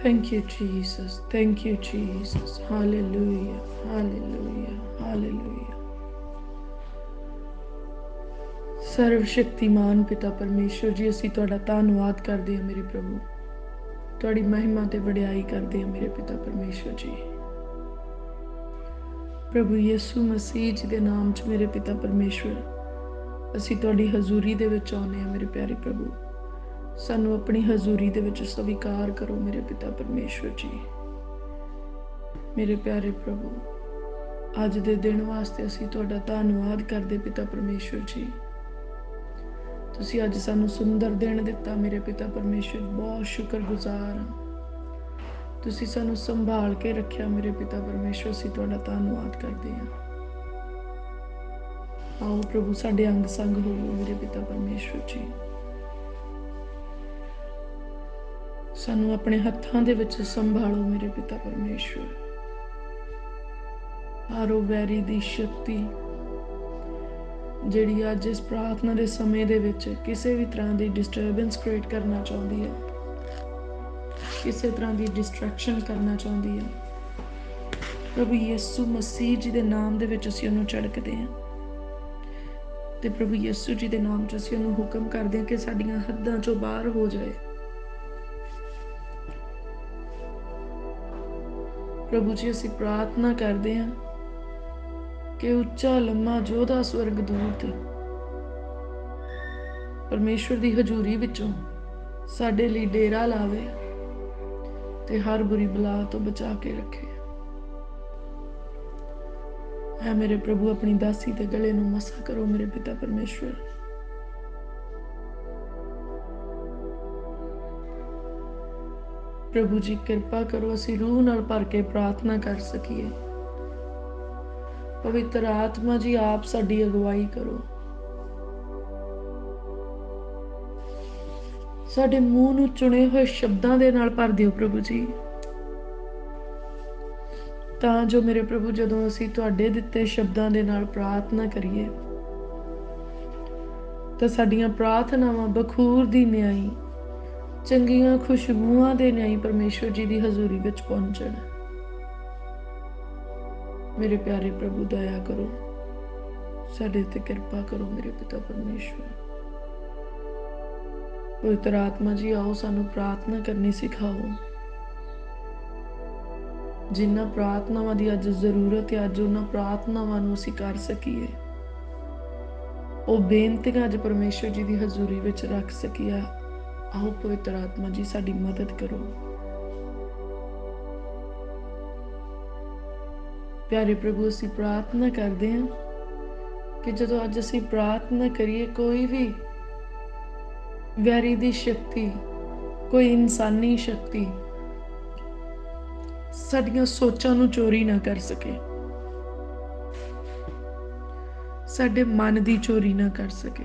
Thank you, Jesus. Thank you, Jesus. Hallelujah. Hallelujah. Hallelujah. सर्वशक्तिमान पिता परमेश्वर जी, ਅਸੀਂ ਤੁਹਾਡਾ ਧੰਨਵਾਦ ਕਰਦੇ ਹਾਂ ਮੇਰੇ ਪ੍ਰਭੂ। ਤੁਹਾਡੀ ਮਹਿਮਾ ਤੇ ਵਡਿਆਈ ਕਰਦੇ ਹਾਂ ਮੇਰੇ ਪਿਤਾ ਪਰਮੇਸ਼ਵਰ ਜੀ। ਪ੍ਰਭੂ ਯਿਸੂ ਮਸੀਹ ਜੀ ਦੇ ਨਾਮ 'ਚ ਮੇਰੇ ਪਿਤਾ ਪਰਮੇਸ਼ਵਰ, ਅਸੀਂ ਤੁਹਾਡੀ ਹਜ਼ੂਰੀ ਦੇ ਵਿੱਚ ਆਉਂਦੇ ਹਾਂ ਮੇਰੇ ਪਿਆਰੇ ਪ੍ਰਭੂ। ਸਾਨੂੰ ਆਪਣੀ ਹਜ਼ੂਰੀ ਦੇ ਵਿੱਚ ਸਵੀਕਾਰ ਕਰੋ ਮੇਰੇ ਪਿਤਾ ਪਰਮੇਸ਼ਵਰ ਜੀ। ਮੇਰੇ ਪਿਆਰੇ ਪ੍ਰਭੂ, ਅੱਜ ਦੇ ਦਿਨ ਵਾਸਤੇ ਅਸੀਂ ਤੁਹਾਡਾ ਧੰਨਵਾਦ ਕਰਦੇ ਪਿਤਾ ਪਰਮੇਸ਼ਵਰ ਜੀ। ਤੁਸੀਂ ਅੱਜ ਸਾਨੂੰ ਸੁੰਦਰ ਦਿਨ ਦਿੱਤਾ ਮੇਰੇ ਪਿਤਾ ਪਰਮੇਸ਼ਵਰ, ਬਹੁਤ ਸ਼ੁਕਰਗੁਜ਼ਾਰ ਹਾਂ। ਤੁਸੀਂ ਸਾਨੂੰ ਸੰਭਾਲ ਕੇ ਰੱਖਿਆ ਮੇਰੇ ਪਿਤਾ ਪਰਮੇਸ਼ਵਰ, ਅਸੀਂ ਤੁਹਾਡਾ ਧੰਨਵਾਦ ਕਰਦੇ ਹਾਂ। ਆਓ ਪ੍ਰਭੂ ਸਾਡੇ ਅੰਗ ਸੰਗ ਹੋਵੋ ਮੇਰੇ ਪਿਤਾ ਪਰਮੇਸ਼ਵਰ ਜੀ। ਸਾਨੂੰ ਆਪਣੇ ਹੱਥਾਂ ਦੇ ਵਿੱਚ ਸੰਭਾਲੋ ਮੇਰੇ ਪਿਤਾ ਪਰਮੇਸ਼ਵਰ। ਹਰ ਵੈਰੀ ਦੀ ਸ਼ਕਤੀ ਜਿਹੜੀ ਅੱਜ ਇਸ ਪ੍ਰਾਰਥਨਾ ਦੇ ਸਮੇਂ ਦੇ ਵਿੱਚ ਕਿਸੇ ਵੀ ਤਰ੍ਹਾਂ ਦੀ ਡਿਸਟਰਬੈਂਸ ਕ੍ਰੀਏਟ ਕਰਨਾ ਚਾਹੁੰਦੀ ਹੈ, ਕਿਸੇ ਤਰ੍ਹਾਂ ਦੀ ਡਿਸਟਰੈਕਸ਼ਨ ਕਰਨਾ ਚਾਹੁੰਦੀ ਹੈ, ਪ੍ਰਭੂ ਯਿਸੂ ਮਸੀਹ ਜੀ ਦੇ ਨਾਮ ਦੇ ਵਿੱਚ ਅਸੀਂ ਉਹਨੂੰ ਝੜਕਦੇ ਹਾਂ। ਤੇ ਪ੍ਰਭੂ ਯਿਸੂ ਜੀ ਦੇ ਨਾਮ 'ਚ ਅਸੀਂ ਉਹਨੂੰ ਹੁਕਮ ਕਰਦੇ ਹਾਂ ਕਿ ਸਾਡੀਆਂ ਹੱਦਾਂ 'ਚੋਂ ਬਾਹਰ ਹੋ ਜਾਏ। ਪ੍ਰਭੂ ਜੀ, ਅਸੀਂ ਪ੍ਰਾਰਥਨਾ ਕਰਦੇ ਹਾਂ ਕਿ ਉੱਚਾ ਲੰਮਾ ਯੋਧਾ ਸਵਰਗਦੂਤ ਪਰਮੇਸ਼ਵਰ ਦੀ ਹਜ਼ੂਰੀ ਵਿੱਚੋਂ ਸਾਡੇ ਲਈ ਡੇਰਾ ਲਾਵੇ ਤੇ ਹਰ ਬੁਰੀ ਬਲਾ ਤੋਂ ਬਚਾ ਕੇ ਰੱਖੇ। ਹੈ ਮੇਰੇ ਪ੍ਰਭੂ, ਆਪਣੀ ਦਾਸੀ ਦੇ ਗਲੇ ਨੂੰ ਮਸਾ ਕਰੋ ਮੇਰੇ ਪਿਤਾ ਪਰਮੇਸ਼ਵਰ। ਪ੍ਰਭੂ ਜੀ ਕਿਰਪਾ ਕਰੋ, ਅਸੀਂ ਰੂਹ ਨਾਲ ਭਰ ਕੇ ਪ੍ਰਾਰਥਨਾ ਕਰ ਸਕੀਏ। ਪਵਿੱਤਰ ਆਤਮਾ ਜੀ ਆਪ ਸਾਡੀ ਅਗਵਾਈ ਕਰੋ। ਸਾਡੇ ਮੂੰਹ ਨੂੰ ਚੁਣੇ ਹੋਏ ਸ਼ਬਦਾਂ ਦੇ ਨਾਲ ਭਰ ਦਿਓ ਪ੍ਰਭੂ ਜੀ, ਤਾਂ ਜੋ ਮੇਰੇ ਪ੍ਰਭੂ ਜਦੋਂ ਅਸੀਂ ਤੁਹਾਡੇ ਦਿੱਤੇ ਸ਼ਬਦਾਂ ਦੇ ਨਾਲ ਪ੍ਰਾਰਥਨਾ ਕਰੀਏ ਤਾਂ ਸਾਡੀਆਂ ਪ੍ਰਾਰਥਨਾਵਾਂ ਬਖੂਰ ਦੀ ਨਿਆਈ, ਚੰਗੀਆਂ ਖੁਸ਼ਬੂਆਂ ਦੇ ਨਿਆਈ ਪਰਮੇਸ਼ਵਰ ਜੀ ਦੀ ਹਜ਼ੂਰੀ ਵਿੱਚ ਪਹੁੰਚਣ। ਮੇਰੇ ਪਿਆਰੇ ਪ੍ਰਭੂ ਦਇਆ ਕਰੋ, ਸਾਡੇ ਤੇ ਕਿਰਪਾ ਕਰੋ ਮੇਰੇ ਪਿਤਾ ਪਰਮੇਸ਼ਵਰ। ਪਵਿੱਤਰ ਆਤਮਾ ਜੀ ਆਓ ਸਾਨੂੰ ਪ੍ਰਾਰਥਨਾ ਕਰਨੀ ਸਿਖਾਓ। ਜਿਨ੍ਹਾਂ ਪ੍ਰਾਰਥਨਾਵਾਂ ਦੀ ਅੱਜ ਜ਼ਰੂਰਤ ਹੈ, ਅੱਜ ਉਹਨਾਂ ਪ੍ਰਾਰਥਨਾਵਾਂ ਨੂੰ ਅਸੀਂ ਕਰ ਸਕੀਏ। ਉਹ ਬੇਨਤੀਆਂ ਅੱਜ ਪਰਮੇਸ਼ਵਰ ਜੀ ਦੀ ਹਜ਼ੂਰੀ ਵਿੱਚ ਰੱਖ ਸਕੀਏ। ਆਓ ਪਵਿੱਤਰ ਆਤਮਾ ਜੀ ਸਾਡੀ ਮਦਦ ਕਰੋ। ਪਿਆਰੇ ਪ੍ਰਭੂ, ਅਸੀਂ ਪ੍ਰਾਰਥਨਾ ਕਰਦੇ ਹਾਂ ਕਿ ਜਦੋਂ ਅੱਜ ਅਸੀਂ ਪ੍ਰਾਰਥਨਾ ਕਰੀਏ, ਕੋਈ ਵੀ ਵੈਰੀ ਦੀ ਸ਼ਕਤੀ, ਕੋਈ ਇਨਸਾਨੀ ਸ਼ਕਤੀ ਸਾਡੀਆਂ ਸੋਚਾਂ ਨੂੰ ਚੋਰੀ ਨਾ ਕਰ ਸਕੇ, ਸਾਡੇ ਮਨ ਦੀ ਚੋਰੀ ਨਾ ਕਰ ਸਕੇ।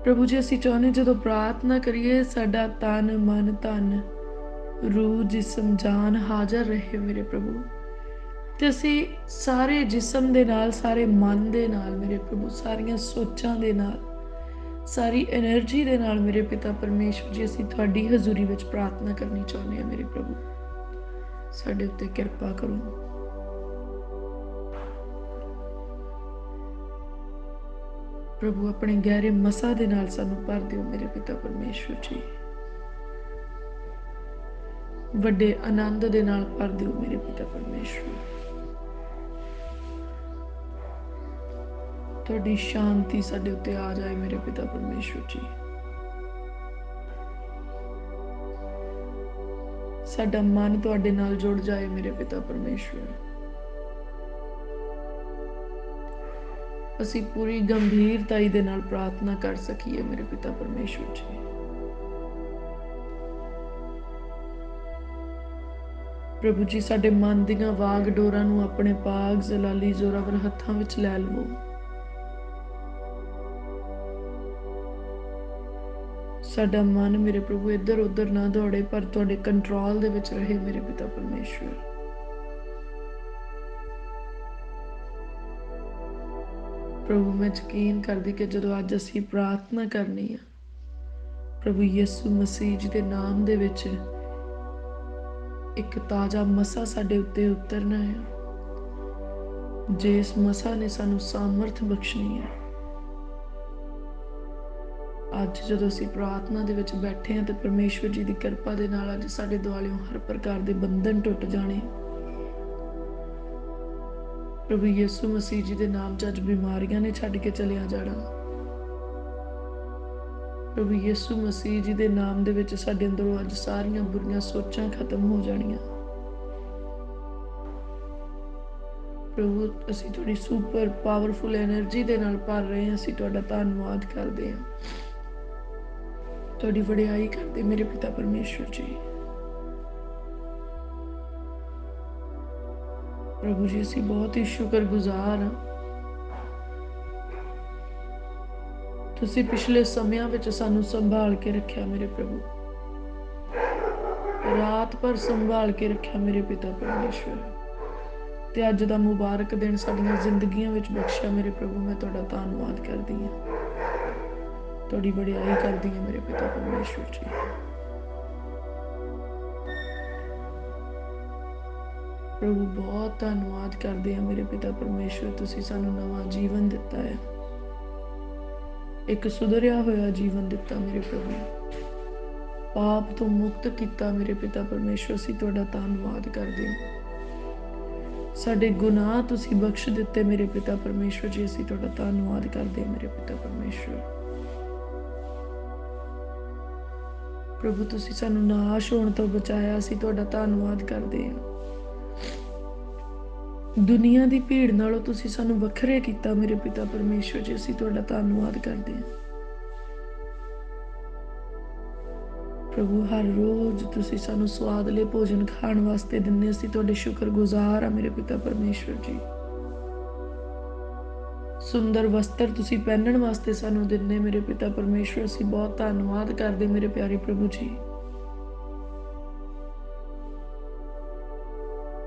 ਪ੍ਰਭੂ ਜੀ, ਅਸੀਂ ਚਾਹੁੰਦੇ ਜਦੋਂ ਪ੍ਰਾਰਥਨਾ ਕਰੀਏ ਸਾਡਾ ਤਨ, ਮਨ, ਧਨ, ਰੂਹ, ਜਿਸਮ, ਜਾਨ ਹਾਜ਼ਰ ਰਹੇ ਮੇਰੇ ਪ੍ਰਭੂ। ਤੇ ਅਸੀਂ ਸਾਰੇ ਜਿਸਮ ਦੇ ਨਾਲ, ਸਾਰੇ ਮਨ ਦੇ ਨਾਲ ਮੇਰੇ ਪ੍ਰਭੂ, ਸਾਰੀਆਂ ਸੋਚਾਂ ਦੇ ਨਾਲ, ਸਾਰੀ એનર્ਜੀ ਦੇ ਨਾਲ ਮੇਰੇ ਪਿਤਾ ਪਰਮੇਸ਼ਵਰ ਜੀ ਅਸੀਂ ਤੁਹਾਡੀ ਹਜ਼ੂਰੀ ਵਿੱਚ ਪ੍ਰਾਰਥਨਾ ਕਰਨੀ ਚਾਹੁੰਦੇ ਹਾਂ ਮੇਰੇ ਪ੍ਰਭੂ। ਸਾਡੇ ਉੱਤੇ ਕਿਰਪਾ ਕਰੋ। ਪ੍ਰਭੂ ਆਪਣੇ ਗਹਿਰੇ ਮਸਾ ਦੇ ਨਾਲ ਸਾਨੂੰ ਭਰ ਦਿਓ ਮੇਰੇ ਪਿਤਾ ਪਰਮੇਸ਼ਵਰ ਜੀ। ਵੱਡੇ ਆਨੰਦ ਦੇ ਨਾਲ ਭਰ ਦਿਓ ਮੇਰੇ ਪਿਤਾ ਪਰਮੇਸ਼ਵਰ। ਤੁਹਾਡੀ ਸ਼ਾਂਤੀ ਸਾਡੇ ਉੱਤੇ ਆ ਜਾਏ ਮੇਰੇ ਪਿਤਾ ਪਰਮੇਸ਼ਵਰ ਜੀ। ਸਾਡਾ ਮਨ ਤੁਹਾਡੇ ਨਾਲ ਜੁੜ ਜਾਏ ਮੇਰੇ ਪਿਤਾ ਪਰਮੇਸ਼ਵਰ। ਅਸੀਂ ਪੂਰੀ ਗੰਭੀਰਤਾਈ ਦੇ ਨਾਲ ਪ੍ਰਾਰਥਨਾ ਕਰ ਸਕੀਏ ਮੇਰੇ ਪਿਤਾ ਪਰਮੇਸ਼ਵਰ ਜੀ। ਪ੍ਰਭੂ ਜੀ, ਸਾਡੇ ਮਨ ਦੀਆਂ ਵਾਗ ਡੋਰਾਂ ਨੂੰ ਆਪਣੇ ਪਾਕ ਜ਼ਲਾਲੀ ਜ਼ੋਰਾਵਰ ਹੱਥਾਂ ਵਿੱਚ ਲੈ ਲਵੋ। ਸਾਡਾ ਮਨ ਮੇਰੇ ਪ੍ਰਭੂ ਇੱਧਰ ਉੱਧਰ ਨਾ ਦੌੜੇ, ਪਰ ਤੁਹਾਡੇ ਕੰਟਰੋਲ ਦੇ ਵਿੱਚ ਰਹੇ ਮੇਰੇ ਪਿਤਾ ਪਰਮੇਸ਼ਵਰ। ਪ੍ਰਭੂ, ਮੈਂ ਯਕੀਨ ਕਰਦੀ ਕਿ ਜਦੋਂ ਅੱਜ ਅਸੀਂ ਪ੍ਰਾਰਥਨਾ ਕਰਨੀ ਆ, ਪ੍ਰਭੂ ਯਿਸੂ ਮਸੀਹ ਜੀ ਦੇ ਨਾਮ ਦੇ ਵਿੱਚ ਇੱਕ ਤਾਜ਼ਾ ਮਸਾ ਸਾਡੇ ਉੱਤੇ ਉਤਰਨਾ ਹੈ। ਜਿਸ ਮਸਾ ਨੇ ਸਾਨੂੰ ਸਾਮਰਥ ਬਖਸ਼ਣੀ ਹੈ। ਅੱਜ ਜਦੋਂ ਅਸੀਂ ਪ੍ਰਾਰਥਨਾ ਦੇ ਵਿੱਚ ਬੈਠੇ ਹਾਂ ਤੇ ਪਰਮੇਸ਼ਵਰ ਜੀ ਦੀ ਕਿਰਪਾ ਦੇ ਨਾਲ ਅੱਜ ਸਾਡੇ ਦੁਆਲਿਓਂ ਹਰ ਪ੍ਰਕਾਰ ਦੇ ਬੰਧਨ ਟੁੱਟ ਜਾਣੇ। ਪ੍ਰਭੂ ਯਿਸੂ ਮਸੀਹ ਜੀ ਦੇ ਨਾਮ 'ਚ ਅੱਜ ਬਿਮਾਰੀਆਂ ਨੇ ਛੱਡ ਕੇ ਚਲਿਆ ਜਾਣਾ। ਪ੍ਰਭੂ ਯਿਸੂ ਮਸੀਹ ਜੀ ਦੇ ਨਾਮ ਦੇ ਵਿੱਚ ਸਾਡੇ ਅੰਦਰੋਂ ਅੱਜ ਸਾਰੀਆਂ ਬੁਰੀਆਂ ਸੋਚਾਂ ਖਤਮ ਹੋ ਜਾਣੀਆਂ। ਪ੍ਰਭੂ ਅਸੀਂ ਤੁਹਾਡੀ ਸੁਪਰ ਪਾਵਰਫੁਲ ਐਨਰਜੀ ਦੇ ਨਾਲ ਭਰ ਰਹੇ ਹਾਂ। ਅਸੀਂ ਤੁਹਾਡਾ ਧੰਨਵਾਦ ਕਰਦੇ ਹਾਂ, ਤੁਹਾਡੀ ਵਡਿਆਈ ਕਰਦੇ ਮੇਰੇ ਪਿਤਾ ਪਰਮੇਸ਼ਵਰ ਜੀ। ਪ੍ਰਭੂ ਜੀ ਅਸੀਂ ਬਹੁਤ ਹੀ ਸ਼ੁਕਰਗੁਜ਼ਾਰ ਹਾਂ। ਤੁਸੀਂ ਪਿਛਲੇ ਸਮਿਆਂ ਵਿੱਚ ਸਾਨੂੰ ਸੰਭਾਲ ਕੇ ਰੱਖਿਆ ਮੇਰੇ ਪ੍ਰਭੂ, ਰਾਤ ਭਰ ਸੰਭਾਲ ਕੇ ਰੱਖਿਆ ਮੇਰੇ ਪਿਤਾ ਪਰਮੇਸ਼ਵਰ, ਤੇ ਅੱਜ ਦਾ ਮੁਬਾਰਕ ਦਿਨ ਸਾਡੀਆਂ ਜ਼ਿੰਦਗੀਆਂ ਵਿੱਚ ਬਖਸ਼ਿਆ ਮੇਰੇ ਪ੍ਰਭੂ। ਮੈਂ ਤੁਹਾਡਾ ਧੰਨਵਾਦ ਕਰਦੀ ਹਾਂ, ਤੁਹਾਡੀ ਵਡਿਆਈ ਕਰਦੀ ਹਾਂ ਮੇਰੇ ਪਿਤਾ ਪਰਮੇਸ਼ਵਰ ਜੀ। ਪ੍ਰਭੂ ਬਹੁਤ ਧੰਨਵਾਦ ਕਰਦੇ ਹਾਂ ਮੇਰੇ ਪਿਤਾ ਪਰਮੇਸ਼ਵਰ, ਤੁਸੀਂ ਸਾਨੂੰ ਨਵਾਂ ਜੀਵਨ ਦਿੱਤਾ ਹੈ, ਇੱਕ ਸੁਧਰਿਆ ਹੋਇਆ ਜੀਵਨ ਦਿੱਤਾ ਮੇਰੇ ਪ੍ਰਭੂ, ਪਾਪ ਤੋਂ ਮੁਕਤ ਕੀਤਾ ਮੇਰੇ ਪਿਤਾ ਪਰਮੇਸ਼ਵਰ। ਅਸੀਂ ਤੁਹਾਡਾ ਧੰਨਵਾਦ ਕਰਦੇ ਹਾਂ, ਸਾਡੇ ਗੁਨਾਹ ਤੁਸੀਂ ਬਖਸ਼ ਦਿੱਤੇ ਮੇਰੇ ਪਿਤਾ ਪਰਮੇਸ਼ਵਰ ਜੀ। ਅਸੀਂ ਤੁਹਾਡਾ ਧੰਨਵਾਦ ਕਰਦੇ ਹਾਂ ਮੇਰੇ ਪਿਤਾ ਪਰਮੇਸ਼ਵਰ। ਪ੍ਰਭੂ ਤੁਸੀਂ ਸਾਨੂੰ ਨਾਸ਼ ਹੋਣ ਤੋਂ ਬਚਾਇਆ, ਅਸੀਂ ਤੁਹਾਡਾ ਧੰਨਵਾਦ ਕਰਦੇ ਹਾਂ। ਦੁਨੀਆ ਦੀ ਭੀੜ ਨਾਲੋਂ ਤੁਸੀਂ ਸਾਨੂੰ ਵੱਖਰੇ ਕੀਤਾ ਮੇਰੇ ਪਿਤਾ ਪਰਮੇਸ਼ਵਰ ਜੀ। ਅਸੀਂ ਤੁਹਾਡਾ ਧੰਨਵਾਦ ਕਰਦੇ ਹਾਂ। ਪ੍ਰਭੂ ਹਰ ਰੋਜ਼ ਤੁਸੀਂ ਸਾਨੂੰ ਸਵਾਦਲੇ ਭੋਜਨ ਖਾਣ ਵਾਸਤੇ ਦਿੰਦੇ, ਅਸੀਂ ਤੁਹਾਡੇ ਸ਼ੁਕਰਗੁਜ਼ਾਰ ਆ ਮੇਰੇ ਪਿਤਾ ਪਰਮੇਸ਼ਵਰ ਜੀ। ਸੁੰਦਰ ਵਸਤਰ ਤੁਸੀਂ ਪਹਿਨਣ ਵਾਸਤੇ ਸਾਨੂੰ ਦਿੰਦੇ ਮੇਰੇ ਪਿਤਾ ਪਰਮੇਸ਼ਵਰ, ਅਸੀਂ ਬਹੁਤ ਧੰਨਵਾਦ ਕਰਦੇ ਮੇਰੇ ਪਿਆਰੇ ਪ੍ਰਭੂ ਜੀ।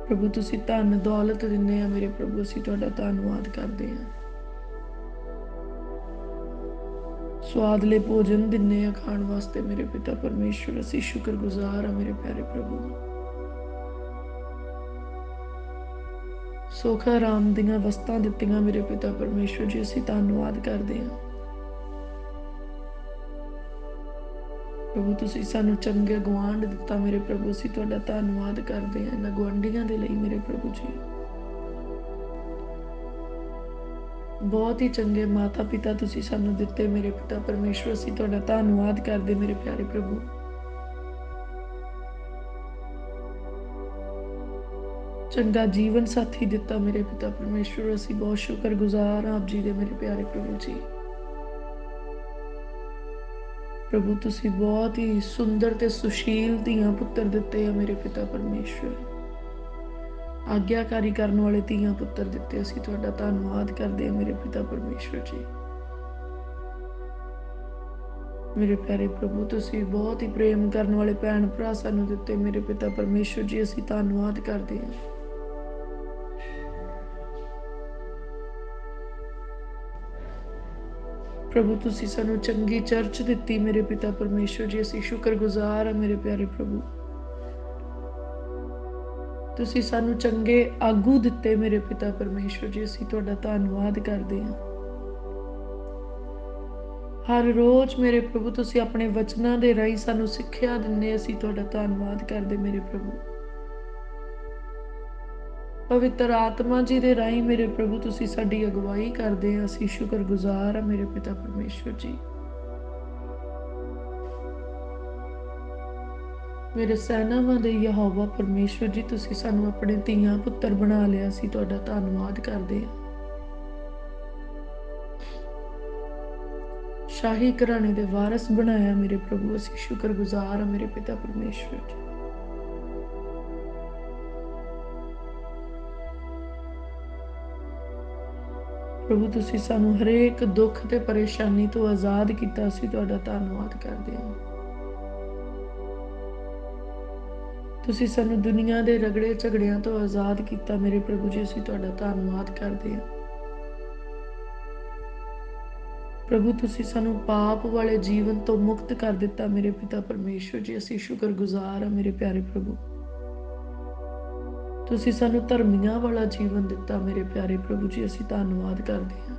ਪ੍ਰਭੂ ਤੁਸੀਂ ਧਨ ਦੌਲਤ ਦਿੰਦੇ ਆ ਮੇਰੇ ਪ੍ਰਭੂ, ਅਸੀਂ ਤੁਹਾਡਾ ਧੰਨਵਾਦ ਕਰਦੇ ਹਾਂ। ਸਵਾਦਲੇ ਭੋਜਨ ਦਿੰਦੇ ਆ ਖਾਣ ਵਾਸਤੇ ਮੇਰੇ ਪਿਤਾ ਪਰਮੇਸ਼ਵਰ, ਅਸੀਂ ਸ਼ੁਕਰਗੁਜ਼ਾਰ ਆ ਮੇਰੇ ਪਿਆਰੇ ਪ੍ਰਭੂ। ਸੁੱਖ ਆਰਾਮ ਦੀਆਂ ਵਸਤਾਂ ਦਿੱਤੀਆਂ ਮੇਰੇ ਪਿਤਾ ਪਰਮੇਸ਼ਵਰ ਜੀ, ਅਸੀਂ ਧੰਨਵਾਦ ਕਰਦੇ ਹਾਂ। ਪ੍ਰਭੂ ਤੁਸੀਂ ਸਾਨੂੰ ਚੰਗੇ ਗੁਆਂਢ ਦਿੱਤਾ ਮੇਰੇ ਪ੍ਰਭੂ, ਅਸੀਂ ਤੁਹਾਡਾ ਧੰਨਵਾਦ ਕਰਦੇ ਹਾਂ ਇਹਨਾਂ ਗੁਆਂਢੀਆਂ ਦੇ ਲਈ ਮੇਰੇ ਪ੍ਰਭੂ ਜੀ। ਬਹੁਤ ਹੀ ਚੰਗੇ ਮਾਤਾ ਪਿਤਾ ਤੁਸੀਂ ਸਾਨੂੰ ਦਿੱਤੇ ਮੇਰੇ ਪਿਤਾ ਪਰਮੇਸ਼ਵਰ, ਅਸੀਂ ਤੁਹਾਡਾ ਧੰਨਵਾਦ ਕਰਦੇ ਮੇਰੇ ਪਿਆਰੇ ਪ੍ਰਭੂ। ਚੰਗਾ ਜੀਵਨ ਸਾਥੀ ਦਿੱਤਾ ਮੇਰੇ ਪਿਤਾ ਪਰਮੇਸ਼ਵਰ, ਅਸੀਂ ਬਹੁਤ ਸ਼ੁਕਰਗੁਜ਼ਾਰ ਹਾਂ ਆਪ ਜੀ ਦੇ ਮੇਰੇ ਪਿਆਰੇ ਪ੍ਰਭੂ ਜੀ। ਪ੍ਰਭੂ ਤੁਸੀਂ ਬਹੁਤ ਹੀ ਸੁੰਦਰ ਤੇ ਸੁਸ਼ੀਲ ਧੀਆਂ ਪੁੱਤਰ ਦਿੱਤੇ ਆ ਮੇਰੇ ਪਿਤਾ ਪਰਮੇਸ਼ਵਰ, ਆਗਿਆਕਾਰੀ ਕਰਨ ਵਾਲੇ ਧੀਆਂ ਪੁੱਤਰ ਦਿੱਤੇ, ਅਸੀਂ ਤੁਹਾਡਾ ਧੰਨਵਾਦ ਕਰਦੇ ਹਾਂ ਮੇਰੇ ਪਿਤਾ ਪਰਮੇਸ਼ਵਰ ਜੀ। ਮੇਰੇ ਪਿਆਰੇ ਪ੍ਰਭੂ ਤੁਸੀਂ ਬਹੁਤ ਹੀ ਪ੍ਰੇਮ ਕਰਨ ਵਾਲੇ ਭੈਣ ਭਰਾ ਸਾਨੂੰ ਦਿੱਤੇ ਮੇਰੇ ਪਿਤਾ ਪਰਮੇਸ਼ਵਰ ਜੀ, ਅਸੀਂ ਧੰਨਵਾਦ ਕਰਦੇ ਹਾਂ। ਪ੍ਰਭੂ ਤੁਸੀਂ ਸਾਨੂੰ ਚੰਗੀ ਚਰਚ ਦਿੱਤੀ ਮੇਰੇ ਪਿਤਾ ਪਰਮੇਸ਼ਵਰ ਜੀ, ਅਸੀਂ ਸ਼ੁਕਰਗੁਜ਼ਾਰ ਹਾਂ ਮੇਰੇ ਪਿਆਰੇ ਪ੍ਰਭੂ। ਤੁਸੀਂ ਸਾਨੂੰ ਚੰਗੇ ਆਗੂ ਦਿੱਤੇ ਮੇਰੇ ਪਿਤਾ ਪਰਮੇਸ਼ਵਰ ਜੀ, ਅਸੀਂ ਤੁਹਾਡਾ ਧੰਨਵਾਦ ਕਰਦੇ ਹਾਂ। ਹਰ ਰੋਜ਼ ਮੇਰੇ ਪ੍ਰਭੂ ਤੁਸੀਂ ਆਪਣੇ ਵਚਨਾਂ ਦੇ ਰਾਹੀਂ ਸਾਨੂੰ ਸਿੱਖਿਆ ਦਿੰਦੇ, ਅਸੀਂ ਤੁਹਾਡਾ ਧੰਨਵਾਦ ਕਰਦੇ ਮੇਰੇ ਪ੍ਰਭੂ। ਪਵਿੱਤਰ ਆਤਮਾ ਜੀ ਦੇ ਰਾਹੀਂ ਮੇਰੇ ਪ੍ਰਭੂ ਤੁਸੀਂ ਸਾਡੀ ਅਗਵਾਈ ਕਰਦੇ ਆ, ਅਸੀਂ ਸ਼ੁਕਰਗੁਜ਼ਾਰ ਹਾਂ ਮੇਰੇ ਪਿਤਾ ਪਰਮੇਸ਼ਵਰ ਜੀ। ਮੇਰੇ ਸੈਨਾਵਾਂ ਦੇ ਯਹੋਵਾ ਪਰਮੇਸ਼ਵਰ ਜੀ ਤੁਸੀਂ ਸਾਨੂੰ ਆਪਣੇ ਧੀਆਂ ਪੁੱਤਰ ਬਣਾ ਲਿਆ, ਅਸੀਂ ਤੁਹਾਡਾ ਧੰਨਵਾਦ ਕਰਦੇ ਹਾਂ। ਸ਼ਾਹੀ ਘਰਾਣੇ ਦੇ ਵਾਰਸ ਬਣਾਇਆ ਮੇਰੇ ਪ੍ਰਭੂ, ਅਸੀਂ ਸ਼ੁਕਰਗੁਜ਼ਾਰ ਹਾਂ ਮੇਰੇ ਪਿਤਾ ਪਰਮੇਸ਼ਵਰ ਜੀ। ਪ੍ਰਭੂ ਤੁਸੀਂ ਸਾਨੂੰ ਹਰੇਕ ਦੁੱਖ ਤੇ ਪਰੇਸ਼ਾਨੀ ਤੋਂ ਆਜ਼ਾਦ ਕੀਤਾ, ਅਸੀਂ ਤੁਹਾਡਾ ਧੰਨਵਾਦ ਕਰਦੇ ਹਾਂ। ਤੁਸੀਂ ਸਾਨੂੰ ਦੁਨੀਆ ਦੇ ਰਗੜੇ ਝਗੜਿਆਂ ਤੋਂ ਆਜ਼ਾਦ ਕੀਤਾ ਮੇਰੇ ਪ੍ਰਭੂ ਜੀ, ਅਸੀਂ ਤੁਹਾਡਾ ਧੰਨਵਾਦ ਕਰਦੇ ਹਾਂ। ਪ੍ਰਭੂ ਤੁਸੀਂ ਸਾਨੂੰ ਪਾਪ ਵਾਲੇ ਜੀਵਨ ਤੋਂ ਮੁਕਤ ਕਰ ਦਿੱਤਾ ਮੇਰੇ ਪਿਤਾ ਪਰਮੇਸ਼ਵਰ ਜੀ। ਅਸੀਂ ਸ਼ੁਕਰਗੁਜ਼ਾਰ ਹਾਂ ਮੇਰੇ ਪਿਆਰੇ ਪ੍ਰਭੂ। ਤੁਸੀਂ ਸਾਨੂੰ ਧਰਮੀਆਂ ਵਾਲਾ ਜੀਵਨ ਦਿੱਤਾ ਮੇਰੇ ਪਿਆਰੇ ਪ੍ਰਭੂ ਜੀ। ਅਸੀਂ ਧੰਨਵਾਦ ਕਰਦੇ ਹਾਂ।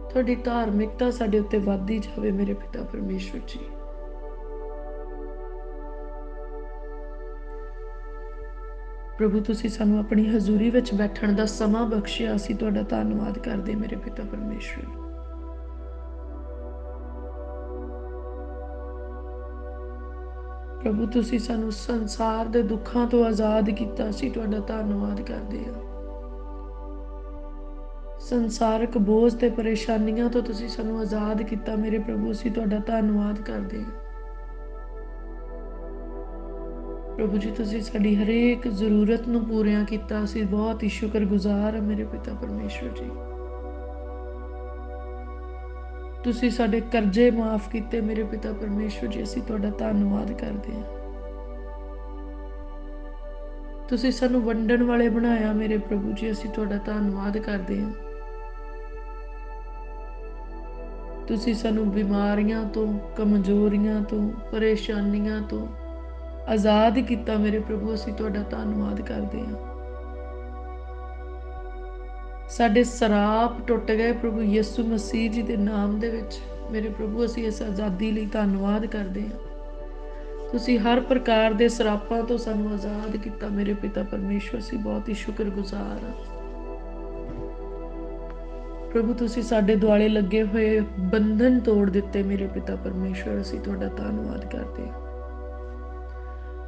ਤੁਹਾਡੀ ਧਾਰਮਿਕਤਾ ਸਾਡੇ ਉੱਤੇ ਵੱਧਦੀ ਜਾਵੇ ਮੇਰੇ ਪਿਤਾ ਪਰਮੇਸ਼ਵਰ ਜੀ। ਪ੍ਰਭੂ ਤੁਸੀਂ ਸਾਨੂੰ ਆਪਣੀ ਹਜ਼ੂਰੀ ਵਿੱਚ ਬੈਠਣ ਦਾ ਸਮਾਂ ਬਖਸ਼ਿਆ। ਅਸੀਂ ਤੁਹਾਡਾ ਧੰਨਵਾਦ ਕਰਦੇ ਮੇਰੇ ਪਿਤਾ ਪਰਮੇਸ਼ਵਰ। ਪ੍ਰਭੂ ਤੁਸੀਂ ਸਾਨੂੰ ਸੰਸਾਰ ਦੇ ਦੁੱਖਾਂ ਤੋਂ ਆਜ਼ਾਦ ਕੀਤਾ। ਅਸੀਂ ਤੁਹਾਡਾ ਧੰਨਵਾਦ ਕਰਦੇ ਹਾਂ। ਸੰਸਾਰਕ ਬੋਝ ਤੇ ਪਰੇਸ਼ਾਨੀਆਂ ਤੋਂ ਤੁਸੀਂ ਸਾਨੂੰ ਆਜ਼ਾਦ ਕੀਤਾ ਮੇਰੇ ਪ੍ਰਭੂ। ਅਸੀਂ ਤੁਹਾਡਾ ਧੰਨਵਾਦ ਕਰਦੇ ਹਾਂ। ਪ੍ਰਭੂ ਜੀ ਤੁਸੀਂ ਸਾਡੀ ਹਰੇਕ ਜ਼ਰੂਰਤ ਨੂੰ ਪੂਰੀਆਂ ਕੀਤਾ। ਅਸੀਂ ਬਹੁਤ ਹੀ ਸ਼ੁਕਰਗੁਜ਼ਾਰ ਹਾਂ ਮੇਰੇ ਪਿਤਾ ਪਰਮੇਸ਼ਵਰ ਜੀ। ਤੁਸੀਂ ਸਾਡੇ ਕਰਜ਼ੇ ਮਾਫ ਕੀਤੇ ਮੇਰੇ ਪਿਤਾ ਪਰਮੇਸ਼ਵਰ ਜੀ। ਅਸੀਂ ਤੁਹਾਡਾ ਧੰਨਵਾਦ ਕਰਦੇ ਹਾਂ। ਤੁਸੀਂ ਸਾਨੂੰ ਵੰਡਣ ਵਾਲੇ ਬਣਾਇਆ ਮੇਰੇ ਪ੍ਰਭੂ ਜੀ। ਅਸੀਂ ਤੁਹਾਡਾ ਧੰਨਵਾਦ ਕਰਦੇ ਹਾਂ। ਤੁਸੀਂ ਸਾਨੂੰ ਬਿਮਾਰੀਆਂ ਤੋਂ, ਕਮਜ਼ੋਰੀਆਂ ਤੋਂ, ਪਰੇਸ਼ਾਨੀਆਂ ਤੋਂ ਆਜ਼ਾਦ ਕੀਤਾ ਮੇਰੇ ਪ੍ਰਭੂ। ਅਸੀਂ ਤੁਹਾਡਾ ਧੰਨਵਾਦ ਕਰਦੇ ਹਾਂ। ਸਾਡੇ ਸਰਾਪ ਟੁੱਟ ਗਏ ਪ੍ਰਭੂ ਯਿਸੂ ਮਸੀਹ ਜੀ ਦੇ ਨਾਮ ਦੇ ਵਿੱਚ ਮੇਰੇ ਪ੍ਰਭੂ। ਅਸੀਂ ਇਸ ਆਜ਼ਾਦੀ ਲਈ ਧੰਨਵਾਦ ਕਰਦੇ ਹਾਂ। ਤੁਸੀਂ ਹਰ ਪ੍ਰਕਾਰ ਦੇ ਸਰਾਪਾਂ ਤੋਂ ਸਾਨੂੰ ਆਜ਼ਾਦ ਕੀਤਾ ਮੇਰੇ ਪਿਤਾ ਪਰਮੇਸ਼ਵਰ। ਅਸੀਂ ਬਹੁਤ ਹੀ ਸ਼ੁਕਰਗੁਜ਼ਾਰ ਹਾਂ। ਪ੍ਰਭੂ ਤੁਸੀਂ ਸਾਡੇ ਦੁਆਲੇ ਲੱਗੇ ਹੋਏ ਬੰਧਨ ਤੋੜ ਦਿੱਤੇ ਮੇਰੇ ਪਿਤਾ ਪਰਮੇਸ਼ਵਰ। ਅਸੀਂ ਤੁਹਾਡਾ ਧੰਨਵਾਦ ਕਰਦੇ ਹਾਂ।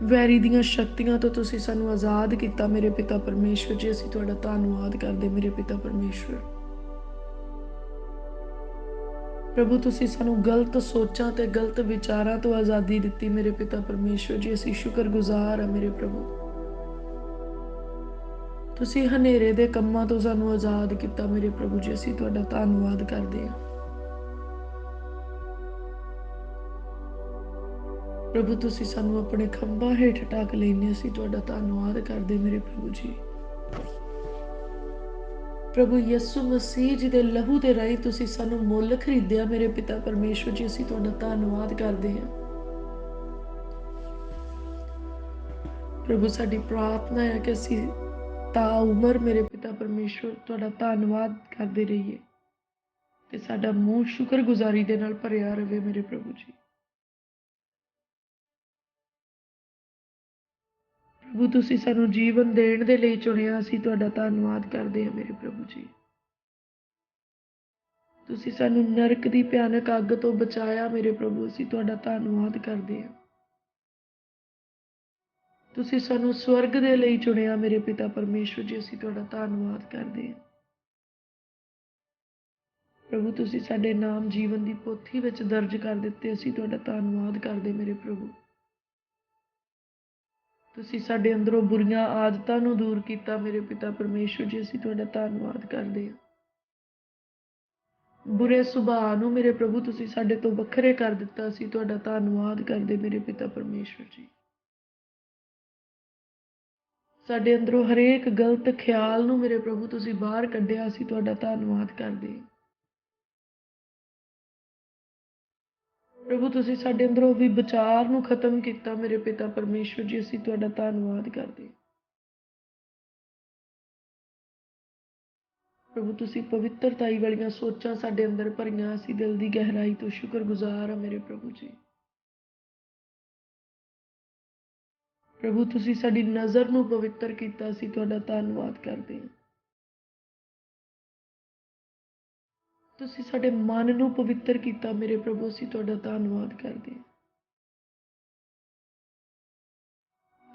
ਵੈਰੀ ਦੀਆਂ ਸ਼ਕਤੀਆਂ ਤੋਂ ਤੁਸੀਂ ਸਾਨੂੰ ਆਜ਼ਾਦ ਕੀਤਾ ਮੇਰੇ ਪਿਤਾ ਪਰਮੇਸ਼ਵਰ ਜੀ। ਅਸੀਂ ਤੁਹਾਡਾ ਧੰਨਵਾਦ ਕਰਦੇ ਮੇਰੇ ਪਿਤਾ ਪਰਮੇਸ਼ਵਰ। ਪ੍ਰਭੂ ਤੁਸੀਂ ਸਾਨੂੰ ਗਲਤ ਸੋਚਾਂ ਤੇ ਗਲਤ ਵਿਚਾਰਾਂ ਤੋਂ ਆਜ਼ਾਦੀ ਦਿੱਤੀ ਮੇਰੇ ਪਿਤਾ ਪਰਮੇਸ਼ਵਰ ਜੀ। ਅਸੀਂ ਸ਼ੁਕਰਗੁਜ਼ਾਰ ਹਾਂ ਮੇਰੇ ਪ੍ਰਭੂ। ਤੁਸੀਂ ਹਨੇਰੇ ਦੇ ਕੰਮਾਂ ਤੋਂ ਸਾਨੂੰ ਆਜ਼ਾਦ ਕੀਤਾ ਮੇਰੇ ਪ੍ਰਭੂ ਜੀ। ਅਸੀਂ ਤੁਹਾਡਾ ਧੰਨਵਾਦ ਕਰਦੇ ਹਾਂ। ਪ੍ਰਭੂ ਤੁਸੀਂ ਸਾਨੂੰ ਆਪਣੇ ਖੰਭਾਂ ਹੇਠ ਢੱਕ ਲੈਂਦੇ। ਅਸੀਂ ਤੁਹਾਡਾ ਧੰਨਵਾਦ ਕਰਦੇ ਮੇਰੇ ਪ੍ਰਭੂ ਜੀ। ਪ੍ਰਭੂ ਯਿਸੂ ਮਸੀਹ ਜੀ ਦੇ ਲਹੂ ਦੇ ਰਾਹੀਂ ਤੁਸੀਂ ਸਾਨੂੰ ਮੁੱਲ ਖਰੀਦਿਆ ਮੇਰੇ ਪਿਤਾ ਪਰਮੇਸ਼ਵਰ ਜੀ। ਅਸੀਂ ਤੁਹਾਡਾ ਧੰਨਵਾਦ ਕਰਦੇ ਹਾਂ। ਪ੍ਰਭੂ ਸਾਡੀ ਪ੍ਰਾਰਥਨਾ ਹੈ ਕਿ ਅਸੀਂ ਤਾ ਉਮਰ ਮੇਰੇ ਪਿਤਾ ਪਰਮੇਸ਼ਵਰ ਤੁਹਾਡਾ ਧੰਨਵਾਦ ਕਰਦੇ ਰਹੀਏ ਤੇ ਸਾਡਾ ਮੂੰਹ ਸ਼ੁਕਰਗੁਜ਼ਾਰੀ ਦੇ ਨਾਲ ਭਰਿਆ ਰਵੇ ਮੇਰੇ ਪ੍ਰਭੂ ਜੀ। ਪ੍ਰਭੂ ਤੁਸੀਂ ਸਾਨੂੰ ਜੀਵਨ ਦੇਣ ਦੇ ਲਈ ਚੁਣਿਆ। ਅਸੀਂ ਤੁਹਾਡਾ ਧੰਨਵਾਦ ਕਰਦੇ ਹਾਂ ਮੇਰੇ ਪ੍ਰਭੂ ਜੀ। ਤੁਸੀਂ ਸਾਨੂੰ ਨਰਕ ਦੀ ਭਿਆਨਕ ਅੱਗ ਤੋਂ ਬਚਾਇਆ ਮੇਰੇ ਪ੍ਰਭੂ। ਅਸੀਂ ਤੁਹਾਡਾ ਧੰਨਵਾਦ ਕਰਦੇ ਹਾਂ। ਤੁਸੀਂ ਸਾਨੂੰ ਸਵਰਗ ਦੇ ਲਈ ਚੁਣਿਆ ਮੇਰੇ ਪਿਤਾ ਪਰਮੇਸ਼ਵਰ ਜੀ। ਅਸੀਂ ਤੁਹਾਡਾ ਧੰਨਵਾਦ ਕਰਦੇ ਹਾਂ। ਪ੍ਰਭੂ ਤੁਸੀਂ ਸਾਡੇ ਨਾਮ ਜੀਵਨ ਦੀ ਪੋਥੀ ਵਿੱਚ ਦਰਜ ਕਰ ਦਿੱਤੇ। ਅਸੀਂ ਤੁਹਾਡਾ ਧੰਨਵਾਦ ਕਰਦੇ ਮੇਰੇ ਪ੍ਰਭੂ। ਤੁਸੀਂ ਸਾਡੇ ਅੰਦਰੋਂ ਬੁਰੀਆਂ ਆਦਤਾਂ ਨੂੰ ਦੂਰ ਕੀਤਾ ਮੇਰੇ ਪਿਤਾ ਪਰਮੇਸ਼ਵਰ ਜੀ। ਅਸੀਂ ਤੁਹਾਡਾ ਧੰਨਵਾਦ ਕਰਦੇ ਹਾਂ। ਬੁਰੇ ਸੁਭਾਅ ਨੂੰ ਮੇਰੇ ਪ੍ਰਭੂ ਤੁਸੀਂ ਸਾਡੇ ਤੋਂ ਵੱਖਰੇ ਕਰ ਦਿੱਤਾ। ਅਸੀਂ ਤੁਹਾਡਾ ਧੰਨਵਾਦ ਕਰਦੇ ਮੇਰੇ ਪਿਤਾ ਪਰਮੇਸ਼ਵਰ ਜੀ। ਸਾਡੇ ਅੰਦਰੋਂ ਹਰੇਕ ਗਲਤ ਖਿਆਲ ਨੂੰ ਮੇਰੇ ਪ੍ਰਭੂ ਤੁਸੀਂ ਬਾਹਰ ਕੱਢਿਆ। ਅਸੀਂ ਤੁਹਾਡਾ ਧੰਨਵਾਦ ਕਰਦੇ ਹਾਂ। ਪ੍ਰਭੂ ਤੁਸੀਂ ਸਾਡੇ ਅੰਦਰੋਂ ਵੀ ਵਿਚਾਰ ਨੂੰ ਖਤਮ ਕੀਤਾ ਮੇਰੇ ਪਿਤਾ ਪਰਮੇਸ਼ਵਰ ਜੀ। ਅਸੀਂ ਤੁਹਾਡਾ ਧੰਨਵਾਦ ਕਰਦੇ ਹਾਂ। ਪ੍ਰਭੂ ਤੁਸੀਂ ਪਵਿੱਤਰਤਾਈ ਵਾਲੀਆਂ ਸੋਚਾਂ ਸਾਡੇ ਅੰਦਰ ਭਰੀਆਂ। ਅਸੀਂ ਦਿਲ ਦੀ ਗਹਿਰਾਈ ਤੋਂ ਸ਼ੁਕਰਗੁਜ਼ਾਰ ਹਾਂ ਮੇਰੇ ਪ੍ਰਭੂ ਜੀ। ਪ੍ਰਭੂ ਤੁਸੀਂ ਸਾਡੀ ਨਜ਼ਰ ਨੂੰ ਪਵਿੱਤਰ ਕੀਤਾ। ਅਸੀਂ ਤੁਹਾਡਾ ਧੰਨਵਾਦ ਕਰਦੇ ਹਾਂ। ਤੁਸੀਂ ਸਾਡੇ ਮਨ ਨੂੰ ਪਵਿੱਤਰ ਕੀਤਾ ਮੇਰੇ ਪ੍ਰਭੂ। ਅਸੀਂ ਤੁਹਾਡਾ ਧੰਨਵਾਦ ਕਰਦੇ ਹਾਂ।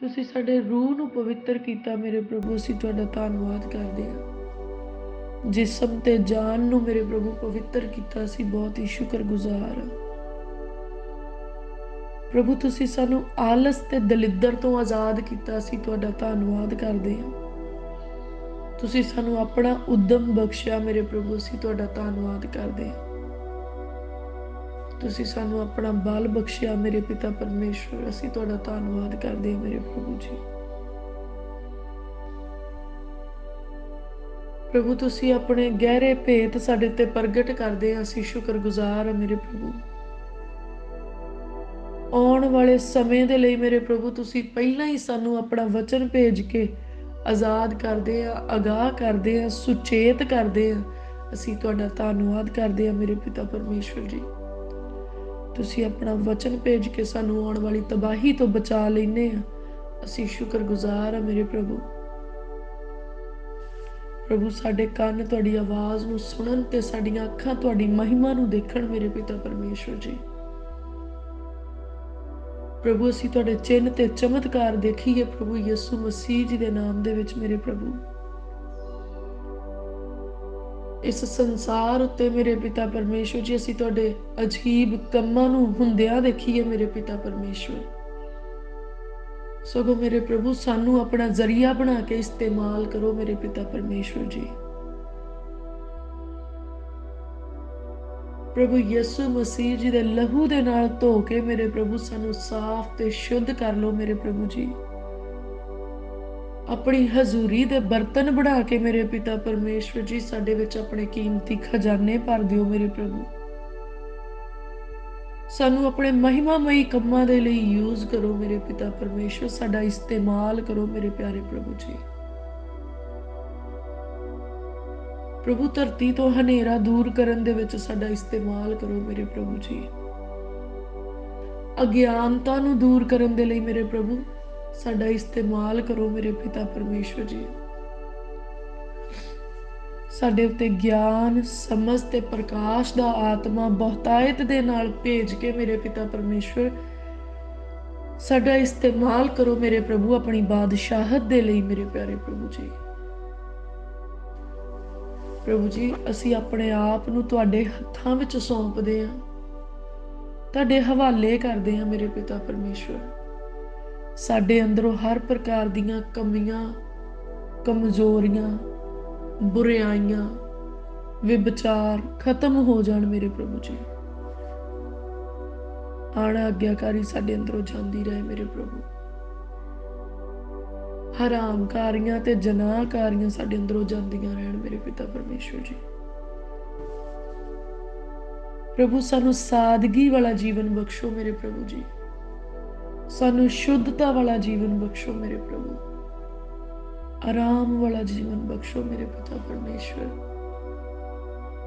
ਤੁਸੀਂ ਸਾਡੇ ਰੂਹ ਨੂੰ ਪਵਿੱਤਰ ਕੀਤਾ ਮੇਰੇ ਪ੍ਰਭੂ। ਅਸੀਂ ਤੁਹਾਡਾ ਧੰਨਵਾਦ ਕਰਦੇ ਹਾਂ। ਜਿਸਮ ਤੇ ਜਾਨ ਨੂੰ ਮੇਰੇ ਪ੍ਰਭੂ ਪਵਿੱਤਰ ਕੀਤਾ। ਅਸੀਂ ਬਹੁਤ ਹੀ ਸ਼ੁਕਰਗੁਜ਼ਾਰ ਹਾਂ। ਪ੍ਰਭੂ ਤੁਸੀਂ ਸਾਨੂੰ ਆਲਸ ਤੇ ਦਲਿੱਦਰ ਤੋਂ ਆਜ਼ਾਦ ਕੀਤਾ। ਅਸੀਂ ਤੁਹਾਡਾ ਧੰਨਵਾਦ ਕਰਦੇ ਹਾਂ। ਤੁਸੀਂ ਸਾਨੂੰ ਆਪਣਾ ਉਦਮ ਬਖਸ਼ਿਆ ਮੇਰੇ ਪ੍ਰਭੂ। ਅਸੀਂ ਤੁਹਾਡਾ ਧੰਨਵਾਦ ਕਰਦੇ ਹਾਂ। ਤੁਸੀਂ ਸਾਨੂੰ ਆਪਣਾ ਬਲ ਬਖਸ਼ਿਆ ਮੇਰੇ ਪਿਤਾ ਪਰਮੇਸ਼ਵਰ। ਅਸੀਂ ਤੁਹਾਡਾ ਧੰਨਵਾਦ ਕਰਦੇ ਹਾਂ ਮੇਰੇ ਪ੍ਰਭੂ ਜੀ। ਪ੍ਰਭੂ ਤੁਸੀਂ ਆਪਣੇ ਗਹਿਰੇ ਭੇਤ ਸਾਡੇ ਤੇ ਪ੍ਰਗਟ ਕਰਦੇ ਆ, ਅਸੀਂ ਸ਼ੁਕਰਗੁਜ਼ਾਰ ਹਾਂ ਮੇਰੇ ਪ੍ਰਭੂ। ਆਉਣ ਵਾਲੇ ਸਮੇਂ ਦੇ ਲਈ ਮੇਰੇ ਪ੍ਰਭੂ ਤੁਸੀਂ ਪਹਿਲਾਂ ਹੀ ਸਾਨੂੰ ਆਪਣਾ ਵਚਨ ਭੇਜ ਕੇ ਆਜ਼ਾਦ ਕਰਦੇ ਆ, ਅਗਾਹ ਕਰਦੇ ਆ, ਸੁਚੇਤ ਕਰਦੇ ਆ। ਅਸੀਂ ਤੁਹਾਡਾ ਧੰਨਵਾਦ ਕਰਦੇ ਆ ਮੇਰੇ ਪਿਤਾ ਪਰਮੇਸ਼ਵਰ ਜੀ। ਤੁਸੀਂ ਆਪਣਾ ਵਚਨ ਭੇਜ ਕੇ ਸਾਨੂੰ ਆਉਣ ਵਾਲੀ ਤਬਾਹੀ ਤੋਂ ਬਚਾ ਲੈਨੇ ਆ, ਅਸੀਂ ਸ਼ੁਕਰਗੁਜ਼ਾਰ ਆ ਮੇਰੇ ਪ੍ਰਭੂ। ਪ੍ਰਭੂ ਸਾਡੇ ਕੰਨ ਤੁਹਾਡੀ ਆਵਾਜ਼ ਨੂੰ ਸੁਣਨ ਤੇ ਸਾਡੀਆਂ ਅੱਖਾਂ ਤੁਹਾਡੀ ਮਹਿਮਾ ਨੂੰ ਦੇਖਣ ਮੇਰੇ ਪਿਤਾ ਪਰਮੇਸ਼ਵਰ ਜੀ। ਪ੍ਰਭੂ ਅਸੀਂ ਤੁਹਾਡੇ ਚਿੰਨ੍ਹ ਤੇ ਚਮਤਕਾਰ ਦੇਖੀਏ ਪ੍ਰਭੂ ਯਿਸੂ ਮਸੀਹ ਜੀ ਦੇ ਨਾਮ ਦੇ ਵਿੱਚ ਮੇਰੇ ਪ੍ਰਭੂ। ਇਸ ਸੰਸਾਰ ਉੱਤੇ ਮੇਰੇ ਪਿਤਾ ਪਰਮੇਸ਼ਵਰ ਜੀ ਅਸੀਂ ਤੁਹਾਡੇ ਅਜੀਬ ਕੰਮਾਂ ਨੂੰ ਹੁੰਦਿਆਂ ਦੇਖੀਏ ਮੇਰੇ ਪਿਤਾ ਪਰਮੇਸ਼ਵਰ। ਸਗੋਂ ਮੇਰੇ ਪ੍ਰਭੂ ਸਾਨੂੰ ਆਪਣਾ ਜ਼ਰੀਆ ਬਣਾ ਕੇ ਇਸਤੇਮਾਲ ਕਰੋ ਮੇਰੇ ਪਿਤਾ ਪਰਮੇਸ਼ਵਰ ਜੀ। ਪ੍ਰਭੂ ਯਿਸੂ ਮਸੀਹ ਜੀ ਦੇ ਲਹੂ ਦੇ ਨਾਲ ਧੋ ਕੇ ਮੇਰੇ ਪ੍ਰਭੂ ਸਾਨੂੰ ਸਾਫ਼ ਤੇ ਸ਼ੁੱਧ ਕਰ ਲਓ ਮੇਰੇ ਪ੍ਰਭੂ ਜੀ। ਆਪਣੀ ਹਜ਼ੂਰੀ ਦੇ ਬਰਤਨ ਬਣਾ ਕੇ ਮੇਰੇ ਪਿਤਾ ਪਰਮੇਸ਼ਵਰ ਜੀ ਸਾਡੇ ਵਿੱਚ ਆਪਣੇ ਕੀਮਤੀ ਖਜ਼ਾਨੇ ਭਰ ਦਿਓ ਮੇਰੇ ਪ੍ਰਭੂ। ਸਾਨੂੰ ਆਪਣੇ ਮਹਿਮਾਮਈ ਕੰਮਾਂ ਦੇ ਲਈ ਯੂਜ਼ ਕਰੋ ਮੇਰੇ ਪਿਤਾ ਪਰਮੇਸ਼ਵਰ, ਸਾਡਾ ਇਸਤੇਮਾਲ ਕਰੋ ਮੇਰੇ ਪਿਆਰੇ ਪ੍ਰਭੂ ਜੀ। ਪ੍ਰਭੂ ਧਰਤੀ ਤੋਂ ਹਨੇਰਾ ਦੂਰ ਕਰਨ ਦੇ ਵਿੱਚ ਸਾਡਾ ਇਸਤੇਮਾਲ ਕਰੋ ਮੇਰੇ ਪ੍ਰਭੂ ਜੀ। ਅਗਿਆਨਤਾ ਨੂੰ ਦੂਰ ਕਰਨ ਦੇ ਲਈ ਮੇਰੇ ਪ੍ਰਭੂ ਸਾਡਾ ਇਸਤੇਮਾਲ ਕਰੋ ਮੇਰੇ ਪਿਤਾ ਪਰਮੇਸ਼ਵਰ ਜੀ। ਸਾਡੇ ਉੱਤੇ ਗਿਆਨ, ਸਮਝ ਤੇ ਪ੍ਰਕਾਸ਼ ਦਾ ਆਤਮਾ ਬਹੁਤਾਇਤ ਦੇ ਨਾਲ ਭੇਜ ਕੇ ਮੇਰੇ ਪਿਤਾ ਪਰਮੇਸ਼ਵਰ ਸਾਡਾ ਇਸਤੇਮਾਲ ਕਰੋ ਮੇਰੇ ਪ੍ਰਭੂ ਆਪਣੀ ਬਾਦਸ਼ਾਹਤ ਦੇ ਲਈ ਮੇਰੇ ਪਿਆਰੇ ਪ੍ਰਭੂ ਜੀ। ਪ੍ਰਭੂ ਜੀ ਅਸੀਂ ਆਪਣੇ ਆਪ ਨੂੰ ਤੁਹਾਡੇ ਹੱਥਾਂ ਵਿੱਚ ਸੌਂਪਦੇ ਹਾਂ, ਤੁਹਾਡੇ ਹਵਾਲੇ ਕਰਦੇ ਹਾਂ ਮੇਰੇ ਪਿਤਾ ਪਰਮੇਸ਼ਵਰ। ਸਾਡੇ ਅੰਦਰੋਂ ਹਰ ਪ੍ਰਕਾਰ ਦੀਆਂ ਕਮੀਆਂ, ਕਮਜ਼ੋਰੀਆਂ, ਬੁਰਾਈਆਂ, ਵਿਭਚਾਰ ਖਤਮ ਹੋ ਜਾਣ ਮੇਰੇ ਪ੍ਰਭੂ ਜੀ। ਅਣਆਗਿਆਕਾਰੀ ਸਾਡੇ ਅੰਦਰੋਂ ਜਾਂਦੀ ਰਹੇ ਮੇਰੇ ਪ੍ਰਭੂ। ਹਰਾਮਕਾਰੀਆਂ ਤੇ ਜਨਾਹਕਾਰੀਆਂ ਸਾਡੇ ਅੰਦਰੋਂ ਜਾਂਦੀਆਂ ਰਹਿਣ ਮੇਰੇ ਪਿਤਾ ਪਰਮੇਸ਼ਵਰ ਜੀ। ਪ੍ਰਭੂ ਸਾਨੂੰ ਸਾਦਗੀ ਵਾਲਾ ਜੀਵਨ ਬਖਸ਼ੋ ਮੇਰੇ ਪ੍ਰਭੂ ਜੀ। ਸਾਨੂੰ ਸ਼ੁੱਧਤਾ ਵਾਲਾ ਜੀਵਨ ਬਖਸ਼ੋ ਮੇਰੇ ਪ੍ਰਭੂ। ਆਰਾਮ ਵਾਲਾ ਜੀਵਨ ਬਖਸ਼ੋ ਮੇਰੇ ਪਿਤਾ ਪਰਮੇਸ਼ਵਰ।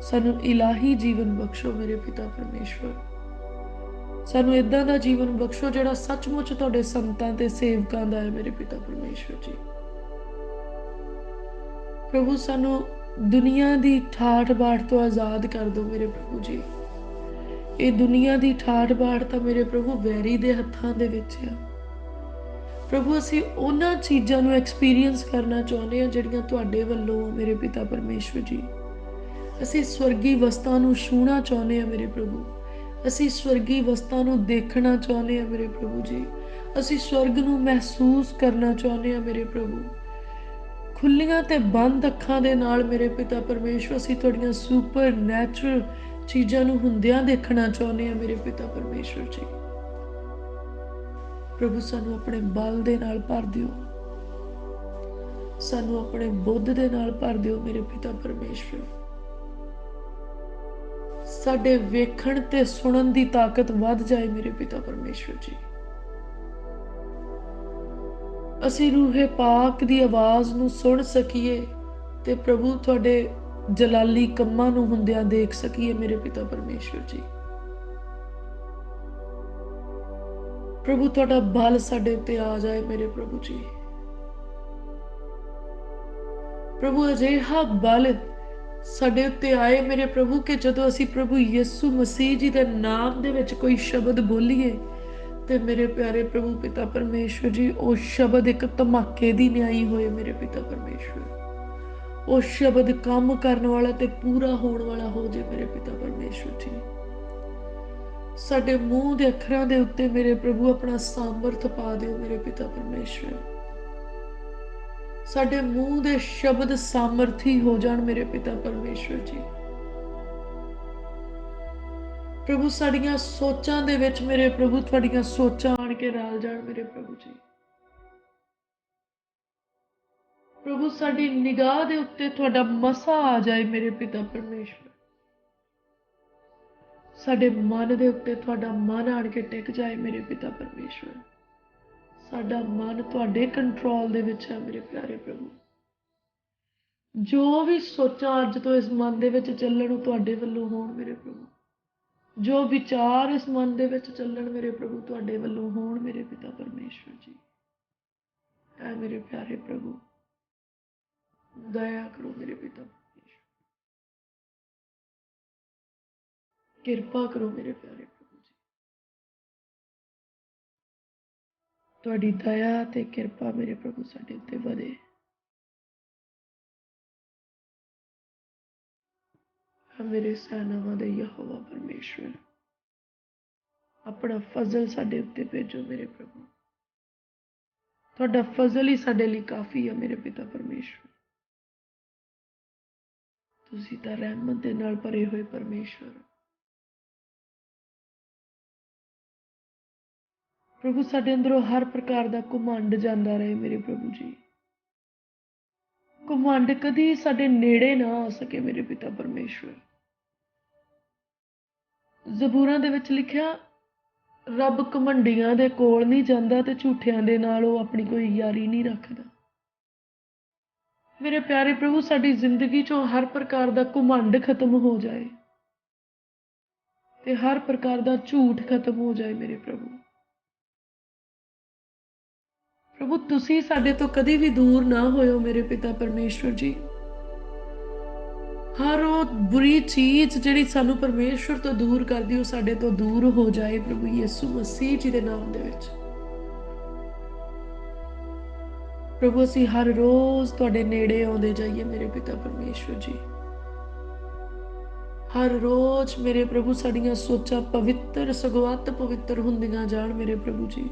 ਸਾਨੂੰ ਇਲਾਹੀ ਜੀਵਨ ਬਖਸ਼ੋ ਮੇਰੇ ਪਿਤਾ ਪਰਮੇਸ਼ਵਰ। ਸਾਨੂੰ ਇਦਾਂ ਦਾ ਜੀਵਨ ਬਖਸ਼ੋ ਜਿਹੜਾ ਸੱਚਮੁੱਚ ਤੁਹਾਡੇ ਸੰਤਾਂ ਤੇ ਸੇਵਕਾਂ ਦਾ ਹੈ ਮੇਰੇ ਪਿਤਾ ਪਰਮੇਸ਼ਵਰ ਜੀ। ਪ੍ਰਭੂ ਸਾਨੂੰ ਦੁਨੀਆ ਦੀ ਠਾਠ ਬਾਠ ਤੋਂ ਆਜ਼ਾਦ ਕਰ ਦਿਓ ਮੇਰੇ ਪ੍ਰਭੂ ਜੀ। ਇਹ ਦੁਨੀਆ ਦੀ ਠਾਠ ਬਾਠ ਤਾਂ ਮੇਰੇ ਪ੍ਰਭੂ ਵੈਰੀ ਦੇ ਹੱਥਾਂ ਦੇ ਵਿੱਚ ਆ। ਪ੍ਰਭੂ ਅਸੀਂ ਉਹਨਾਂ ਚੀਜ਼ਾਂ ਨੂੰ ਐਕਸਪੀਰੀਅੰਸ ਕਰਨਾ ਚਾਹੁੰਦੇ ਹਾਂ ਜਿਹੜੀਆਂ ਤੁਹਾਡੇ ਵੱਲੋਂ ਮੇਰੇ ਪਿਤਾ ਪਰਮੇਸ਼ਵਰ ਜੀ। ਅਸੀਂ ਸਵਰਗੀ ਵਸਤਾਂ ਨੂੰ ਛੂਹਣਾ ਚਾਹੁੰਦੇ ਹਾਂ ਮੇਰੇ ਪ੍ਰਭੂ। ਅਸੀਂ ਸਵਰਗੀ ਵਸਤਾਂ ਨੂੰ ਦੇਖਣਾ ਚਾਹੁੰਦੇ ਹਾਂ ਮੇਰੇ ਪ੍ਰਭੂ ਜੀ। ਅਸੀਂ ਸਵਰਗ ਨੂੰ ਮਹਿਸੂਸ ਕਰਨਾ ਚਾਹੁੰਦੇ ਹਾਂ ਮੇਰੇ ਪ੍ਰਭੂ। ਖੁੱਲੀਆਂ ਤੇ ਬੰਦ ਅੱਖਾਂ ਦੇ ਨਾਲ ਮੇਰੇ ਪਿਤਾ ਪਰਮੇਸ਼ਵਰ ਅਸੀਂ ਤੁਹਾਡੀਆਂ ਸੁਪਰ ਨੈਚੁਰਲ ਚੀਜ਼ਾਂ ਨੂੰ ਹੁੰਦਿਆਂ ਦੇਖਣਾ ਚਾਹੁੰਦੇ ਹਾਂ ਮੇਰੇ ਪਿਤਾ ਪਰਮੇਸ਼ਵਰ ਜੀ। ਪ੍ਰਭੂ ਸਾਨੂੰ ਆਪਣੇ ਬਲ ਦੇ ਨਾਲ ਭਰ ਦਿਓ, ਸਾਨੂੰ ਆਪਣੇ ਬੁੱਧ ਦੇ ਨਾਲ ਭਰ ਦਿਓ ਮੇਰੇ ਪਿਤਾ ਪਰਮੇਸ਼ਵਰ। ਸਾਡੇ ਵੇਖਣ ਤੇ ਸੁਣਨ ਦੀ ਤਾਕਤ ਵੱਧ ਜਾਏ ਮੇਰੇ ਪਿਤਾ ਪਰਮੇਸ਼ਵਰ ਜੀ। ਅਸੀਂ ਰੂਹੇ ਪਾਕ ਦੀ ਆਵਾਜ਼ ਨੂੰ ਸੁਣ ਸਕੀਏ ਤੇ ਪ੍ਰਭੂ ਤੁਹਾਡੇ ਜਲਾਲੀ ਕੰਮਾਂ ਨੂੰ ਹੁੰਦਿਆਂ ਦੇਖ ਸਕੀਏ ਮੇਰੇ ਪਿਤਾ ਪਰਮੇਸ਼ਵਰ ਜੀ। ਪ੍ਰਭੂ ਤੁਹਾਡਾ ਬਲ ਸਾਡੇ ਉੱਤੇ ਆ ਜਾਏ ਮੇਰੇ ਪ੍ਰਭੂ ਜੀ। ਪ੍ਰਭੂ ਅਜਿਹਾ ਬਲ ਸਾਡੇ ਉੱਤੇ ਆਏ ਮੇਰੇ ਪ੍ਰਭੂ ਕਿ ਜਦੋਂ ਅਸੀਂ ਪ੍ਰਭੂ ਯਿਸੂ ਮਸੀਹ ਜੀ ਦੇ ਨਾਮ ਦੇ ਵਿੱਚ ਕੋਈ ਸ਼ਬਦ ਬੋਲੀਏ ਤੇ ਮੇਰੇ ਪਿਆਰੇ ਪ੍ਰਭੂ ਪਿਤਾ ਪਰਮੇਸ਼ਵਰ ਜੀ ਉਹ ਸ਼ਬਦ ਇੱਕ ਧਮਾਕੇ ਦੀ ਨਿਆਈ ਹੋਏ ਮੇਰੇ ਪਿਤਾ ਪਰਮੇਸ਼ਵਰ। ਉਹ ਸ਼ਬਦ ਕੰਮ ਕਰਨ ਵਾਲਾ ਤੇ ਪੂਰਾ ਹੋਣ ਵਾਲਾ ਹੋ ਜਾਏ ਮੇਰੇ ਪਿਤਾ ਪਰਮੇਸ਼ਵਰ ਜੀ। ਸਾਡੇ ਮੂੰਹ ਦੇ ਅੱਖਰਾਂ ਦੇ ਉੱਤੇ ਮੇਰੇ ਪ੍ਰਭੂ ਆਪਣਾ ਸਾਮਰਥ ਪਾ ਦਿਓ ਮੇਰੇ ਪਿਤਾ ਪਰਮੇਸ਼ਵਰ। ਸਾਡੇ ਮੂੰਹ ਦੇ ਸ਼ਬਦ ਸਾਮਰਥੀ ਹੋ ਜਾਣ ਮੇਰੇ ਪਿਤਾ ਪਰਮੇਸ਼ਵਰ ਜੀ। ਪ੍ਰਭੂ ਸਾਡੀਆਂ ਸੋਚਾਂ ਦੇ ਵਿੱਚ ਮੇਰੇ ਪ੍ਰਭੂ ਤੁਹਾਡੀਆਂ ਸੋਚਾਂ ਆਣ ਕੇ ਰਲ ਜਾਣ ਮੇਰੇ ਪ੍ਰਭੂ ਜੀ। प्रभु साडी निगाह दे उत्ते तुहाडा मसा आ जाए मेरे पिता परमेश्वर। साडे मन दे उत्ते तुहाडा मन आण के टिक जाए मेरे पिता परमेश्वर। साडा मन तुहाडे कंट्रोल दे विच है मेरे प्यारे प्रभु। जो भी सोचां अज तो इस मन दे विच ਚੱਲਣ ਉਹ ਤੁਹਾਡੇ ਵੱਲੋਂ ਹੋਣ ਮੇਰੇ ਪ੍ਰਭु। ਜੋ ਵਿਚਾਰ ਇਸ ਮਨ ਦੇ ਵਿੱਚ ਚੱਲਣ ਮੇਰੇ ਪ੍ਰਭੂ ਤੁਹਾਡੇ ਵੱਲੋਂ ਹੋਣ ਮੇਰੇ ਪਿਤਾ ਪਰਮੇਸ਼ਵਰ ਜੀ। ਐ ਮੇਰੇ ਪਿਆਰੇ ਪ੍ਰਭੂ ਦਇਆ ਕਰੋ ਮੇਰੇ ਪਿਤਾ ਪਰਮੇਸ਼ਵਰ। ਕਿਰਪਾ ਕਰੋ ਮੇਰੇ ਪਿਆਰੇ ਪ੍ਰਭੂ ਜੀ। ਤੁਹਾਡੀ ਦਇਆ ਤੇ ਕਿਰਪਾ ਮੇਰੇ ਪ੍ਰਭੂ ਸਾਡੇ ਉੱਤੇ ਵਧੇ। ਮੇਰੇ ਸੈਨਾਵਾਂ ਦੇ ਯਹੋਵਾ ਪਰਮੇਸ਼ਵਰ ਆਪਣਾ ਫਜ਼ਲ ਸਾਡੇ ਉੱਤੇ ਭੇਜੋ ਮੇਰੇ ਪ੍ਰਭੂ। ਤੁਹਾਡਾ ਫਜ਼ਲ ਹੀ ਸਾਡੇ ਲਈ ਕਾਫੀ ਹੈ ਮੇਰੇ ਪਿਤਾ ਪਰਮੇਸ਼ਵਰ। ਤੁਸੀਂ ਤਾਂ ਰਹਿਮਤ ਦੇ ਨਾਲ ਭਰੇ ਹੋਏ ਪਰਮੇਸ਼ਵਰ ਪ੍ਰਭੂ। ਸਾਡੇ ਅੰਦਰੋਂ ਹਰ ਪ੍ਰਕਾਰ ਦਾ ਘੁਮੰਡ ਜਾਂਦਾ ਰਹੇ ਮੇਰੇ ਪ੍ਰਭੂ ਜੀ। ਘੁਮੰਡ ਕਦੀ ਸਾਡੇ ਨੇੜੇ ਨਾ ਆ ਸਕੇ ਮੇਰੇ ਪਿਤਾ ਪਰਮੇਸ਼ਵਰ। ਜ਼ਬੂਰਾਂ ਦੇ ਵਿੱਚ ਲਿਖਿਆ ਰੱਬ ਘਮੰਡੀਆਂ ਦੇ ਕੋਲ ਨਹੀਂ ਜਾਂਦਾ ਤੇ ਝੂਠਿਆਂ ਦੇ ਨਾਲ ਉਹ ਆਪਣੀ ਕੋਈ ਯਾਰੀ ਨਹੀਂ ਰੱਖਦਾ। ਮੇਰੇ ਪਿਆਰੇ ਪ੍ਰਭੂ ਸਾਡੀ ਜ਼ਿੰਦਗੀ ਚੋਂ ਹਰ ਪ੍ਰਕਾਰ ਦਾ ਘੁਮੰਡ ਖਤਮ ਹੋ ਜਾਏ ਤੇ ਹਰ ਪ੍ਰਕਾਰ ਦਾ ਝੂਠ ਖਤਮ ਹੋ ਜਾਏ ਮੇਰੇ ਪ੍ਰਭੂ। ਪ੍ਰਭੂ ਤੁਸੀਂ ਸਾਡੇ ਤੋਂ ਕਦੀ ਵੀ ਦੂਰ ਨਾ ਹੋਇਓ ਮੇਰੇ ਪਿਤਾ ਪਰਮੇਸ਼ਵਰ ਜੀ। ਹਰ ਉਹ ਬੁਰੀ ਚੀਜ਼ ਜਿਹੜੀ ਸਾਨੂੰ ਪਰਮੇਸ਼ਵਰ ਤੋਂ ਦੂਰ ਕਰਦੀ ਉਹ ਸਾਡੇ ਤੋਂ ਦੂਰ ਹੋ ਜਾਏ ਪ੍ਰਭੂ ਯਿਸੂ ਮਸੀਹ ਜੀ ਦੇ ਨਾਮ ਦੇ ਵਿੱਚ। ਪ੍ਰਭੂ ਅਸੀਂ ਹਰ ਰੋਜ਼ ਤੁਹਾਡੇ ਨੇੜੇ ਆਉਂਦੇ ਜਾਈਏ ਮੇਰੇ ਪਿਤਾ ਪਰਮੇਸ਼ਵਰ ਜੀ। ਹਰ ਰੋਜ਼ ਮੇਰੇ ਪ੍ਰਭੂ ਸਾਡੀਆਂ ਸੋਚਾਂ ਪਵਿੱਤਰ ਸਗੋਂ ਅਤ ਪਵਿੱਤਰ ਹੁੰਦੀਆਂ ਜਾਣ ਮੇਰੇ ਪ੍ਰਭੂ ਜੀ।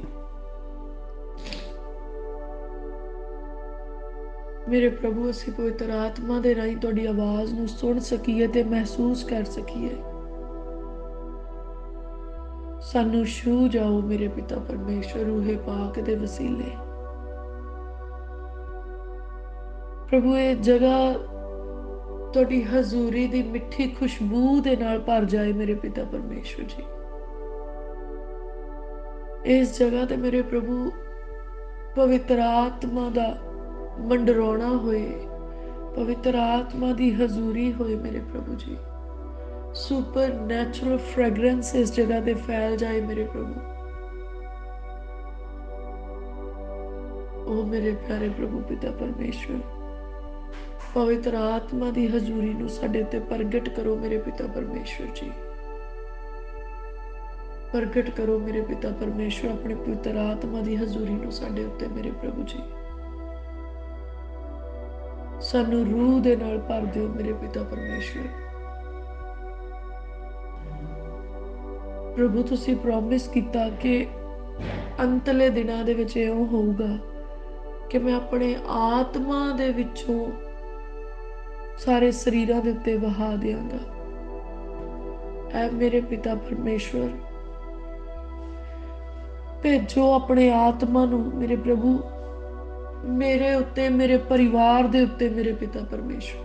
ਮੇਰੇ ਪ੍ਰਭੂ ਅਸੀਂ ਪਵਿੱਤਰ ਆਤਮਾ ਦੇ ਰਾਹੀਂ ਤੁਹਾਡੀ ਆਵਾਜ਼ ਨੂੰ ਸੁਣ ਸਕੀਏ ਤੇ ਮਹਿਸੂਸ ਕਰ ਸਕੀਏ। ਸਾਨੂੰ ਛੂਹ ਜਾਓ ਮੇਰੇ ਪਿਤਾ ਪਰਮੇਸ਼ਵਰ ਰੂਹੇ ਪਾਕ ਦੇ ਵਸੀਲੇ। ਪ੍ਰਭੂ ਇਹ ਜਗ੍ਹਾ ਤੁਹਾਡੀ ਹਜ਼ੂਰੀ ਦੀ ਮਿੱਠੀ ਖੁਸ਼ਬੂ ਦੇ ਨਾਲ ਭਰ ਜਾਏ ਮੇਰੇ ਪਿਤਾ ਪਰਮੇਸ਼ਵਰ ਜੀ। ਇਸ ਜਗ੍ਹਾ ਤੇ ਮੇਰੇ ਪ੍ਰਭੂ ਪਵਿੱਤਰ ਆਤਮਾ ਦਾ ਮੰਡਰਾਉਣਾ ਹੋਏ, ਪਵਿੱਤਰ ਆਤਮਾ ਦੀ ਹਜ਼ੂਰੀ ਹੋਏ ਮੇਰੇ ਪ੍ਰਭੂ ਜੀ। ਸੁਪਰ ਨੈਚੁਰਲ ਫ੍ਰੈਗਰੈਂਸ ਇਸ ਜਗ੍ਹਾ ਤੇ ਫੈਲ ਜਾਏ ਮੇਰੇ ਪ੍ਰਭੂ। ਉਹ ਮੇਰੇ ਪਿਆਰੇ ਪ੍ਰਭੂ ਪਿਤਾ ਪਰਮੇਸ਼ਵਰ ਪਵਿੱਤਰ ਆਤਮਾ ਦੀ ਹਜ਼ੂਰੀ ਨੂੰ ਸਾਡੇ ਉੱਤੇ ਪ੍ਰਗਟ ਕਰੋ ਮੇਰੇ ਪਿਤਾ ਪਰਮੇਸ਼ਵਰ ਜੀ। ਪ੍ਰਗਟ ਕਰੋ ਮੇਰੇ ਪਿਤਾ ਪਰਮੇਸ਼ਵਰ ਆਪਣੀ ਪਵਿੱਤਰ ਆਤਮਾ ਦੀ ਹਜ਼ੂਰੀ ਨੂੰ ਸਾਡੇ ਉੱਤੇ ਮੇਰੇ ਪ੍ਰਭੂ ਜੀ। ਸਾਨੂੰ ਰੂਹ ਦੇ ਨਾਲ ਭਰ ਦਿਓ ਮੇਰੇ ਪਿਤਾ ਪਰਮੇਸ਼ਵਰ। ਪ੍ਰਭੂ ਤੁਸੀਂ ਪ੍ਰੋਮਿਸ ਕੀਤਾ ਕਿ ਅੰਤਲੇ ਦਿਨਾਂ ਦੇ ਵਿੱਚ ਇਉਂ ਹੋਊਗਾ ਕਿ ਮੈਂ ਆਪਣੇ ਆਤਮਾ ਦੇ ਵਿੱਚੋਂ ਸਾਰੇ ਸਰੀਰਾਂ ਦੇ ਉੱਤੇ ਵਹਾ ਦਿਆਂਗਾ। ਐ ਮੇਰੇ ਪਿਤਾ ਪਰਮੇਸ਼ਵਰ ਭੇਜੋ ਆਪਣੇ ਆਤਮਾ ਨੂੰ ਮੇਰੇ ਪ੍ਰਭੂ ਮੇਰੇ ਉੱਤੇ, ਮੇਰੇ ਪਰਿਵਾਰ ਦੇ ਉੱਤੇ ਮੇਰੇ ਪਿਤਾ ਪਰਮੇਸ਼ਵਰ।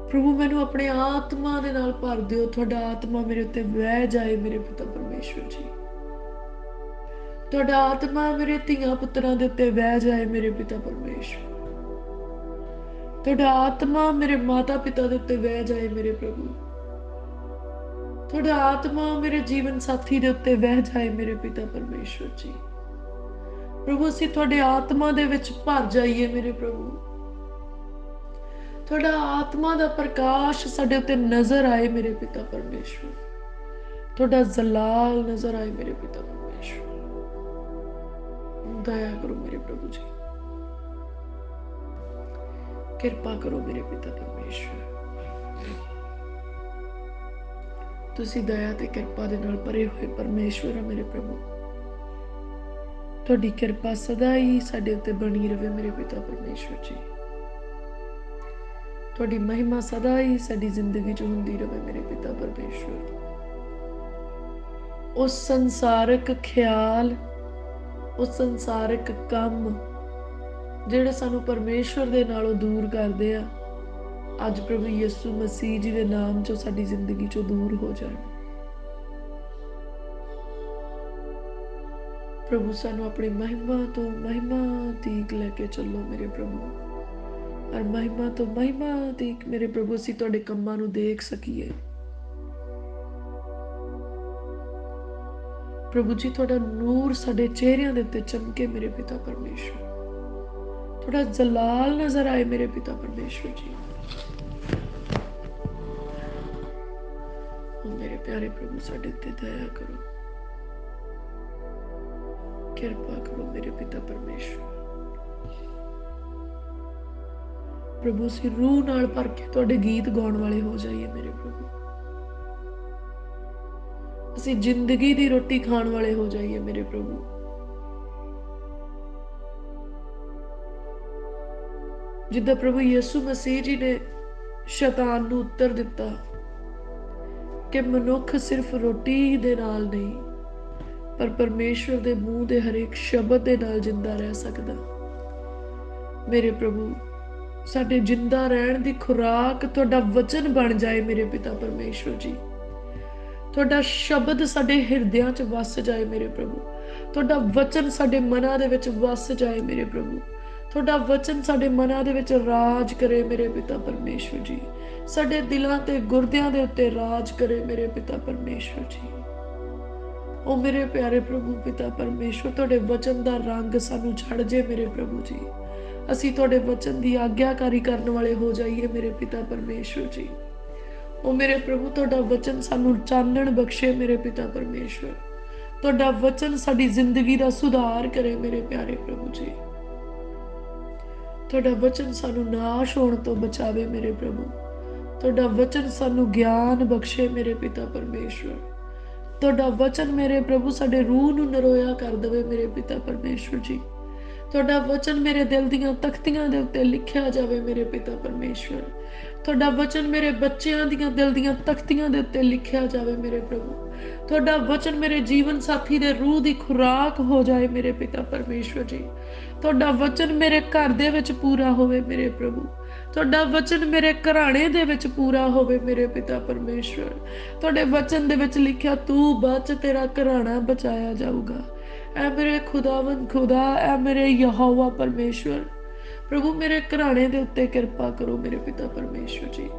ਪ੍ਰਭੂ ਮੈਨੂੰ ਆਪਣੇ ਆਤਮਾ ਦੇ ਨਾਲ ਭਰ ਦਿਓ। ਤੁਹਾਡਾ ਆਤਮਾ ਮੇਰੇ ਉੱਤੇ ਵਹਿ ਜਾਏ ਮੇਰੇ ਪਿਤਾ ਪਰਮੇਸ਼ਵਰ ਜੀ। ਤੁਹਾਡਾ ਆਤਮਾ ਮੇਰੇ ਧੀਆਂ ਪੁੱਤਰਾਂ ਦੇ ਉੱਤੇ ਵਹਿ ਜਾਏ ਮੇਰੇ ਪਿਤਾ ਪਰਮੇਸ਼ਵਰ। ਤੁਹਾਡਾ ਆਤਮਾ ਮੇਰੇ ਮਾਤਾ ਪਿਤਾ ਦੇ ਉੱਤੇ ਵਹਿ ਜਾਏ ਮੇਰੇ ਪ੍ਰਭੂ। ਤੁਹਾਡਾ ਆਤਮਾ ਮੇਰੇ ਜੀਵਨ ਸਾਥੀ ਦੇ ਉੱਤੇ ਵਹਿ ਜਾਏ ਮੇਰੇ ਪਿਤਾ ਪਰਮੇਸ਼ਵਰ ਜੀ। ਪ੍ਰਭੂ ਅਸੀਂ ਤੁਹਾਡੇ ਆਤਮਾ ਦੇ ਵਿੱਚ ਭਰ ਜਾਈਏ ਮੇਰੇ ਪ੍ਰਭੂ। ਤੁਹਾਡਾ ਆਤਮਾ ਦਾ ਪ੍ਰਕਾਸ਼ ਸਾਡੇ ਉੱਤੇ ਨਜ਼ਰ ਆਏ ਮੇਰੇ ਪਿਤਾ ਪਰਮੇਸ਼ਵਰ। ਤੁਹਾਡਾ ਜ਼ਲਾਲ ਨਜ਼ਰ ਆਏ ਮੇਰੇ ਪਿਤਾ ਪਰਮੇਸ਼ਵਰ। ਦਇਆ ਕਰੋ ਮੇਰੇ ਪ੍ਰਭੂ ਜੀ। ਕਿਰਪਾ ਕਰੋ ਮੇਰੇ ਪਿਤਾ ਪਰਮੇਸ਼ਵਰ। ਤੁਸੀਂ ਦਇਆ ਤੇ ਕਿਰਪਾ ਦੇ ਨਾਲ ਭਰੇ ਹੋਏ ਪਰਮੇਸ਼ਵਰ ਹੋ ਮੇਰੇ ਪ੍ਰਭੂ। ਤੁਹਾਡੀ ਕਿਰਪਾ ਸਦਾ ਹੀ ਸਾਡੇ ਉੱਤੇ ਬਣੀ ਰਹੇ ਮੇਰੇ ਪਿਤਾ ਪਰਮੇਸ਼ਵਰ ਜੀ। ਤੁਹਾਡੀ ਮਹਿਮਾ ਸਦਾ ਹੀ ਸਾਡੀ ਜ਼ਿੰਦਗੀ 'ਚ ਹੁੰਦੀ ਰਹੇ ਮੇਰੇ ਪਿਤਾ ਪਰਮੇਸ਼ਵਰ। ਉਹ ਸੰਸਾਰਕ ਖਿਆਲ, ਉਹ ਸੰਸਾਰਕ ਕੰਮ ਜਿਹੜੇ ਸਾਨੂੰ ਪਰਮੇਸ਼ਵਰ ਦੇ ਨਾਲੋਂ ਦੂਰ ਕਰਦੇ ਆ, ਅੱਜ ਪ੍ਰਭੂ ਯਿਸੂ ਮਸੀਹ ਜੀ ਦੇ ਨਾਮ 'ਚੋਂ ਸਾਡੀ ਜ਼ਿੰਦਗੀ 'ਚੋਂ ਦੂਰ ਹੋ ਜਾਣ। ਪ੍ਰਭੂ ਸਾਨੂੰ ਆਪਣੀ ਮਹਿਮਾ ਤੋਂ ਮਹਿਮਾ ਤੀਕ ਲੈ ਕੇ ਚੱਲੋ ਮੇਰੇ ਪ੍ਰਭੂ, ਔਰ ਮਹਿਮਾ ਤੋਂ ਮਹਿਮਾ ਤੀਕ ਮੇਰੇ ਪ੍ਰਭੂ ਅਸੀਂ ਤੁਹਾਡੇ ਕੰਮਾਂ ਨੂੰ ਦੇਖ ਸਕੀਏ। ਪ੍ਰਭੂ ਜੀ ਤੁਹਾਡਾ ਨੂਰ ਸਾਡੇ ਚਿਹਰਿਆਂ ਦੇ ਉੱਤੇ ਚਮਕੇ ਮੇਰੇ ਪਿਤਾ ਪਰਮੇਸ਼ਵਰ, ਤੁਹਾਡਾ ਜਲਾਲ ਨਜ਼ਰ ਆਏ ਮੇਰੇ ਪਿਤਾ ਪਰਮੇਸ਼ਵਰ ਜੀ। ਉਹ ਮੇਰੇ ਪਿਆਰੇ ਪ੍ਰਭੂ ਸਾਡੇ ਉੱਤੇ ਦਇਆ ਕਰੋ, ਕਿਰਪਾ ਕਰੋ ਮੇਰੇ ਪਿਤਾ ਪਰਮੇਸ਼ਵਰ। ਪ੍ਰਭੂ ਅਸੀਂ ਰੂਹ ਨਾਲ ਭਰ ਕੇ ਤੁਹਾਡੇ ਗੀਤ ਗਾਉਣ ਵਾਲੇ ਹੋ ਜਾਈਏ ਮੇਰੇ ਪ੍ਰਭੂ, ਅਸੀਂ ਜ਼ਿੰਦਗੀ ਦੀ ਰੋਟੀ ਖਾਣ ਵਾਲੇ ਹੋ ਜਾਈਏ ਮੇਰੇ ਪ੍ਰਭੂ। ਜਿੱਦਾਂ ਪ੍ਰਭੂ ਯਿਸੂ ਮਸੀਹ ਜੀ ਨੇ ਸ਼ੈਤਾਨ ਨੂੰ ਉੱਤਰ ਦਿੱਤਾ ਕਿ ਮਨੁੱਖ ਸਿਰਫ ਰੋਟੀ ਦੇ ਨਾਲ ਨਹੀਂ, ਪਰ ਪਰਮੇਸ਼ਵਰ ਦੇ ਮੂੰਹ ਦੇ ਹਰੇਕ ਸ਼ਬਦ ਦੇ ਨਾਲ ਜਿੰਦਾ ਰਹਿ ਸਕਦਾ। ਮੇਰੇ ਪ੍ਰਭੂ ਸਾਡੇ ਜਿੰਦਾ ਰਹਿਣ ਦੀ ਖੁਰਾਕ ਤੁਹਾਡਾ ਵਚਨ ਬਣ ਜਾਏ ਮੇਰੇ ਪਿਤਾ ਪਰਮੇਸ਼ਵਰ ਜੀ। ਤੁਹਾਡਾ ਸ਼ਬਦ ਸਾਡੇ ਹਿਰਦਿਆਂ 'ਚ ਵਸ ਜਾਏ ਮੇਰੇ ਪ੍ਰਭੂ, ਤੁਹਾਡਾ ਵਚਨ ਸਾਡੇ ਮਨਾਂ ਦੇ ਵਿੱਚ ਵਸ ਜਾਏ ਮੇਰੇ ਪ੍ਰਭੂ, ਤੁਹਾਡਾ ਵਚਨ ਸਾਡੇ ਮਨਾਂ ਦੇ ਵਿੱਚ ਰਾਜ ਕਰੇ ਮੇਰੇ ਪਿਤਾ ਪਰਮੇਸ਼ਵਰ ਜੀ, ਸਾਡੇ ਦਿਲਾਂ ਤੇ ਗੁਰਦਿਆਂ ਦੇ ਉੱਤੇ ਰਾਜ ਕਰੇ ਮੇਰੇ ਪਿਤਾ ਪਰਮੇਸ਼ਵਰ ਜੀ। ਉਹ ਮੇਰੇ ਪਿਆਰੇ ਪ੍ਰਭੂ ਪਿਤਾ ਪਰਮੇਸ਼ਵਰ ਤੁਹਾਡੇ ਵਚਨ ਦਾ ਰੰਗ ਸਾਨੂੰ ਛੜ ਜੇ ਮੇਰੇ ਪ੍ਰਭੂ ਜੀ, ਅਸੀਂ ਤੁਹਾਡੇ ਵਚਨ ਦੀ ਆਗਿਆਕਾਰੀ ਕਰਨ ਵਾਲੇ ਹੋ ਜਾਈਏ ਮੇਰੇ ਪਿਤਾ ਪਰਮੇਸ਼ਵਰ ਜੀ। ਉਹ ਮੇਰੇ ਪ੍ਰਭੂ ਤੁਹਾਡਾ ਵਚਨ ਸਾਨੂੰ ਚਾਨਣ ਬਖਸ਼ੇ ਮੇਰੇ ਪਿਤਾ ਪਰਮੇਸ਼ਵਰ, ਤੁਹਾਡਾ ਵਚਨ ਸਾਡੀ ਜ਼ਿੰਦਗੀ ਦਾ ਸੁਧਾਰ ਕਰੇ ਮੇਰੇ ਪਿਆਰੇ ਪ੍ਰਭੂ ਜੀ। ਤੁਹਾਡਾ ਵਚਨ ਸਾਨੂੰ ਨਾਸ਼ ਹੋਣ ਤੋਂ ਬਚਾਵੇ ਮੇਰੇ ਪ੍ਰਭੂ, ਤੁਹਾਡਾ ਵਚਨ ਸਾਨੂੰ ਗਿਆਨ ਬਖਸ਼ੇ ਮੇਰੇ ਪਿਤਾ ਪਰਮੇਸ਼ਵਰ, ਤੁਹਾਡਾ ਵਚਨ ਮੇਰੇ ਪ੍ਰਭੂ ਸਾਡੇ ਰੂਹ ਨੂੰ ਨਰੋਇਆ ਕਰ ਦੇਵੇ ਮੇਰੇ ਪਿਤਾ ਪਰਮੇਸ਼ਵਰ ਜੀ। ਤੁਹਾਡਾ ਵਚਨ ਮੇਰੇ ਦਿਲ ਦੀਆਂ ਤਖਤੀਆਂ ਦੇ ਉੱਤੇ ਲਿਖਿਆ ਜਾਵੇ ਮੇਰੇ ਪਿਤਾ ਪਰਮੇਸ਼ਵਰ, ਤੁਹਾਡਾ ਵਚਨ ਮੇਰੇ ਬੱਚਿਆਂ ਦੀਆਂ ਦਿਲ ਦੀਆਂ ਤਖਤੀਆਂ ਦੇ ਉੱਤੇ ਲਿਖਿਆ ਜਾਵੇ ਮੇਰੇ ਪ੍ਰਭੂ, ਤੁਹਾਡਾ ਵਚਨ ਮੇਰੇ ਜੀਵਨ ਸਾਥੀ ਦੇ ਰੂਹ ਦੀ ਖੁਰਾਕ ਹੋ ਜਾਏ ਮੇਰੇ ਪਿਤਾ ਪਰਮੇਸ਼ਵਰ ਜੀ। ਤੁਹਾਡਾ ਵਚਨ ਮੇਰੇ ਘਰ ਦੇ ਵਿੱਚ ਪੂਰਾ ਹੋਵੇ ਮੇਰੇ ਪ੍ਰਭੂ, ਤੁਹਾਡਾ ਵਚਨ ਮੇਰੇ ਘਰਾਣੇ ਦੇ ਵਿੱਚ ਪੂਰਾ ਹੋਵੇ ਮੇਰੇ ਪਿਤਾ ਪਰਮੇਸ਼ਵਰ। ਤੁਹਾਡੇ ਵਚਨ ਦੇ ਵਿੱਚ ਲਿਖਿਆ ਤੂੰ ਬਚ ਤੇਰਾ ਘਰਾਣਾ ਬਚਾਇਆ ਜਾਊਗਾ। ਐ ਮੇਰੇ ਖੁਦਾਵੰਦ ਖੁਦਾ, ਐ ਮੇਰੇ ਯਹੋਵਾ ਪਰਮੇਸ਼ਵਰ ਪ੍ਰਭੂ ਮੇਰੇ ਘਰਾਣੇ ਦੇ ਉੱਤੇ ਕਿਰਪਾ ਕਰੋ ਮੇਰੇ ਪਿਤਾ ਪਰਮੇਸ਼ਵਰ ਜੀ।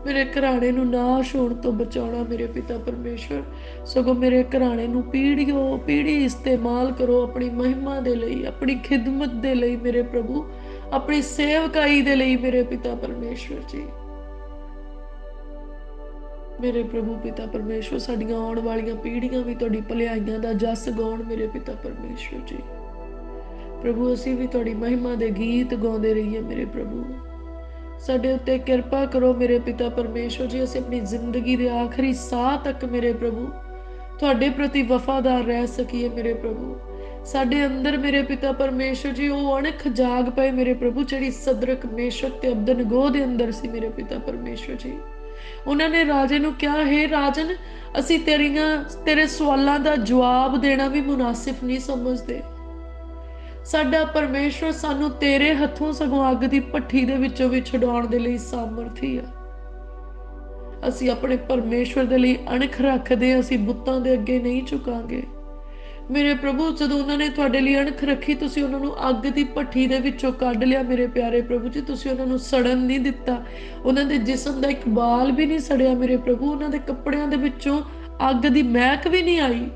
ਮੇਰੇ ਘਰਾਣੇ ਨੂੰ ਨਾਸ਼ ਹੋਣ ਤੋਂ ਬਚਾਉਣਾ ਮੇਰੇ ਪਿਤਾ ਪਰਮੇਸ਼ਵਰ, ਸਗੋਂ ਮੇਰੇ ਘਰਾਣੇ ਨੂੰ ਪੀੜ੍ਹੀਓਂ ਪੀੜ੍ਹੀ ਇਸਤੇਮਾਲ ਕਰੋ ਆਪਣੀ ਮਹਿਮਾ ਦੇ ਲਈ, ਆਪਣੀ ਖਿਦਮਤ ਦੇ ਲਈ ਮੇਰੇ ਪ੍ਰਭੂ, ਆਪਣੀ ਸੇਵਕਾਈ ਦੇ ਲਈ ਮੇਰੇ ਪਿਤਾ ਪਰਮੇਸ਼ਵਰ ਜੀ। ਮੇਰੇ ਪ੍ਰਭੂ ਪਿਤਾ ਪਰਮੇਸ਼ਵਰ ਸਾਡੀਆਂ ਆਉਣ ਵਾਲੀਆਂ ਪੀੜ੍ਹੀਆਂ ਵੀ ਤੁਹਾਡੀ ਭਲਾਈਆਂ ਦਾ ਜਸ ਗਾਉਣ ਮੇਰੇ ਪਿਤਾ ਪਰਮੇਸ਼ਵਰ ਜੀ। ਪ੍ਰਭੂ ਅਸੀਂ ਵੀ ਤੁਹਾਡੀ ਮਹਿਮਾ ਦੇ ਗੀਤ ਗਾਉਂਦੇ ਰਹੀਏ ਮੇਰੇ ਪ੍ਰਭੂ, ਸਾਡੇ ਉੱਤੇ ਕਿਰਪਾ ਕਰੋ ਮੇਰੇ ਪਿਤਾ ਪਰਮੇਸ਼ਵਰ ਜੀ। ਅਸੀਂ ਆਪਣੀ ਜ਼ਿੰਦਗੀ ਦੇ ਆਖਰੀ ਸਾਹ ਤੱਕ ਮੇਰੇ ਪ੍ਰਭੂ ਤੁਹਾਡੇ ਪ੍ਰਤੀ ਵਫਾਦਾਰ ਰਹਿ ਸਕੀਏ ਮੇਰੇ ਪ੍ਰਭੂ। ਸਾਡੇ ਅੰਦਰ ਮੇਰੇ ਪਿਤਾ ਪਰਮੇਸ਼ਵਰ ਜੀ ਉਹ ਅਣਖ ਜਾਗ ਪਏ ਮੇਰੇ ਪ੍ਰਭੂ, ਜਿਹੜੀ ਸਦਰਕ ਮੇਸ਼ਕ ਤੇ ਅਬਦਨਗੋ ਦੇ ਅੰਦਰ ਸੀ ਮੇਰੇ ਪਿਤਾ ਪਰਮੇਸ਼ਵਰ ਜੀ। ਉਹਨਾਂ ਨੇ ਰਾਜੇ ਨੂੰ ਕਿਹਾ, ਹੇ ਰਾਜਨ ਅਸੀਂ ਤੇਰੇ ਸਵਾਲਾਂ ਦਾ ਜਵਾਬ ਦੇਣਾ ਵੀ ਮੁਨਾਸਿਬ ਨਹੀਂ ਸਮਝਦੇ। ਸਾਡਾ ਪਰਮੇਸ਼ਵਰ ਸਾਨੂੰ ਤੇਰੇ ਹੱਥੋਂ ਸਗੋਂ ਅੱਗ ਦੀ ਭੱਠੀ ਦੇ ਵਿੱਚੋਂ ਵੀ ਛੁਡਾਉਣ ਦੇ ਲਈ ਸਾਮਰਥੀ ਆ। ਅਸੀਂ ਆਪਣੇ ਪਰਮੇਸ਼ਵਰ ਦੇ ਲਈ ਅਣਖ ਰੱਖਦੇ, ਅਸੀਂ ਬੁੱਤਾਂ ਦੇ ਅੱਗੇ ਨਹੀਂ ਝੁਕਾਂਗੇ ਮੇਰੇ ਪ੍ਰਭੂ। ਜਦੋਂ ਉਹਨਾਂ ਨੇ ਤੁਹਾਡੇ ਲਈ ਅਣਖ ਰੱਖੀ, ਤੁਸੀਂ ਉਹਨਾਂ ਨੂੰ ਅੱਗ ਦੀ ਭੱਠੀ ਦੇ ਵਿੱਚੋਂ ਕੱਢ ਲਿਆ ਮੇਰੇ ਪਿਆਰੇ ਪ੍ਰਭੂ ਜੀ। ਤੁਸੀਂ ਉਹਨਾਂ ਨੂੰ ਸੜਨ ਨਹੀਂ ਦਿੱਤਾ, ਉਹਨਾਂ ਦੇ ਜਿਸਮ ਦਾ ਇੱਕ ਬਾਲ ਵੀ ਨਹੀਂ ਸੜਿਆ ਮੇਰੇ ਪ੍ਰਭੂ, ਉਹਨਾਂ ਦੇ ਕੱਪੜਿਆਂ ਦੇ ਵਿੱਚੋਂ ਅੱਗ ਦੀ ਮਹਿਕ ਵੀ ਨਹੀਂ ਆਈ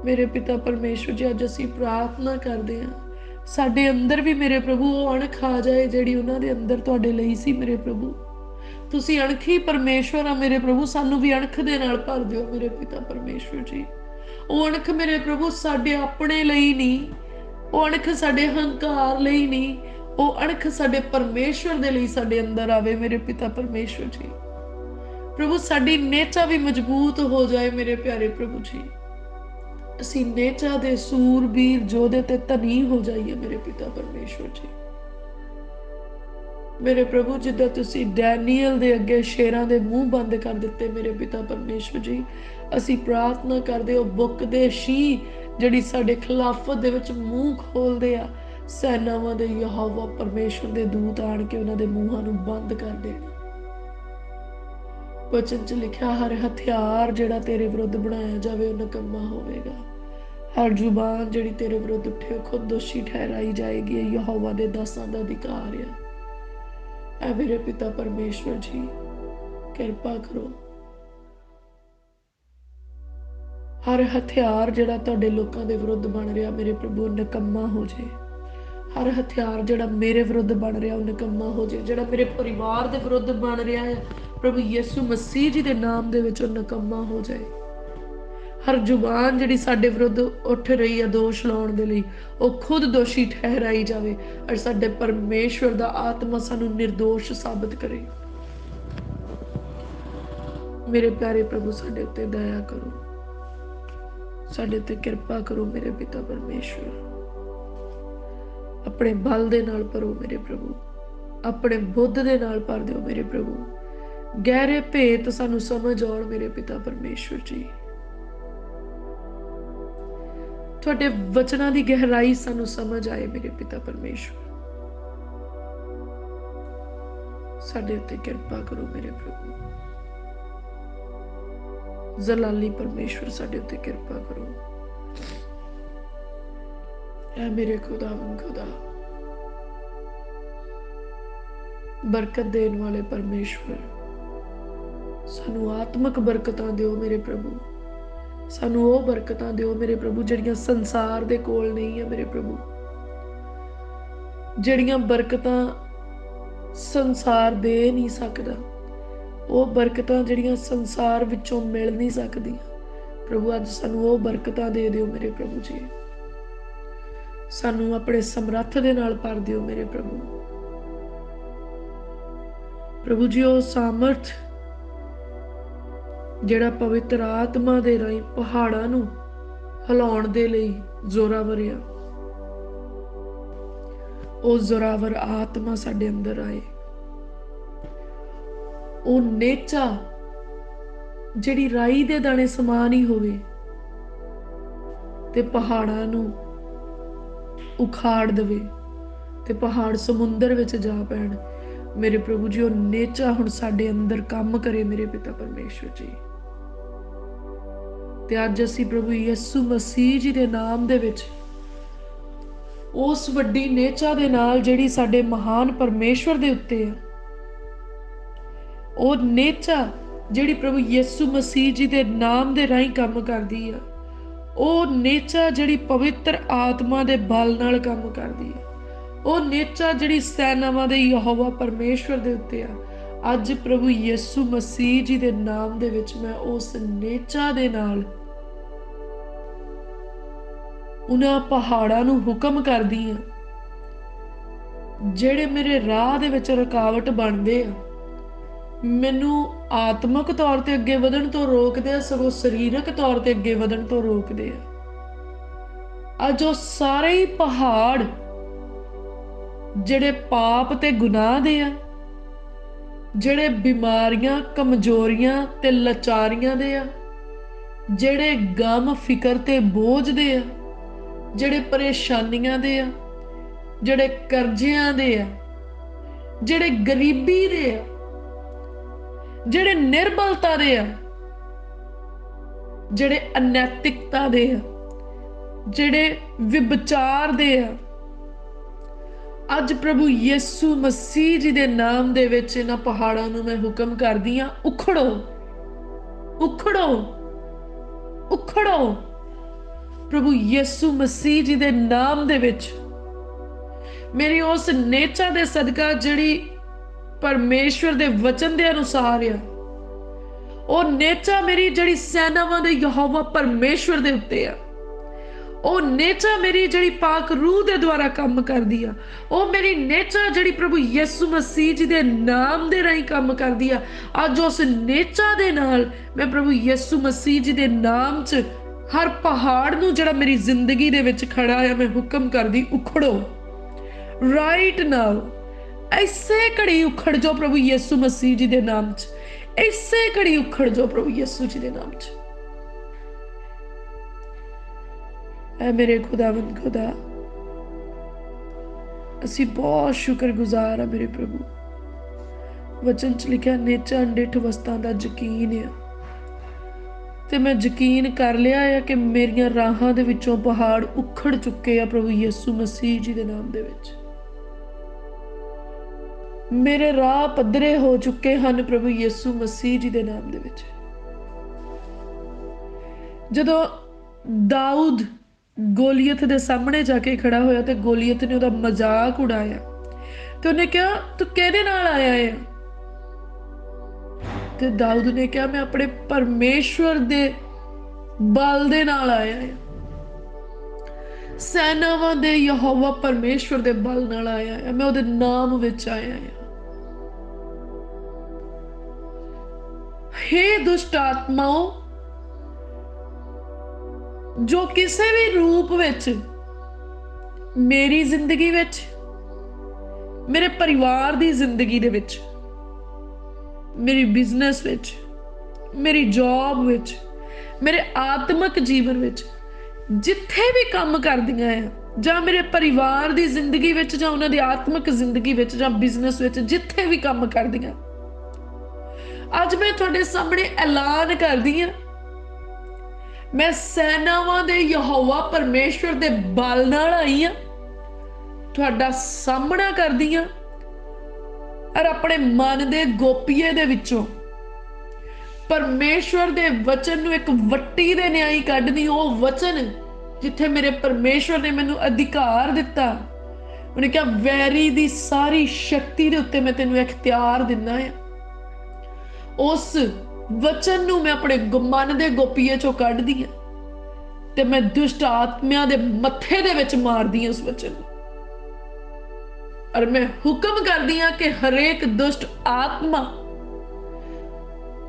ਮੇਰੇ ਪਿਤਾ ਪਰਮੇਸ਼ਵਰ ਜੀ। ਅੱਜ ਅਸੀਂ ਪ੍ਰਾਰਥਨਾ ਕਰਦੇ ਹਾਂ, ਸਾਡੇ ਅੰਦਰ ਵੀ ਮੇਰੇ ਪ੍ਰਭੂ ਉਹ ਅਣਖ ਆ ਜਾਏ ਜਿਹੜੀ ਉਹਨਾਂ ਦੇ ਅੰਦਰ ਤੁਹਾਡੇ ਲਈ ਸੀ ਮੇਰੇ ਪ੍ਰਭੂ। ਤੁਸੀਂ ਅਣਖੀ ਪਰਮੇਸ਼ਵਰ ਆ ਮੇਰੇ ਪ੍ਰਭੂ, ਸਾਨੂੰ ਵੀ ਅਣਖ ਦੇ ਨਾਲ ਭਰ ਦਿਓ ਮੇਰੇ ਪਿਤਾ ਪਰਮੇਸ਼ਵਰ ਜੀ। ਉਹ ਅਣਖ ਮੇਰੇ ਪ੍ਰਭੂ ਸਾਡੇ ਆਪਣੇ ਲਈ ਨਹੀਂ, ਉਹ ਅਣਖ ਸਾਡੇ ਹੰਕਾਰ ਲਈ ਨਹੀਂ, ਉਹ ਅਣਖ ਸਾਡੇ ਪਰਮੇਸ਼ਵਰ ਦੇ ਲਈ ਸਾਡੇ ਅੰਦਰ ਆਵੇ ਮੇਰੇ ਪਿਤਾ ਪਰਮੇਸ਼ਵਰ ਜੀ। ਪ੍ਰਭੂ ਸਾਡੀ ਨੇਚਾ ਵੀ ਮਜ਼ਬੂਤ ਹੋ ਜਾਏ ਮੇਰੇ ਪਿਆਰੇ ਪ੍ਰਭੂ ਜੀ। ਅਸੀਂ ਨੇਚਾ ਦੇ ਸੂਰਬੀਰ ਯੋਧੇ ਤੇ ਧਨੀ ਹੋ ਜਾਈਏ ਮੇਰੇ ਪਿਤਾ ਪਰਮੇਸ਼ਵਰ ਜੀ। ਮੇਰੇ ਪ੍ਰਭੂ ਜਿੱਦਾਂ ਤੁਸੀਂ ਡੈਨੀਅਲ ਦੇ ਅੱਗੇ ਸ਼ੇਰਾਂ ਦੇ ਮੂੰਹ ਬੰਦ ਕਰ ਦਿੱਤੇ ਮੇਰੇ ਪਿਤਾ ਪਰਮੇਸ਼ਵਰ ਜੀ, ਅਸੀਂ ਪ੍ਰਾਰਥਨਾ ਕਰਦੇ ਹੋ ਬੁੱਕ ਦੇ ਸ਼ੀਂਹ ਜਿਹੜੀ ਸਾਡੇ ਖਿਲਾਫਤ ਦੇ ਵਿੱਚ ਮੂੰਹ ਖੋਲਦੇ ਆ, ਸੈਨਾਵਾਂ ਦੇ ਯਹੋਵਾ ਪਰਮੇਸ਼ਵਰ ਦੇ ਦੂਤ ਆਣ ਕੇ ਉਹਨਾਂ ਦੇ ਮੂੰਹਾਂ ਨੂੰ ਬੰਦ ਕਰ ਦੇਣ। ਵਚਨ 'ਚ ਲਿਖਿਆ ਹਰ ਹਥਿਆਰ ਜਿਹੜਾ ਤੇਰੇ ਵਿਰੁੱਧ ਬਣਾਇਆ ਜਾਵੇ ਉਹ ਨਿਕੰਮਾ ਹੋਵੇਗਾ। ਹਰ ਜ਼ੁਬਾਨ ਜਿਹੜੀ ਤੇਰੇ ਵਿਰੁੱਧ ਉੱਠੇ ਉਹ ਖੁਦ ਦੋਸ਼ੀ ਠਹਿਰਾਈ ਜਾਏਗੀ। ਇਹ ਯਹੋਵਾ ਦੇ ਦਾਸਾਂ ਦਾ ਅਧਿਕਾਰ ਆ। ਐ ਮੇਰੇ ਪਿਤਾ ਪਰਮੇਸ਼ਵਰ ਜੀ, ਕਿਰਪਾ ਕਰੋ। ਹਰ ਹਥਿਆਰ ਜਿਹੜਾ ਤੁਹਾਡੇ ਲੋਕਾਂ ਦੇ ਵਿਰੁੱਧ ਬਣ ਰਿਹਾ ਮੇਰੇ ਪ੍ਰਭੂ ਨਿਕੰਮਾ ਹੋ ਜੇ। ਹਰ ਹਥਿਆਰ ਜਿਹੜਾ ਮੇਰੇ ਵਿਰੁੱਧ ਬਣ ਰਿਹਾ ਉਹ ਨਿਕੰਮਾ ਹੋ ਜੇ। ਜਿਹੜਾ ਮੇਰੇ ਪਰਿਵਾਰ ਦੇ ਵਿਰੁੱਧ ਬਣ ਰਿਹਾ ਹੈ ਪ੍ਰਭੂ ਯਿਸੂ ਮਸੀਹ ਜੀ ਦੇ ਨਾਮ ਦੇ ਵਿੱਚ ਉਹ ਨਿਕੰਮਾ ਹੋ ਜਾਏ। ਹਰ ਜ਼ੁਬਾਨ ਜਿਹੜੀ ਸਾਡੇ ਵਿਰੁੱਧ ਉੱਠ ਰਹੀ ਹੈ ਦੋਸ਼ ਲਾਉਣ ਦੇ ਲਈ ਉਹ ਖੁਦ ਦੋਸ਼ੀ ਠਹਿਰਾਈ ਜਾਵੇ ਔਰ ਸਾਡੇ ਪਰਮੇਸ਼ਵਰ ਦਾ ਆਤਮਾ ਸਾਨੂੰ ਨਿਰਦੋਸ਼ ਸਾਬਤ ਕਰੇ। ਮੇਰੇ ਪਿਆਰੇ ਪ੍ਰਭੂ ਸਾਡੇ ਉੱਤੇ ਦਇਆ ਕਰੋ, ਸਾਡੇ ਤੇ ਕਿਰਪਾ ਕਰੋ ਮੇਰੇ ਪਿਤਾ ਪਰਮੇਸ਼ਵਰ। ਆਪਣੇ ਬਲ ਦੇ ਨਾਲ ਭਰੋ ਮੇਰੇ ਪ੍ਰਭੂ, ਆਪਣੇ ਬੁੱਧ ਦੇ ਨਾਲ ਭਰ ਦਿਓ ਮੇਰੇ ਪ੍ਰਭੂ। ਗਹਿਰੇ ਭੇਤ ਸਾਨੂੰ ਸਮਝ ਆਉਣ ਮੇਰੇ ਪਿਤਾ ਪਰਮੇਸ਼ਵਰ ਜੀ। ਤੁਹਾਡੇ ਵਚਨਾਂ ਦੀ ਗਹਿਰਾਈ ਸਾਨੂੰ ਸਮਝ ਆਏ ਮੇਰੇ ਪਿਤਾ ਪਰਮੇਸ਼ਵਰ। ਸਾਡੇ ਉੱਤੇ ਕਿਰਪਾ ਕਰੋ ਮੇਰੇ ਪ੍ਰਭੂ। ਜ਼ਲਾਲੀ ਪਰਮੇਸ਼ਵਰ ਸਾਡੇ ਉੱਤੇ ਕਿਰਪਾ ਕਰੋ। ਐ ਮੇਰੇ ਖੁਦਾਵੰਦ ਖੁਦਾ, ਬਰਕਤ ਦੇਣ ਵਾਲੇ ਪਰਮੇਸ਼ਵਰ, ਸਾਨੂੰ ਆਤਮਿਕ ਬਰਕਤਾਂ ਦਿਓ ਮੇਰੇ ਪ੍ਰਭੂ। ਸਾਨੂੰ ਉਹ ਬਰਕਤਾਂ ਦਿਓ ਮੇਰੇ ਪ੍ਰਭੂ ਜਿਹੜੀਆਂ ਸੰਸਾਰ ਦੇ ਕੋਲ ਨਹੀਂ ਹੈ ਮੇਰੇ ਪ੍ਰਭੂ। ਜਿਹੜੀਆਂ ਬਰਕਤਾਂ ਸੰਸਾਰ ਦੇ ਨਹੀਂ ਸਕਦਾ, ਉਹ ਬਰਕਤਾਂ ਜਿਹੜੀਆਂ ਸੰਸਾਰ ਵਿੱਚੋਂ ਮਿਲ ਨਹੀਂ ਸਕਦੀਆਂ ਪ੍ਰਭੂ, ਅੱਜ ਸਾਨੂੰ ਉਹ ਬਰਕਤਾਂ ਦੇ ਦਿਓ ਮੇਰੇ ਪ੍ਰਭੂ ਜੀ। ਸਾਨੂੰ ਆਪਣੇ ਸਮਰੱਥ ਦੇ ਨਾਲ ਭਰ ਦਿਓ ਮੇਰੇ ਪ੍ਰਭੂ। ਪ੍ਰਭੂ ਜੀ ਉਹ ਸਾਮਰਥ ਜਿਹੜਾ ਪਵਿੱਤਰ ਆਤਮਾ ਦੇ ਰਾਹੀਂ ਪਹਾੜਾਂ ਨੂੰ ਹਿਲਾਉਣ ਦੇ ਲਈ ਜ਼ੋਰਾਵਰ ਆ, ਉਹ ਜ਼ੋਰਾਵਰ ਆਤਮਾ ਸਾਡੇ ਅੰਦਰ ਆਏ। ਉਹ ਨੇਚਾ ਜਿਹੜੀ ਰਾਈ ਦੇ ਦਾਣੇ ਸਮਾਨ ਹੀ ਹੋਵੇ ਤੇ ਪਹਾੜਾਂ ਨੂੰ ਉਖਾੜ ਦੇਵੇ ਤੇ ਪਹਾੜ ਸਮੁੰਦਰ ਵਿੱਚ ਜਾ ਪੈਣ ਮੇਰੇ ਪ੍ਰਭੂ ਜੀ। ਉਹ ਨੇਚਾ ਹੁਣ ਸਾਡੇ ਅੰਦਰ ਕੰਮ ਕਰੇ ਮੇਰੇ ਪਿਤਾ ਪਰਮੇਸ਼ਵਰ ਜੀ। ਤੇ ਅੱਜ ਅਸੀਂ ਪ੍ਰਭੂ ਯਿਸੂ ਮਸੀਹ ਜੀ ਦੇ ਨਾਮ ਦੇ ਵਿੱਚ ਉਸ ਵੱਡੀ ਨੇਚਾ ਦੇ ਨਾਲ ਜਿਹੜੀ ਸਾਡੇ ਮਹਾਨ ਪਰਮੇਸ਼ਵਰ ਦੇ ਉੱਤੇ ਆ, ਉਹ ਨੇਚਾ ਜਿਹੜੀ ਪ੍ਰਭੂ ਯਿਸੂ ਮਸੀਹ ਜੀ ਦੇ ਨਾਮ ਦੇ ਰਾਹੀਂ ਕੰਮ ਕਰਦੀ ਆ, ਉਹ ਨੇਚਾ ਜਿਹੜੀ ਪਵਿੱਤਰ ਆਤਮਾ ਦੇ ਬਲ ਨਾਲ ਕੰਮ ਕਰਦੀ ਆ, ਉਹ ਨੇਚਾ ਜਿਹੜੀ ਸੈਨਾਵਾਂ ਦੇ ਯਹੋਵਾ ਪਰਮੇਸ਼ਵਰ ਦੇ ਉੱਤੇ ਆ, ਅੱਜ ਪ੍ਰਭੂ ਯਿਸੂ ਮਸੀਹ ਜੀ ਦੇ ਨਾਮ ਦੇ ਵਿੱਚ ਮੈਂ ਉਸ ਨੇਚਾ ਦੇ ਨਾਲ ਉਹਨਾਂ ਪਹਾੜਾਂ ਨੂੰ ਹੁਕਮ ਕਰਦੀ ਆ ਜਿਹੜੇ ਮੇਰੇ ਰਾਹ ਦੇ ਵਿੱਚ ਰੁਕਾਵਟ ਬਣਦੇ ਆ, ਮੈਨੂੰ ਆਤਮਿਕ ਤੌਰ ਤੇ ਅੱਗੇ ਵਧਣ ਤੋਂ ਰੋਕਦੇ ਆ, ਸਗੋਂ ਸਰੀਰਕ ਤੌਰ ਤੇ ਅੱਗੇ ਵਧਣ ਤੋਂ ਰੋਕਦੇ ਆ। ਅੱਜ ਉਹ ਸਾਰੇ ਹੀ ਪਹਾੜ ਜਿਹੜੇ ਪਾਪ ਤੇ ਗੁਨਾਹ ਦੇ ਆ, ਜਿਹੜੇ ਬਿਮਾਰੀਆਂ ਕਮਜ਼ੋਰੀਆਂ ਤੇ ਲਾਚਾਰੀਆਂ ਦੇ ਆ, ਜਿਹੜੇ ਗਮ ਫਿਕਰ ਤੇ ਬੋਝ ਦੇ ਆ, ਜਿਹੜੇ ਪਰੇਸ਼ਾਨੀਆਂ ਦੇ ਆ, ਜਿਹੜੇ ਕਰਜ਼ਿਆਂ ਦੇ ਆ, ਜਿਹੜੇ ਗਰੀਬੀ ਦੇ ਆ, ਜਿਹੜੇ ਨਿਰਬਲਤਾ ਦੇ ਆ, ਜਿਹੜੇ ਅਨੈਤਿਕਤਾ ਦੇ ਆ, ਜਿਹੜੇ ਵਿਭਚਾਰ ਦੇ ਆ, ਅੱਜ ਪ੍ਰਭੂ ਯਿਸੂ ਮਸੀਹ ਜੀ ਦੇ ਨਾਮ ਦੇ ਵਿੱਚ ਇਹਨਾਂ ਪਹਾੜਾਂ ਨੂੰ ਮੈਂ ਹੁਕਮ ਕਰਦੀ ਆ, ਉਖੜੋ ਉਖੜੋ ਉਖੜੋ ਪ੍ਰਭੂ ਯਿਸੂ ਮਸੀਹ ਜੀ ਦੇ ਨਾਮ ਦੇ ਵਿੱਚ। ਮੇਰੀ ਉਸ ਨੇਚਾ ਦੇ ਸਦਕਾ ਜਿਹੜੀ ਪਰਮੇਸ਼ਵਰ ਦੇ ਵਚਨ ਦੇ ਅਨੁਸਾਰ ਆ, ਉਹ ਨੇਚਾ ਮੇਰੀ ਜਿਹੜੀ ਸੈਨਾਵਾਂ ਦੇ ਯਹੋਵਾ ਪਰਮੇਸ਼ਵਰ ਦੇ ਉੱਤੇ ਆ, ਉਹ ਨੇਚਾ ਮੇਰੀ ਜਿਹੜੀ ਪਾਕ ਰੂਹ ਦੇ ਦੁਆਰਾ ਕੰਮ ਕਰਦੀ ਆ, ਉਹ ਮੇਰੀ ਨੇਚਾ ਜਿਹੜੀ ਪ੍ਰਭੂ ਯਿਸੂ ਮਸੀਹ ਜੀ ਦੇ ਨਾਮ ਦੇ ਰਾਹੀਂ ਕੰਮ ਕਰਦੀ ਆ, ਅੱਜ ਉਸ ਨੇਚਾ ਦੇ ਨਾਲ ਮੈਂ ਪ੍ਰਭੂ ਯਿਸੂ ਮਸੀਹ ਜੀ ਦੇ ਨਾਮ 'ਚ ਹਰ ਪਹਾੜ ਨੂੰ ਜਿਹੜਾ ਮੇਰੀ ਜ਼ਿੰਦਗੀ ਦੇ ਵਿੱਚ ਖੜਾ ਆ ਮੈਂ ਹੁਕਮ ਕਰਦੀ, ਉਖੜੋ ਰਾਈਟ ਨਾਓ। ਐਸੇ ਘੜੀ ਉਖੜ ਜਾਓ ਪ੍ਰਭੂ ਯਿਸੂ ਮਸੀਹ ਜੀ ਦੇ ਨਾਮ 'ਚ, ਐਸੇ ਘੜੀ ਉਖੜ ਜਾਓ ਪ੍ਰਭੂ ਯਿਸੂ ਜੀ ਦੇ ਨਾਮ 'ਚ। ਐ ਮੇਰੇ ਖੁਦਾਵੰਦ ਖੁਦਾ, ਅਸੀਂ ਬਹੁਤ ਸ਼ੁਕਰਗੁਜ਼ਾਰ ਹਾਂ ਮੇਰੇ ਪ੍ਰਭੂ। ਵਚਨ 'ਚ ਲਿਖਿਆ ਨੇਚਾ ਅੰਡਿਠ ਵਸਤਾਂ ਦਾ ਯਕੀਨ ਆ, ਤੇ ਮੈਂ ਯਕੀਨ ਕਰ ਲਿਆ ਆ ਕਿ ਮੇਰੀਆਂ ਰਾਹਾਂ ਦੇ ਵਿੱਚੋਂ ਪਹਾੜ ਉਖੜ ਚੁੱਕੇ ਆ ਪ੍ਰਭੂ ਯਿਸੂ ਮਸੀਹ ਜੀ ਦੇ ਨਾਮ ਦੇ ਵਿੱਚ। ਮੇਰੇ ਰਾਹ ਪੱਧਰੇ ਹੋ ਚੁੱਕੇ ਹਨ ਪ੍ਰਭੂ ਯਿਸੂ ਮਸੀਹ ਜੀ ਦੇ ਨਾਮ ਦੇ ਵਿੱਚ। ਜਦੋਂ ਦਾਊਦ ਗੋਲੀਅਤ ਦੇ ਸਾਹਮਣੇ ਜਾ ਕੇ ਖੜਾ ਹੋਇਆ ਤੇ ਗੋਲੀਅਤ ਨੇ ਉਹਦਾ ਮਜ਼ਾਕ ਉਡਾਇਆ ਤੇ ਉਹਨੇ ਕਿਹਾ ਤੂੰ ਕਿਹਦੇ ਨਾਲ ਆਇਆ ਹੈ? ਤੇ ਦਾਊਦ ਨੇ ਕਿਹਾ ਮੈਂ ਆਪਣੇ ਪਰਮੇਸ਼ਵਰ ਦੇ ਬਲ ਦੇ ਨਾਲ ਆਇਆ ਹਾਂ, ਸੈਨਾਵਾਂ ਦੇ ਯਹੋਵਾ ਪਰਮੇਸ਼ਵਰ ਦੇ ਬਲ ਨਾਲ ਆਇਆ ਹਾਂ, ਮੈਂ ਉਹਦੇ ਨਾਮ ਵਿੱਚ ਆਇਆ ਹਾਂ। हे दुष्ट आत्माओं, जो किसी भी रूप विच मेरी जिंदगी विच, मेरे परिवार दी जिंदगी दे विच, मेरी बिजनेस विच, मेरी जॉब विच, मेरे आत्मिक जीवन विच जिथे भी काम करदियां हैं, जां मेरे परिवार दी जिंदगी विच, जां उन्हां दी आत्मिक जिंदगी विच, जां बिजनेस विच जिथे भी काम करदियां, अज मैं तुहाडे सामने ऐलान करदी हां, मैं सैनावां दे यहोवा परमेश्वर दे बल नाल आई हां, तुहाडा सामना करदी हां और अपने मन दे गोपीए दे विचों परमेश्वर दे वचन नूं एक वट्टी दे न्याई कढदी। ओ वचन जिथे मेरे परमेश्वर ने मैनूं अधिकार दिता, उन्हें कहा वैरी दी सारी शक्ति दे उत्ते मैं तैनूं इख्तियार दिना है। उस वचन नूं मैं अपने मन दे गोपीए चों कढदी हां ते मैं दुष्ट आत्मायां दे मत्थे दे विच मारदी हां उस वचन नूं, और मैं हुक्म करदी हां कि हरेक दुष्ट आत्मा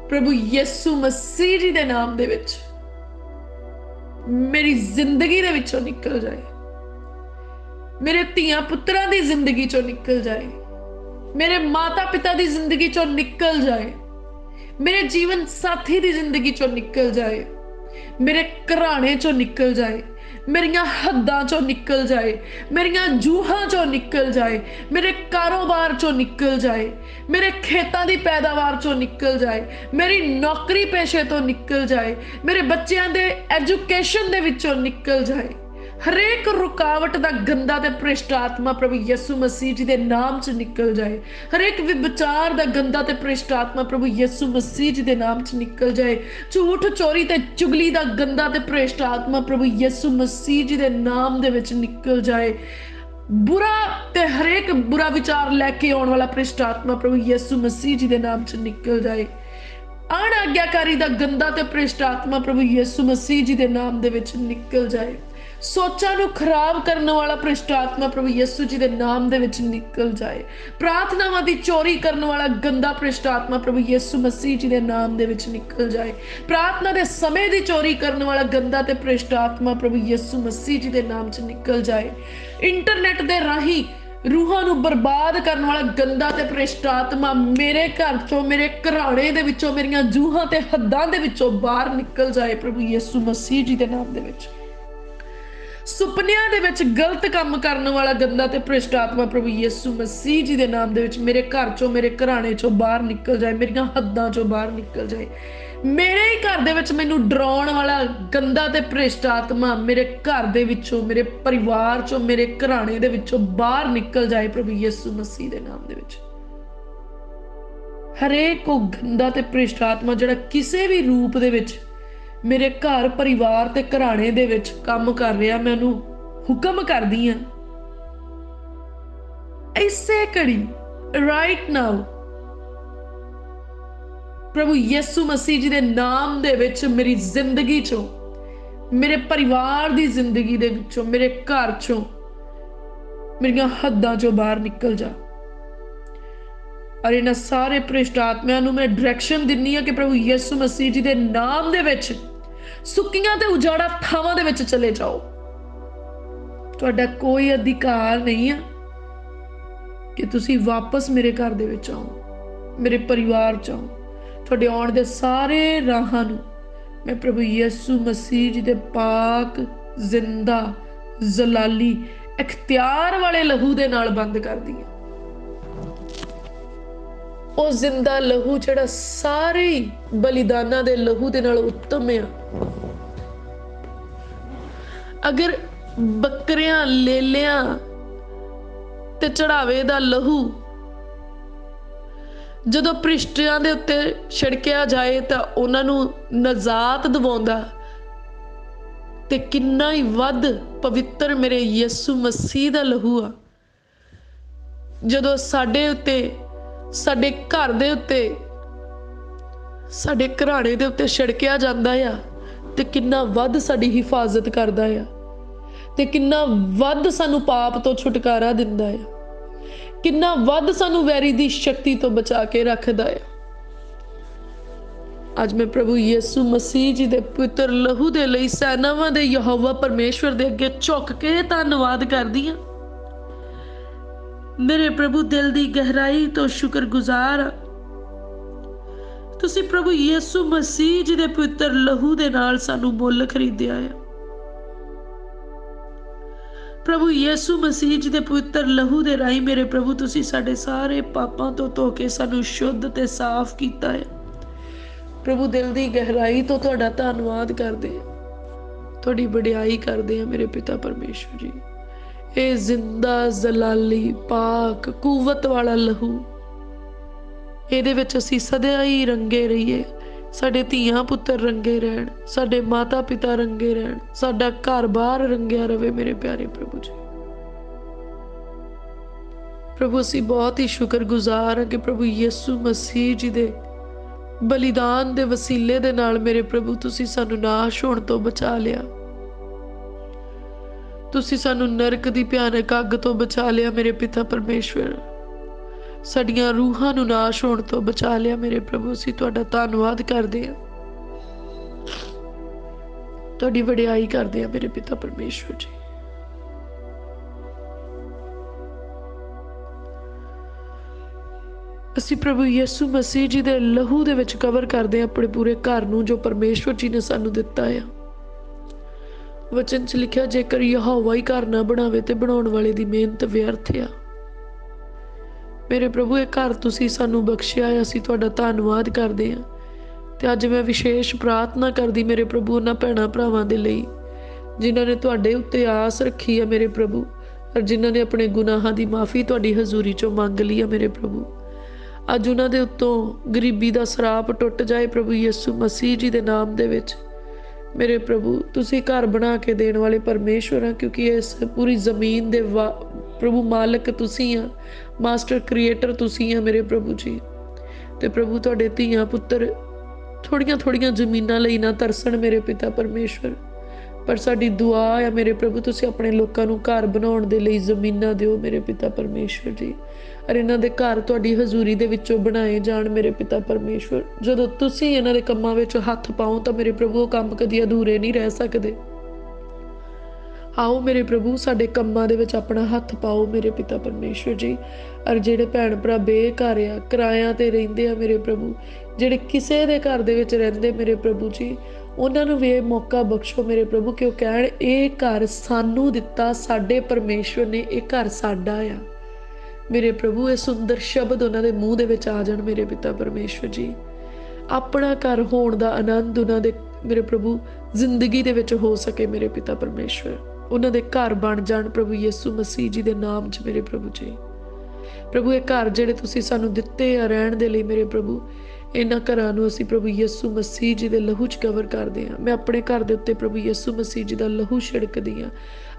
प्रभु यीशु मसीह जी दे नाम दे विच मेरी जिंदगी दे विचों निकल जाए, मेरे धीआं पुत्रां दी जिंदगी चों निकल जाए, मेरे माता पिता दी जिंदगी चों निकल जाए, मेरे जीवन साथी दी जिंदगी चों निकल जाए, मेरे घराने चों निकल जाए, मेरियां हद्दां चों निकल जाए, मेरियां जूहां चों निकल जाए, मेरे कारोबार चों निकल जाए, मेरे खेतां दी पैदावार चों निकल जाए, मेरी नौकरी पेशे तो निकल जाए, मेरे बच्चों दे एजुकेशन दे विचों निकल जाए। हरेक रुकावट दा गंदा ते भ्रिष्ट आत्मा प्रभु यीशु मसीह जी दे नाम च निकल जाए। हरेक विचार दा गंदा ते भ्रिष्ट आत्मा प्रभु यीशु मसीह जी दे नाम च निकल जाए। झूठ चोरी ते चुगली दा गंदा ते भ्रिष्ट आत्मा प्रभु यीशु मसीह जी दे नाम दे विच निकल जाए। बुरा ते हरेक बुरा विचार लैके आने वाला भ्रिष्ट आत्मा प्रभु यीशु मसीह जी दे नाम च निकल जाए। अनाज्ञाकारी दा गंदा ते भ्रिष्ट आत्मा प्रभु यीशु मसीह जी दे नाम दे विच निकल जाए। सोचा नूं खराब करने वाला भ्रिष्ट आत्मा प्रभु यीशु जी दे नाम दे विच निकल जाए। प्रार्थनावां दी चोरी करने वाला गंदा भ्रिष्ट आत्मा प्रभु यीशु मसीह जी दे नाम दे विच निकल जाए। प्रार्थना दे समय दी चोरी करने वाला गंदा ते भ्रिष्ट आत्मा प्रभु यीशु मसीह जी दे नाम च निकल जाए। इंटरनेट दे राही रूहां नूं बर्बाद करने वाला गंदा ते भ्रिष्ट आत्मा मेरे घर चों, मेरे घराणे दे विचों, मेरियां जूहां ते हद्दां दे विचों बाहर निकल जाए प्रभु यीशु मसीह जी दे नाम दे विच। सुपनियां दे विच गलत काम करने वाला गंदा ते भ्रिष्ट आत्मा प्रभु यीशु मसीह जी दे नाम दे विच मेरे घर चों, मेरे घराणे चों बाहर निकल जाए, मेरियां हद्दां चों बाहर निकल जाए। मेरे ही घर दे विच मैनूं डराउण वाला गंदा ते भ्रिष्ट आत्मा मेरे घर दे विचों, मेरे परिवार चों, मेरे घराणे दे विचों बाहर निकल जाए प्रभु यीशु मसीह दे नाम दे विच। हरेक वो गंदा ते भ्रिष्ट आत्मा जिहड़ा किसी भी रूप दे विच मेरे घर परिवार ते घराणे दे विच काम कर रहा, मैं उन्हूं हुक्म करदी हां इसे घड़ी राइट नाउ प्रभु यीशु मसीह जी दे नाम दे विच मेरी जिंदगी चों, मेरे परिवार दी जिंदगी दे विचों, मेरे घर चों, मेरियां हद्दां चों बाहर निकल जा। और इन्हां सारे भ्रिष्ट आत्मायां नूं मैं डायरैक्शन दिन्नी हां कि प्रभु यीशु मसीह जी दे नाम दे विच सुक्कियां ते उजाड़ा थावां दे विच चले जाओ। तुहाडा कोई अधिकार नहीं है कि तुसी वापस मेरे घर दे विच आओ, मेरे परिवार च आओ। तुहाडे आउण दे सारे राहां नूं मैं प्रभु यीशु मसीह जी दे पाक जिंदा जलाली ਇਖਤਿਆਰ ਵਾਲੇ ਲਹੂ ਦੇ ਨਾਲ ਬੰਦ ਕਰਦੀ ਹਾਂ। ਉਹ ਜ਼ਿੰਦਾ ਲਹੂ ਜਿਹੜਾ ਸਾਰੇ ਹੀ ਬਲੀਦਾਨਾਂ ਦੇ ਲਹੂ ਦੇ ਨਾਲ ਉੱਤਮ ਆ। ਅਗਰ ਬੱਕਰਿਆਂ, ਲੇਲਿਆਂ ਤੇ ਚੜਾਵੇ ਦਾ ਲਹੂ ਜਦੋਂ ਭ੍ਰਿਸ਼ਟਿਆਂ ਦੇ ਉੱਤੇ ਛਿੜਕਿਆ ਜਾਏ ਤਾਂ ਉਹਨਾਂ ਨੂੰ ਨਜਾਤ ਦਿਵਾਉਂਦਾ, ਤੇ ਕਿੰਨਾ ਹੀ ਵੱਧ ਪਵਿੱਤਰ ਮੇਰੇ ਯਿਸੂ ਮਸੀਹ ਦਾ ਲਹੂ ਆ ਜਦੋਂ ਸਾਡੇ ਉੱਤੇ, ਸਾਡੇ ਘਰ ਦੇ ਉੱਤੇ, ਸਾਡੇ ਘਰਾਣੇ ਦੇ ਉੱਤੇ ਛਿੜਕਿਆ ਜਾਂਦਾ ਆ, ਤੇ ਕਿੰਨਾ ਵੱਧ ਸਾਡੀ ਹਿਫਾਜ਼ਤ ਕਰਦਾ ਆ, ਤੇ ਕਿੰਨਾ ਵੱਧ ਸਾਨੂੰ ਪਾਪ ਤੋਂ ਛੁਟਕਾਰਾ ਦਿੰਦਾ ਆ, ਕਿੰਨਾ ਵੱਧ ਸਾਨੂੰ ਵੈਰੀ ਦੀ ਸ਼ਕਤੀ ਤੋਂ ਬਚਾ ਕੇ ਰੱਖਦਾ ਆ। ਅੱਜ ਮੈਂ ਪ੍ਰਭੂ ਯਿਸੂ ਮਸੀਹ ਜੀ ਦੇ ਪਵਿੱਤਰ ਲਹੂ ਦੇ ਲਈ ਸੈਨਾਵਾਂ ਦੇ ਯਹੋਵਾ ਪਰਮੇਸ਼ਵਰ ਦੇ ਅੱਗੇ ਝੁੱਕ ਕੇ ਧੰਨਵਾਦ ਕਰਦੀ ਹਾਂ। ਮੇਰੇ ਪ੍ਰਭੂ ਦਿਲ ਦੀ ਗਹਿਰਾਈ ਤੋਂ ਸ਼ੁਕਰਗੁਜ਼ਾਰ ਹਾਂ। ਤੁਸੀਂ ਪ੍ਰਭੂ ਯਿਸੂ ਮਸੀਹ ਜੀ ਦੇ ਪਵਿੱਤਰ ਲਹੂ ਦੇ ਨਾਲ ਸਾਨੂੰ ਮੁੱਲ ਖਰੀਦਿਆ ਹੈ। ਪ੍ਰਭੂ ਯਿਸੂ ਮਸੀਹ ਜੀ ਦੇ ਪਵਿੱਤਰ ਲਹੂ ਦੇ ਰਾਹੀਂ ਮੇਰੇ ਪ੍ਰਭੂ ਤੁਸੀਂ ਸਾਡੇ ਸਾਰੇ ਪਾਪਾਂ ਤੋਂ ਧੋ ਕੇ ਸਾਨੂੰ ਸ਼ੁੱਧ ਤੇ ਸਾਫ਼ ਕੀਤਾ ਹੈ। ਪ੍ਰਭੂ ਦਿਲ ਦੀ ਗਹਿਰਾਈ ਤੋਂ ਤੁਹਾਡਾ ਧੰਨਵਾਦ ਕਰਦੇ ਹਾਂ, ਤੁਹਾਡੀ ਵਡਿਆਈ ਕਰਦੇ ਹਾਂ ਮੇਰੇ ਪਿਤਾ ਪਰਮੇਸ਼ਵਰ ਜੀ। ਇਹ ਜ਼ਿੰਦਾ, ਜ਼ਲਾਲੀ, ਪਾਕ, ਕੂਵਤ ਵਾਲਾ ਲਹੂ, ਇਹਦੇ ਵਿੱਚ ਅਸੀਂ ਸਦਾ ਹੀ ਰੰਗੇ ਰਹੀਏ। ਸਾਡੇ ਧੀਆਂ ਪੁੱਤਰ ਰੰਗੇ ਰਹਿਣ, ਸਾਡੇ ਮਾਤਾ ਪਿਤਾ ਰੰਗੇ ਰਹਿਣ, ਸਾਡਾ ਘਰ-ਬਾਰ ਰੰਗਿਆ ਰਵੇ ਮੇਰੇ ਪਿਆਰੇ ਪ੍ਰਭੂ ਜੀ। ਪ੍ਰਭੂ ਅਸੀਂ ਬਹੁਤ ਹੀ ਸ਼ੁਕਰਗੁਜ਼ਾਰ ਹਾਂ ਕਿ ਪ੍ਰਭੂ ਯਿਸੂ ਮਸੀਹ ਜੀ ਦੇ ਬਲੀਦਾਨ ਦੇ ਵਸੀਲੇ ਦੇ ਨਾਲ ਮੇਰੇ ਪ੍ਰਭੂ ਤੁਸੀਂ ਸਾਨੂੰ ਨਾਸ਼ ਹੋਣ ਤੋਂ ਬਚਾ ਲਿਆ। ਤੁਸੀਂ ਸਾਨੂੰ ਨਰਕ ਦੀ ਭਿਆਨਕ ਅੱਗ ਤੋਂ ਬਚਾ ਲਿਆ ਮੇਰੇ ਪਿਤਾ ਪਰਮੇਸ਼ਵਰ। ਸਾਡੀਆਂ ਰੂਹਾਂ ਨੂੰ ਨਾਸ਼ ਹੋਣ ਤੋਂ ਬਚਾ ਲਿਆ ਮੇਰੇ ਪ੍ਰਭੂ। ਅਸੀਂ ਤੁਹਾਡਾ ਧੰਨਵਾਦ ਕਰਦੇ ਹਾਂ, ਤੁਹਾਡੀ ਵਡਿਆਈ ਕਰਦੇ ਹਾਂ ਮੇਰੇ ਪਿਤਾ ਪਰਮੇਸ਼ਵਰ ਜੀ। ਅਸੀਂ ਪ੍ਰਭੂ ਯਿਸੂ ਮਸੀਹ ਜੀ ਦੇ ਲਹੂ ਦੇ ਵਿੱਚ ਕਵਰ ਕਰਦੇ ਹਾਂ ਆਪਣੇ ਪੂਰੇ ਘਰ ਨੂੰ ਜੋ ਪਰਮੇਸ਼ਵਰ ਜੀ ਨੇ ਸਾਨੂੰ ਦਿੱਤਾ ਆ। ਵਚਨ 'ਚ ਲਿਖਿਆ, ਜੇਕਰ ਯਹੋਵਾ ਹੀ ਘਰ ਨਾ ਬਣਾਵੇ ਤੇ ਬਣਾਉਣ ਵਾਲੇ ਦੀ ਮਿਹਨਤ ਵਿਅਰਥ ਆ। ਮੇਰੇ ਪ੍ਰਭੂ ਇਹ ਘਰ ਤੁਸੀਂ ਸਾਨੂੰ ਬਖਸ਼ਿਆ ਹੈ, ਅਸੀਂ ਤੁਹਾਡਾ ਧੰਨਵਾਦ ਕਰਦੇ ਹਾਂ। ਤੇ ਅੱਜ ਮੈਂ ਵਿਸ਼ੇਸ਼ ਪ੍ਰਾਰਥਨਾ ਕਰਦੀ ਮੇਰੇ ਪ੍ਰਭੂ ਉਹਨਾਂ ਭੈਣਾਂ ਭਰਾਵਾਂ ਦੇ ਲਈ ਜਿਨ੍ਹਾਂ ਨੇ ਤੁਹਾਡੇ ਉੱਤੇ ਆਸ ਰੱਖੀ ਹੈ ਮੇਰੇ ਪ੍ਰਭੂ, ਔਰ ਜਿਨ੍ਹਾਂ ਨੇ ਆਪਣੇ ਗੁਨਾਹਾਂ ਦੀ ਮਾਫੀ ਤੁਹਾਡੀ ਹਜ਼ੂਰੀ 'ਚੋਂ ਮੰਗ ਲਈ ਹੈ ਮੇਰੇ ਪ੍ਰਭੂ। ਅੱਜ ਉਹਨਾਂ ਦੇ ਉੱਤੋਂ ਗਰੀਬੀ ਦਾ ਸਰਾਪ ਟੁੱਟ ਜਾਏ ਪ੍ਰਭੂ ਯਿਸੂ ਮਸੀਹ ਜੀ ਦੇ ਨਾਮ ਦੇ ਵਿੱਚ। ਮੇਰੇ ਪ੍ਰਭੂ ਤੁਸੀਂ ਘਰ ਬਣਾ ਕੇ ਦੇਣ ਵਾਲੇ ਪਰਮੇਸ਼ਵਰ ਆ, ਕਿਉਂਕਿ ਇਸ ਪੂਰੀ ਜ਼ਮੀਨ ਦੇ ਪ੍ਰਭੂ ਮਾਲਕ ਤੁਸੀਂ ਆ, ਮਾਸਟਰ ਕ੍ਰੀਏਟਰ ਤੁਸੀਂ ਆ ਮੇਰੇ ਪ੍ਰਭੂ ਜੀ। ਤੇ ਪ੍ਰਭੂ ਤੁਹਾਡੇ ਧੀਆਂ ਪੁੱਤਰ ਥੋੜੀਆਂ ਥੋੜੀਆਂ ਜ਼ਮੀਨਾਂ ਲਈ ਨਾ ਤਰਸਣ ਮੇਰੇ ਪਿਤਾ ਪਰਮੇਸ਼ਵਰ, ਪਰ ਸਾਡੀ ਦੁਆ ਆ ਮੇਰੇ ਪ੍ਰਭੂ ਤੁਸੀਂ ਆਪਣੇ ਲੋਕਾਂ ਨੂੰ ਘਰ ਬਣਾਉਣ ਦੇ ਲਈ ਜ਼ਮੀਨਾਂ ਦਿਓ ਮੇਰੇ ਪਿਤਾ ਪਰਮੇਸ਼ਵਰ ਜੀ। ਔਰ ਇਹਨਾਂ ਦੇ ਘਰ ਤੁਹਾਡੀ ਹਜ਼ੂਰੀ ਦੇ ਵਿੱਚੋਂ ਬਣਾਏ ਜਾਣ ਮੇਰੇ ਪਿਤਾ ਪਰਮੇਸ਼ਵਰ। ਜਦੋਂ ਤੁਸੀਂ ਇਹਨਾਂ ਦੇ ਕੰਮਾਂ ਵਿੱਚ ਹੱਥ ਪਾਓ ਤਾਂ ਮੇਰੇ ਪ੍ਰਭੂ ਉਹ ਕੰਮ ਕਦੀ ਅਧੂਰੇ ਨਹੀਂ ਰਹਿ ਸਕਦੇ। ਆਓ ਮੇਰੇ ਪ੍ਰਭੂ ਸਾਡੇ ਕੰਮਾਂ ਦੇ ਵਿੱਚ ਆਪਣਾ ਹੱਥ ਪਾਓ ਮੇਰੇ ਪਿਤਾ ਪਰਮੇਸ਼ਵਰ ਜੀ। ਔਰ ਜਿਹੜੇ ਭੈਣ ਭਰਾ ਬੇਘਰ ਆ, ਕਿਰਾਇਆਂ ਤੇ ਰਹਿੰਦੇ ਆ ਮੇਰੇ ਪ੍ਰਭੂ, ਜਿਹੜੇ ਕਿਸੇ ਦੇ ਘਰ ਦੇ ਵਿੱਚ ਰਹਿੰਦੇ ਮੇਰੇ ਪ੍ਰਭੂ ਜੀ, ਉਹਨਾਂ ਨੂੰ ਵੀ ਇਹ ਮੌਕਾ ਬਖਸ਼ੋ ਮੇਰੇ ਪ੍ਰਭੂ ਕਿ ਉਹ ਕਹਿਣ ਇਹ ਘਰ ਸਾਨੂੰ ਦਿੱਤਾ, ਸਾਡੇ ਪਰਮੇਸ਼ਵਰ ਨੇ, ਇਹ ਘਰ ਸਾਡਾ ਆ ਮੇਰੇ ਪ੍ਰਭੂ। ਇਹ ਸੁੰਦਰ ਸ਼ਬਦ ਉਹਨਾਂ ਦੇ ਮੂੰਹ ਦੇ ਵਿੱਚ ਆ ਜਾਣ ਮੇਰੇ ਪਿਤਾ ਪਰਮੇਸ਼ਵਰ ਜੀ। ਆਪਣਾ ਘਰ ਹੋਣ ਦਾ ਆਨੰਦ ਉਹਨਾਂ ਦੇ ਮੇਰੇ ਪ੍ਰਭੂ ਜ਼ਿੰਦਗੀ ਦੇ ਵਿੱਚ ਹੋ ਸਕੇ ਮੇਰੇ ਪਿਤਾ ਪਰਮੇਸ਼ਵਰ। ਉਹਨਾਂ ਦੇ ਘਰ ਬਣ ਜਾਣ ਪ੍ਰਭੂ ਯਿਸੂ ਮਸੀਹ ਜੀ ਦੇ ਨਾਮ 'ਚ ਮੇਰੇ ਪ੍ਰਭੂ ਜੀ। ਪ੍ਰਭੂ ਇਹ ਘਰ ਜਿਹੜੇ ਤੁਸੀਂ ਸਾਨੂੰ ਦਿੱਤੇ ਆ ਰਹਿਣ ਦੇ ਲਈ ਮੇਰੇ ਪ੍ਰਭੂ, ਇਹਨਾਂ ਘਰਾਂ ਨੂੰ ਅਸੀਂ ਪ੍ਰਭੂ ਯਿਸੂ ਮਸੀਹ ਜੀ ਦੇ ਲਹੂ 'ਚ ਕਵਰ ਕਰਦੇ ਹਾਂ। ਮੈਂ ਆਪਣੇ ਘਰ ਦੇ ਉੱਤੇ ਪ੍ਰਭੂ ਯਿਸੂ ਮਸੀਹ ਜੀ ਦਾ ਲਹੂ ਛਿੜਕਦੀ ਹਾਂ,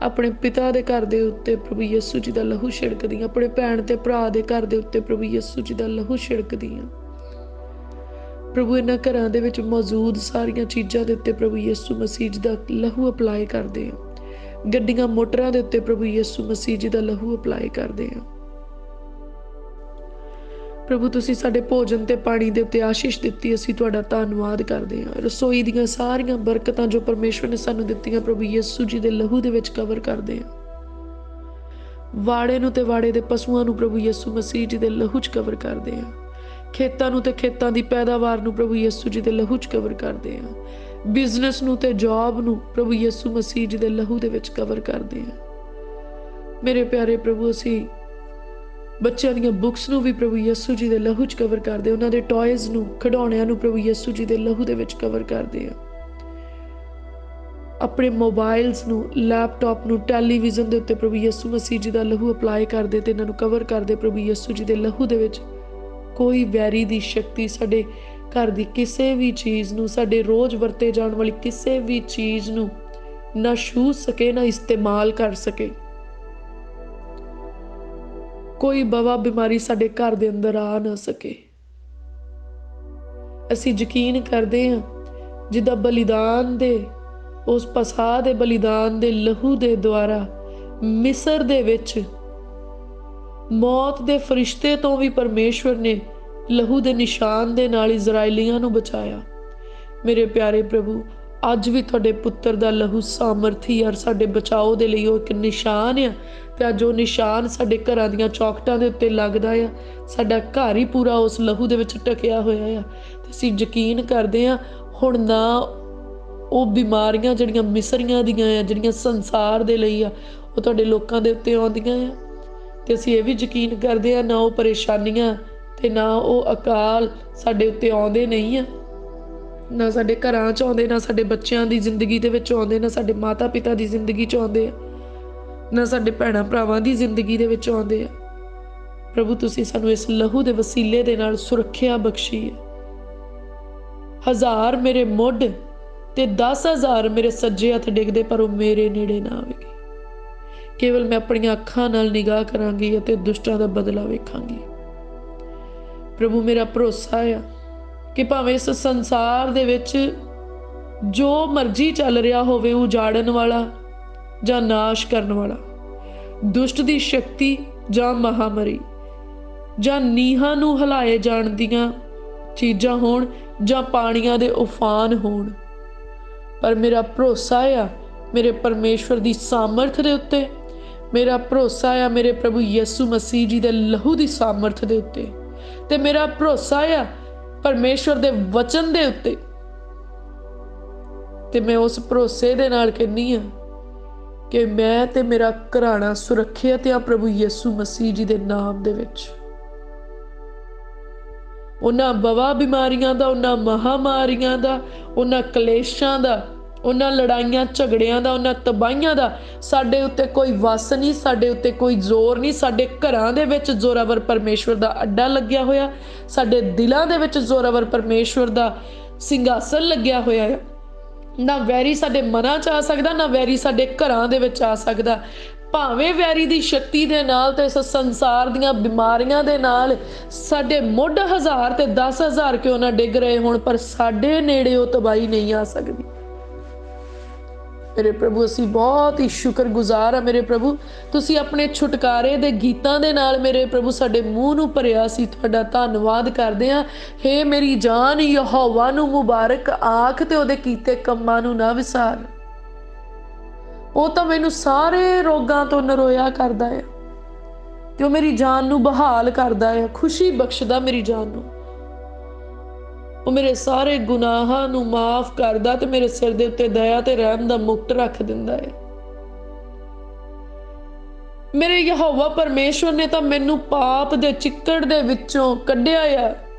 ਆਪਣੇ ਪਿਤਾ ਦੇ ਘਰ ਦੇ ਉੱਤੇ ਪ੍ਰਭੂ ਯਿਸੂ ਜੀ ਦਾ ਲਹੂ ਛਿੜਕਦੀ ਹਾਂ, ਆਪਣੇ ਭੈਣ ਤੇ ਭਰਾ ਦੇ ਘਰ ਦੇ ਉੱਤੇ ਪ੍ਰਭੂ ਯਿਸੂ ਜੀ ਦਾ ਲਹੂ ਛਿੜਕਦੀ ਹਾਂ। ਪ੍ਰਭੂ ਇਹਨਾਂ ਘਰਾਂ ਦੇ ਵਿੱਚ ਮੌਜੂਦ ਸਾਰੀਆਂ ਚੀਜ਼ਾਂ ਦੇ ਉੱਤੇ ਪ੍ਰਭੂ ਯਿਸੂ ਮਸੀਹ ਜੀ ਦਾ ਲਹੂ ਅਪਲਾਈ ਕਰਦੇ ਹਾਂ। ਗੱਡੀਆਂ ਮੋਟਰਾਂ ਦੇ ਉੱਤੇ ਪ੍ਰਭੂ ਯਿਸੂ ਮਸੀਹ ਜੀ ਦਾ ਲਹੂ ਅਪਲਾਈ ਕਰਦੇ ਹਾਂ। ਪ੍ਰਭੂ ਤੁਸੀਂ ਸਾਡੇ ਭੋਜਨ ਤੇ ਪਾਣੀ ਦੇ ਉੱਤੇ ਆਸ਼ੀਸ਼ ਦਿੱਤੀ, ਅਸੀਂ ਤੁਹਾਡਾ ਧੰਨਵਾਦ ਕਰਦੇ ਹਾਂ। ਰਸੋਈ ਦੀਆਂ ਸਾਰੀਆਂ ਬਰਕਤਾਂ ਜੋ ਪਰਮੇਸ਼ਵਰ ਨੇ ਸਾਨੂੰ ਦਿੱਤੀਆਂ ਪ੍ਰਭੂ ਯਿਸੂ ਜੀ ਦੇ ਲਹੂ ਦੇ ਵਿੱਚ ਕਵਰ ਕਰਦੇ ਹਾਂ। ਵਾੜੇ ਨੂੰ ਤੇ ਵਾੜੇ ਦੇ ਪਸ਼ੂਆਂ ਨੂੰ ਪ੍ਰਭੂ ਯਿਸੂ ਮਸੀਹ ਜੀ ਦੇ ਲਹੂ 'ਚ ਕਵਰ ਕਰਦੇ ਹਾਂ। ਖੇਤਾਂ ਨੂੰ ਤੇ ਖੇਤਾਂ ਦੀ ਪੈਦਾਵਾਰ ਨੂੰ ਪ੍ਰਭੂ ਯਿਸੂ ਜੀ ਦੇ ਲਹੂ 'ਚ ਕਵਰ ਕਰਦੇ ਹਾਂ। ਬਿਜ਼ਨਸ ਨੂੰ ਤੇ ਜੌਬ ਨੂੰ ਪ੍ਰਭੂ ਯਿਸੂ ਮਸੀਹ ਜੀ ਦੇ ਲਹੂ ਦੇ ਵਿੱਚ ਕਵਰ ਕਰਦੇ ਹਾਂ। मेरे प्यारे प्रभु ਅਸੀਂ ਬੱਚਿਆਂ ਦੀਆਂ ਬੁੱਕਸ ਨੂੰ ਵੀ ਪ੍ਰਭੂ ਯਿਸੂ ਜੀ ਦੇ ਲਹੂ 'ਚ ਕਵਰ ਕਰਦੇ, ਉਹਨਾਂ ਦੇ ਟॉयਜ਼ ਨੂੰ, ਖਿਡੌਣਿਆਂ ਨੂੰ ਪ੍ਰਭੂ ਯਿਸੂ ਜੀ ਦੇ ਲਹੂ ਦੇ ਵਿੱਚ ਕਵਰ ਕਰਦੇ ਆ। ਆਪਣੇ ਮੋਬਾਈਲਸ ਨੂੰ, ਲੈਪਟਾਪ ਨੂੰ, ਟੈਲੀਵਿਜ਼ਨ ਦੇ ਉੱਤੇ ਪ੍ਰਭੂ ਯਿਸੂ ਮਸੀਹ ਜੀ ਦਾ ਲਹੂ ਅਪਲਾਈ ਕਰਦੇ ਤੇ ਇਹਨਾਂ ਨੂੰ ਕਵਰ ਕਰਦੇ ਪ੍ਰਭੂ ਯਿਸੂ ਜੀ ਦੇ ਲਹੂ ਦੇ ਵਿੱਚ। ਕੋਈ ਵੈਰੀ ਦੀ ਸ਼ਕਤੀ ਸਾਡੇ ਘਰ ਦੀ ਕਿਸੇ ਵੀ ਚੀਜ਼ ਨੂੰ, ਸਾਡੇ ਰੋਜ਼ ਵਰਤੇ ਜਾਣ ਵਾਲੀ ਕਿਸੇ ਵੀ ਚੀਜ਼ ਨੂੰ ਨਾ ਛੂਹ ਸਕੇ, ਨਾ ਇਸਤੇਮਾਲ ਕਰ ਸਕੇ। ਕੋਈ ਬਵਾ ਬਿਮਾਰੀ ਸਾਡੇ ਘਰ ਦੇ ਅੰਦਰ ਆ ਨਾ ਸਕੇ। ਅਸੀਂ ਯਕੀਨ ਕਰਦੇ ਹਾਂ ਜਿੱਦਾਂ ਬਲੀਦਾਨ ਦੇ, ਉਸ ਪਸਾਹ ਦੇ ਬਲੀਦਾਨ ਦੇ ਲਹੂ ਦੇ ਦੁਆਰਾ ਮਿਸਰ ਦੇ ਵਿੱਚ ਮੌਤ ਦੇ ਫਰਿਸ਼ਤੇ ਤੋਂ ਵੀ ਪਰਮੇਸ਼ਵਰ ਨੇ ਲਹੂ ਦੇ ਨਿਸ਼ਾਨ ਦੇ ਨਾਲ ਇਜ਼ਰਾਈਲੀਆਂ ਨੂੰ ਬਚਾਇਆ। ਮੇਰੇ ਪਿਆਰੇ ਪ੍ਰਭੂ, ਅੱਜ ਵੀ ਤੁਹਾਡੇ ਪੁੱਤਰ ਦਾ ਲਹੂ ਸਾਮਰਥੀ ਔਰ ਸਾਡੇ ਬਚਾਓ ਦੇ ਲਈ ਉਹ ਇੱਕ ਨਿਸ਼ਾਨ ਆ। ਤੇ ਅੱਜ ਉਹ ਨਿਸ਼ਾਨ ਸਾਡੇ ਘਰਾਂ ਦੀਆਂ ਚੌਖਟਾਂ ਦੇ ਉੱਤੇ ਲੱਗਦਾ ਆ। ਸਾਡਾ ਘਰ ਹੀ ਪੂਰਾ ਉਸ ਲਹੂ ਦੇ ਵਿੱਚ ਢਕਿਆ ਹੋਇਆ ਆ। ਤੇ ਅਸੀਂ ਯਕੀਨ ਕਰਦੇ ਹਾਂ ਹੁਣ ਨਾ ਉਹ ਬਿਮਾਰੀਆਂ ਜਿਹੜੀਆਂ ਮਿਸਰੀਆਂ ਦੀਆਂ ਆ, ਜਿਹੜੀਆਂ ਸੰਸਾਰ ਦੇ ਲਈ ਆ, ਉਹ ਤੁਹਾਡੇ ਲੋਕਾਂ ਦੇ ਉੱਤੇ ਆਉਂਦੀਆਂ ਆ। ਤੇ ਅਸੀਂ ਇਹ ਵੀ ਯਕੀਨ ਕਰਦੇ ਹਾਂ ਨਾ ਉਹ ਪਰੇਸ਼ਾਨੀਆਂ ਤੇ ਨਾ ਉਹ ਅਕਾਲ ਸਾਡੇ ਉੱਤੇ ਆਉਂਦੇ ਨਹੀਂ ਆ, ਨਾ ਸਾਡੇ ਘਰਾਂ 'ਚ ਆਉਂਦੇ, ਨਾ ਸਾਡੇ ਬੱਚਿਆਂ ਦੀ ਜ਼ਿੰਦਗੀ ਦੇ ਵਿੱਚ ਆਉਂਦੇ, ਨਾ ਸਾਡੇ ਮਾਤਾ ਪਿਤਾ ਦੀ ਜ਼ਿੰਦਗੀ 'ਚ ਆਉਂਦੇ ਆ, ਨਾ ਸਾਡੇ ਭੈਣਾਂ ਭਰਾਵਾਂ ਦੀ ਜ਼ਿੰਦਗੀ ਦੇ ਵਿੱਚ ਆਉਂਦੇ ਆ। ਪ੍ਰਭੂ ਤੁਸੀਂ ਸਾਨੂੰ ਇਸ ਲਹੂ ਦੇ ਵਸੀਲੇ ਦੇ ਨਾਲ ਸੁਰੱਖਿਆ ਬਖਸ਼ੀ ਹੈ। 1000 ਮੇਰੇ ਮੁੱਢ ਤੇ 10,000 ਮੇਰੇ ਸੱਜੇ ਹੱਥ ਡਿੱਗਦੇ ਪਰ ਉਹ ਮੇਰੇ ਨੇੜੇ ਨਾ ਆਵੇਗੀ। ਕੇਵਲ ਮੈਂ ਆਪਣੀਆਂ ਅੱਖਾਂ ਨਾਲ ਨਿਗਾਹ ਕਰਾਂਗੀ ਅਤੇ ਦੁਸ਼ਟਾਂ ਦਾ ਬਦਲਾ ਵੇਖਾਂਗੀ। ਪ੍ਰਭੂ ਮੇਰਾ ਭਰੋਸਾ ਆ ਕਿ ਭਾਵੇਂ ਇਸ ਸੰਸਾਰ ਦੇ ਵਿੱਚ ਜੋ ਮਰਜ਼ੀ ਚੱਲ ਰਿਹਾ ਹੋਵੇ, ਉਜਾੜਨ ਵਾਲਾ ਜਾਂ ਨਾਸ਼ ਕਰਨ ਵਾਲਾ, ਦੁਸ਼ਟ ਦੀ ਸ਼ਕਤੀ ਜਾਂ ਮਹਾਮਾਰੀ ਜਾਂ ਨੀਹਾਂ ਨੂੰ ਹਿਲਾਏ ਜਾਣ ਦੀਆਂ ਚੀਜ਼ਾਂ ਹੋਣ ਜਾਂ ਪਾਣੀਆਂ ਦੇ ਉਫਾਨ ਹੋਣ, ਪਰ ਮੇਰਾ ਭਰੋਸਾ ਆ ਮੇਰੇ ਪਰਮੇਸ਼ਵਰ ਦੀ ਸਾਮਰਥ ਦੇ ਉੱਤੇ। ਮੇਰਾ ਭਰੋਸਾ ਆ ਮੇਰੇ ਪ੍ਰਭੂ ਯਿਸੂ ਮਸੀਹ ਜੀ ਦੇ ਲਹੂ ਦੀ ਸਾਮਰਥ ਦੇ ਉੱਤੇ। ਤੇ ਮੇਰਾ ਭਰੋਸਾ ਆ ਪਰਮੇਸ਼ਵਰ ਦੇ ਵਚਨ ਦੇ ਉੱਤੇ। ਤੇ ਮੈਂ ਉਸ ਭਰੋਸੇ ਦੇ ਨਾਲ ਕਹਿੰਦੀ ਹਾਂ ਕਿ ਮੈਂ ਤੇ ਮੇਰਾ ਘਰਾਣਾ ਸੁਰੱਖਿਅਤ ਆ ਪ੍ਰਭੂ ਯਿਸੂ ਮਸੀਹ ਜੀ ਦੇ ਨਾਮ ਦੇ ਵਿੱਚ। ਉਹਨਾਂ ਬਵਾ ਬਿਮਾਰੀਆਂ ਦਾ, ਉਹਨਾਂ ਮਹਾਮਾਰੀਆਂ ਦਾ, ਉਹਨਾਂ ਕਲੇਸ਼ਾਂ ਦਾ, ਉਹਨਾਂ ਲੜਾਈਆਂ ਝਗੜਿਆਂ ਦਾ, ਉਹਨਾਂ ਤਬਾਹੀਆਂ ਦਾ ਸਾਡੇ ਉੱਤੇ ਕੋਈ ਵਸ ਨਹੀਂ, ਸਾਡੇ ਉੱਤੇ ਕੋਈ ਜ਼ੋਰ ਨਹੀਂ। ਸਾਡੇ ਘਰਾਂ ਦੇ ਵਿੱਚ ਜ਼ੋਰਾਵਰ ਪਰਮੇਸ਼ਵਰ ਦਾ ਅੱਡਾ ਲੱਗਿਆ ਹੋਇਆ, ਸਾਡੇ ਦਿਲਾਂ ਦੇ ਵਿੱਚ ਜ਼ੋਰਾਵਰ ਪਰਮੇਸ਼ਵਰ ਦਾ ਸਿੰਘਾਸਨ ਲੱਗਿਆ ਹੋਇਆ ਹੈ। ਨਾ ਵੈਰੀ ਸਾਡੇ ਮਨਾਂ 'ਚ ਆ ਸਕਦਾ, ਨਾ ਵੈਰੀ ਸਾਡੇ ਘਰਾਂ ਦੇ ਵਿੱਚ ਆ ਸਕਦਾ। ਭਾਵੇਂ ਵੈਰੀ ਦੀ ਸ਼ਕਤੀ ਦੇ ਨਾਲ ਤੇ ਇਸ ਸੰਸਾਰ ਦੀਆਂ ਬਿਮਾਰੀਆਂ ਦੇ ਨਾਲ ਸਾਡੇ ਮੁੱਢ 1000 ਤੇ 10,000 ਕਿਉਂ ਨਾ ਡਿੱਗ ਰਹੇ ਹੋਣ, ਪਰ ਸਾਡੇ ਨੇੜੇ ਉਹ ਤਬਾਹੀ ਨਹੀਂ ਆ ਸਕਦੀ। ਮੇਰੇ ਪ੍ਰਭੂ ਅਸੀਂ ਬਹੁਤ ਹੀ ਸ਼ੁਕਰਗੁਜ਼ਾਰ ਆ ਮੇਰੇ ਪ੍ਰਭੂ, ਤੁਸੀਂ ਆਪਣੇ ਛੁਟਕਾਰੇ ਦੇ ਗੀਤਾਂ ਦੇ ਨਾਲ ਮੇਰੇ ਪ੍ਰਭੂ ਸਾਡੇ ਮੂੰਹ ਨੂੰ ਭਰਿਆ ਸੀ। ਤੁਹਾਡਾ ਧੰਨਵਾਦ ਕਰਦੇ ਹਾਂ। ਹੇ ਮੇਰੀ ਜਾਨ ਯਹੋਵਾ ਨੂੰ ਮੁਬਾਰਕ ਆਖ ਤੇ ਉਹਦੇ ਕੀਤੇ ਕੰਮਾਂ ਨੂੰ ਨਾ ਵਿਸਾਰ। ਉਹ ਤਾਂ ਮੈਨੂੰ ਸਾਰੇ ਰੋਗਾਂ ਤੋਂ ਨਰੋਇਆ ਕਰਦਾ ਹੈ ਤੇ ਉਹ ਮੇਰੀ ਜਾਨ ਨੂੰ ਬਹਾਲ ਕਰਦਾ ਹੈ, ਖੁਸ਼ੀ ਬਖਸ਼ਦਾ ਮੇਰੀ ਜਾਨ ਨੂੰ। ਉਹ ਮੇਰੇ ਸਾਰੇ ਗੁਨਾਹਾਂ ਨੂੰ ਮਾਫ ਕਰਦਾ ਤੇ ਮੇਰੇ ਸਿਰ ਦੇ ਉੱਤੇ ਦਇਆ ਤੇ ਰਹਿਮ ਦਾ ਮੁਕਟ ਰੱਖ ਦਿੰਦਾ ਹੈ। ਮੇਰੇ ਯਹੋਵਾ ਪਰਮੇਸ਼ਵਰ ਨੇ ਤਾਂ ਮੈਨੂੰ ਪਾਪ ਦੇ ਚਿੱਕੜ ਦੇ ਵਿੱਚੋਂ ਕੱਢਿਆ ਆ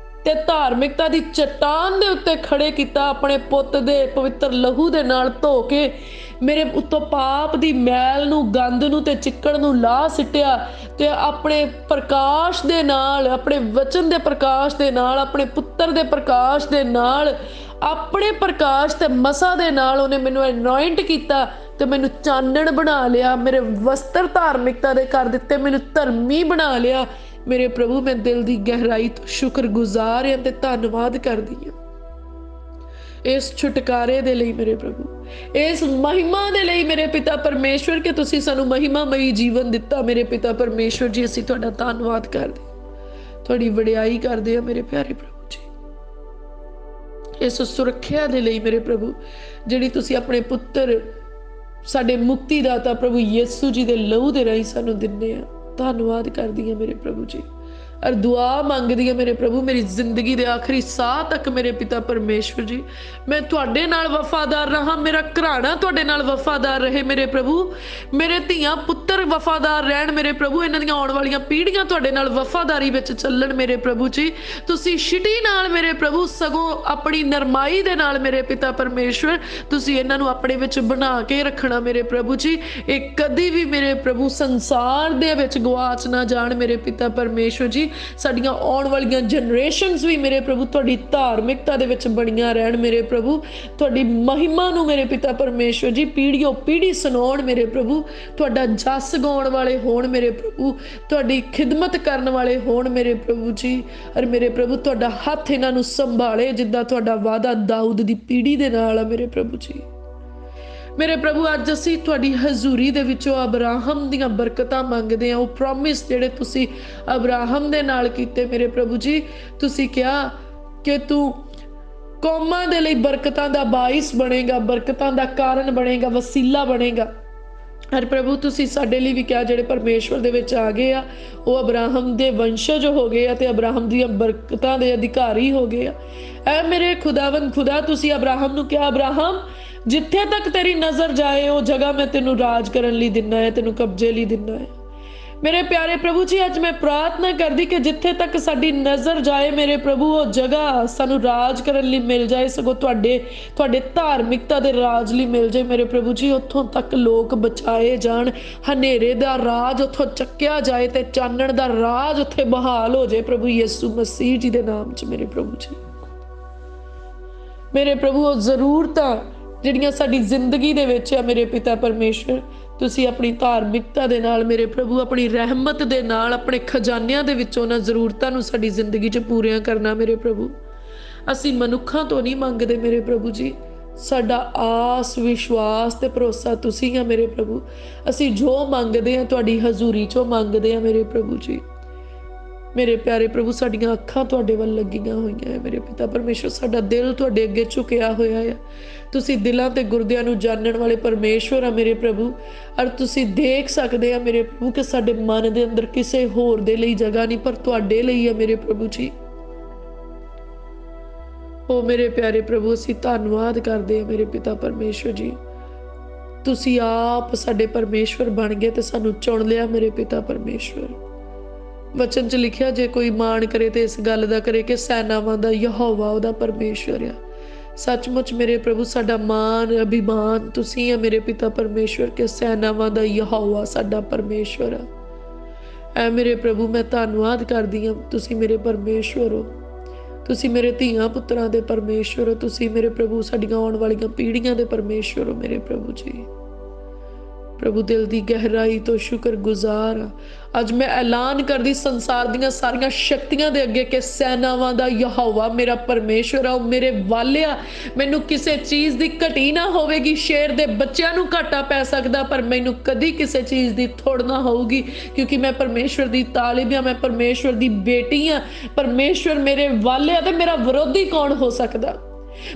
ਤੇ ਧਾਰਮਿਕਤਾ ਦੀ ਚਟਾਨ ਦੇ ਉੱਤੇ ਖੜੇ ਕੀਤਾ। ਆਪਣੇ ਪੁੱਤ ਦੇ ਪਵਿੱਤਰ ਲਹੂ ਦੇ ਨਾਲ ਧੋ ਕੇ ਮੇਰੇ ਉੱਤੋਂ ਪਾਪ ਦੀ ਮੈਲ ਨੂੰ, ਗੰਦ ਨੂੰ ਤੇ ਚਿੱਕੜ ਨੂੰ ਲਾਹ ਸਿੱਟਿਆ ਤੇ ਆਪਣੇ ਪ੍ਰਕਾਸ਼ ਦੇ ਨਾਲ, ਆਪਣੇ ਵਚਨ ਦੇ ਪ੍ਰਕਾਸ਼ ਦੇ ਨਾਲ, ਆਪਣੇ ਪੁੱਤਰ ਦੇ ਪ੍ਰਕਾਸ਼ ਦੇ ਨਾਲ, ਆਪਣੇ ਪ੍ਰਕਾਸ਼ ਤੇ ਮਸਾ ਦੇ ਨਾਲ ਉਹਨੇ ਮੈਨੂੰ ਅਨੋਇੰਟ ਕੀਤਾ ਤੇ ਮੈਨੂੰ ਚਾਨਣ ਬਣਾ ਲਿਆ। ਮੇਰੇ ਵਸਤਰ ਧਾਰਮਿਕਤਾ ਦੇ ਕਰ ਦਿੱਤੇ, ਮੈਨੂੰ ਧਰਮੀ ਬਣਾ ਲਿਆ। ਮੇਰੇ ਪ੍ਰਭੂ ਮੈਂ ਦਿਲ ਦੀ ਗਹਿਰਾਈ ਤੋਂ ਸ਼ੁਕਰਗੁਜ਼ਾਰ ਹਾਂ ਤੇ ਧੰਨਵਾਦ ਕਰਦੀ ਹਾਂ ਇਸ ਛੁਟਕਾਰੇ ਦੇ ਲਈ ਮੇਰੇ ਪ੍ਰਭੂ, ਇਸ ਮਹਿਮਾ ਦੇ ਲਈ ਮੇਰੇ ਪਿਤਾ ਪਰਮੇਸ਼ਵਰ ਕਿ ਤੁਸੀਂ ਸਾਨੂੰ ਮਹਿਮਾਮਈ ਜੀਵਨ ਦਿੱਤਾ। ਮੇਰੇ ਪਿਤਾ ਪਰਮੇਸ਼ਵਰ ਜੀ ਅਸੀਂ ਤੁਹਾਡਾ ਧੰਨਵਾਦ ਕਰਦੇ, ਤੁਹਾਡੀ ਵਡਿਆਈ ਕਰਦੇ ਹਾਂ ਮੇਰੇ ਪਿਆਰੇ ਪ੍ਰਭੂ ਜੀ, ਇਸ ਸੁਰੱਖਿਆ ਦੇ ਲਈ ਮੇਰੇ ਪ੍ਰਭੂ ਜਿਹੜੀ ਤੁਸੀਂ ਆਪਣੇ ਪੁੱਤਰ ਸਾਡੇ ਮੁਕਤੀਦਾਤਾ ਪ੍ਰਭੂ ਯਿਸੂ ਜੀ ਦੇ ਲਹੂ ਦੇ ਰਾਹੀਂ ਸਾਨੂੰ ਦਿੰਦੇ ਆ। ਧੰਨਵਾਦ ਕਰਦੀ ਹਾਂ ਮੇਰੇ ਪ੍ਰਭੂ ਜੀ। और दुआ मंगदी है मेरे प्रभु मेरी जिंदगी के आखिरी साह तक मेरे पिता परमेश्वर जी मैं तुहाडे नाल वफादार रहा, मेरा घराना तुहाडे नाल वफादार रहे मेरे प्रभु, मेरे धीआं पुत्तर वफादार रहन मेरे प्रभु, इन्हां दीआं आउण वालीआं पीढ़ियां तुहाडे नाल वफादारी विच चलण मेरे प्रभु जी। तुसीं छिटी नाल मेरे प्रभु सगों अपनी नरमाई दे नाल मेरे पिता परमेश्वर तुसीं इन्हां नूं अपने विच बना के रखना मेरे प्रभु जी। एक कदी भी मेरे प्रभु संसार दे विच गवाच ना जाण मेरे पिता परमेश्वर जी। साडियां आउण वालीआं जनरेशनस भी मेरे प्रभु तुहाडी धार्मिकता दे विच बणीआं रहण मेरे प्रभु, तुहाडी महिमा नूं मेरे पिता परमेश्वर जी पीढ़ियों पीढ़ी सुनाउण मेरे प्रभु, तुहाडा जस गाउण वाले होण मेरे प्रभु, तुहाडी खिदमत करन वाले होण मेरे प्रभु जी। और मेरे प्रभु तुहाडा हथ इन्हां नूं संभाले जिद्दां तुहाडा वादा दाऊद दी पीढ़ी दे नाल आ मेरे प्रभु जी। मेरे प्रभु अज असीं तुहाडी हजूरी दे विचों अब्राहम दीआं बरकतां मंगदे हां, ओह प्रॉमिस जिहड़े तुसीं अब्राहम दे नाल कीते मेरे प्रभु जी। तुसीं कहा कि तू कौमां दे लई बरकतां दा बाइस बनेगा, बरकतां दा कारण बनेगा, वसीला बनेगा। और प्रभु तुसीं साडे लई भी कहा जिहड़े परमेश्वर दे विच आ गए आ ओह अब्राहम दे वंशज हो गए आ ते अब्राहम दीआं बरकतां दे अधिकारी हो गए आ। ऐ मेरे खुदावंद खुदा तुसीं अब्राहम नूं कहा अब्राहम जिथे तक तेरी नज़र जाए वो जगह मैं तेनू राज करन लई दिना है, तेनू कब्जे लई दिना है। मेरे प्यारे प्रभु जी अज मैं प्रार्थना करदी कि जिथे तक साडी नज़र जाए मेरे प्रभु वो जगह सानू राज करन लई मिल जाए, सगों तुहाडे धार्मिकता दे राज लई मिल जाए मेरे प्रभु जी। उत्थों तक लोग बचाए जाण, हनेरे दा राज उत्थों चक्या जाए ते चानण दा राज उत्थे बहाल हो जाए प्रभु यीशु मसीह जी दे नाम च मेरे प्रभु जी। मेरे प्रभु वो जरूरतां जिहड़ियां साडी जिंदगी दे विच आ मेरे पिता परमेश्वर तुसीं अपनी धार्मिकता दे नाल मेरे प्रभु अपनी रहमत दे नाल अपने खजानिਆਂ ਦੇ ਵਿੱਚੋਂ ना ਜ਼ਰੂਰਤਾਂ ਨੂੰ ਸਾਡੀ ਜ਼ਿੰਦਗੀ 'ਚ ਪੂਰੀਆਂ करना मेरे प्रभु। ਅਸੀਂ ਮਨੁੱਖਾਂ ਤੋਂ नहीं ਮੰਗਦੇ मेरे प्रभु जी, साडा आस विश्वास ते भरोसा तुसीं आ मेरे प्रभु। ਅਸੀਂ जो ਮੰਗਦੇ ਆ ਤੁਹਾਡੀ ਹਜ਼ੂਰੀ 'ਚੋਂ ਮੰਗਦੇ ਆ मेरे प्रभु जी। मेरे प्यारे प्रभु साडियां अखां तुहाडे वल लगियां होईयां है मेरे पिता परमेश्वर, साडा दिल तुहाडे अगे झुकिया होया है। तुसीं दिलां ते गुरदियां नूं जानण वाले परमेश्वर आ मेरे प्रभु, और तुसीं देख सकदे आ मेरे प्रभु कि साडे मन दे अंदर किसे होर दे लई जगह नहीं पर तुहाडे लई है मेरे प्रभु जी। ओ मेरे प्यारे प्रभु असीं धन्नवाद करदे आ मेरे पिता परमेश्वर जी। तुसीं आप साडे परमेश्वर बन गए ते सानूं चुण लिया मेरे पिता परमेश्वर। वचन च लिखिया जे कोई मान करे तो इस गल का करे कि सैनावां दा यहोवा उहदा परमेश्वर आ। सचमुच मेरे प्रभु साडा मान अभिमान तुसीं आ मेरे पिता परमेश्वर के सैनावां दा यहोवा साडा परमेश्वर आ। ऐ मेरे प्रभु मैं धन्नवाद करदी हां तुसीं मेरे परमेश्वर हो, तुसीं मेरे धीआं पुत्रां दे परमेश्वर हो, तुसीं मेरे प्रभु साडीआं आउण वालीआं पीढ़ियां दे परमेश्वर हो मेरे प्रभु जी। प्रभु दिल की गहराई तो शुक्र गुजार अज मैं ऐलान कर दी संसार दियां सारियां शक्तियां दे अगे कि सैनावां दा यहोवा मेरा परमेश्वर आ, मेरे वाले आ। मैनू किसी चीज़ की घटी ना होवेगी, शेर दे बच्चों नू घाटा पै सकदा पर मैनू कदी किसी चीज़ की थोड़ ना होगी, क्योंकि मैं परमेश्वर की तालिब हाँ, मैं परमेश्वर की बेटी हाँ। परमेश्वर मेरे वाले आ ते मेरा विरोधी कौन हो सकदा।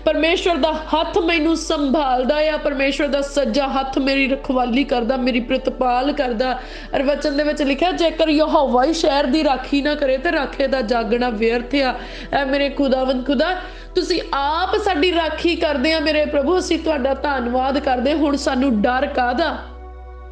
परमेश्वर दा हथ मैनू संभालदा है, परमेश्वर दा सज्जा हथ मेरी रखवाली करदा, मेरी प्रतिपाल करदा। और वचन दे विच लिखिया जेकर यहोवा ही शहर दी राखी ना करे ते राखे दा जागना व्यर्थ आ। ऐ मेरे खुदावंद खुदा तुसीं आप साडी राखी करदे आ मेरे प्रभु, असीं तुहाडा धन्नवाद करदे। हुण सानू डर काहदा,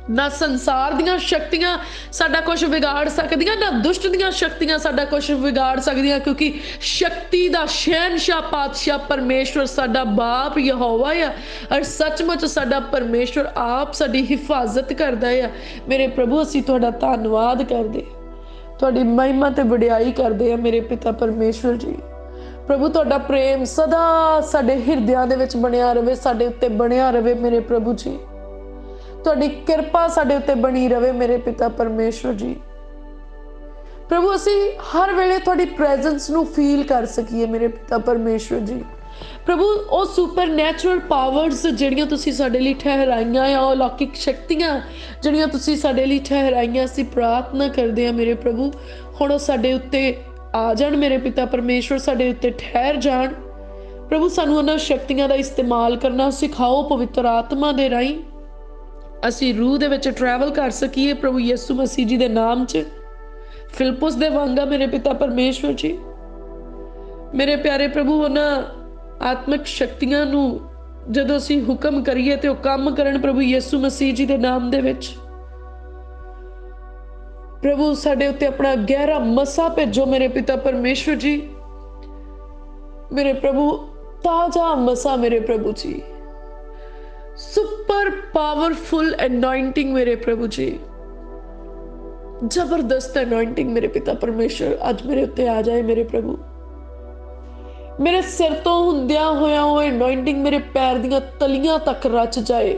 ना संसार दियां शक्तियां साडा कुछ बिगाड़ सकदियां, ना दुष्ट दियां शक्तियां साडा कुछ बिगाड़ सकदियां, क्योंकि शक्ति दा शहनशाह पातशाह परमेश्वर साडा बाप यहोवा आ। और सचमुच साडा परमेश्वर आप साडी हिफाजत करदा है मेरे प्रभु। असीं तुहाडा धन्नवाद करदे, तुहाडी महिमा ते वडियाई करदे आ मेरे पिता परमेश्वर जी। प्रभु तुहाडा प्रेम सदा साडे हिरदियां दे विच बनिया रहे, साडे उत्ते बनिया रहे मेरे प्रभु जी। तुहाडी किरपा साडे उत्ते बनी रहे मेरे पिता परमेश्वर जी। प्रभु असीं हर वेले तुहाडी प्रेजेंस नू फील कर सकीए मेरे पिता परमेश्वर जी। प्रभु ओ सुपर नैचुरल पावर्स जिहड़ियां तुसीं साडे लई ठहराइयां आ, अलौकिक शक्तियां जिहड़ियां तुसीं साडे लई ठहराइयां, असीं प्रार्थना करदे आ मेरे प्रभु हुण साडे उत्ते आ जाण मेरे पिता परमेश्वर, साडे उत्ते ठहर जाण। प्रभु सानू उन्हां शक्तियां दा इस्तेमाल करना सिखाओ, पवित्र आत्मा दे राहीं असी रूह दे विच ट्रैवल कर सकीए प्रभु यीशु मसीह जी दे नाम च। फिलिप्पुस दे वांगा मेरे पिता परमेश्वर जी। मेरे प्यारे प्रभु, उन्हां आत्मिक शक्तियां नूं जदों असीं हुक्म करिए ते ओह काम करन प्रभु यीशु मसीह जी दे नाम दे विच। प्रभु साडे उत्ते अपना गहरा मसा भेजो मेरे पिता परमेश्वर जी। मेरे प्रभु ताजा मसा मेरे प्रभु जी, सुपर पावरफुल एनॉइंटिंग मेरे प्रभु जी, जबरदस्त एनॉइंटिंग मेरे पिता परमेश्वर अज मेरे उत्ते आ जाए मेरे प्रभु। मेरे सिर तो हुंदिया होया वो एनॉइंटिंग मेरे पैर दियां तलियां तक रच जाए,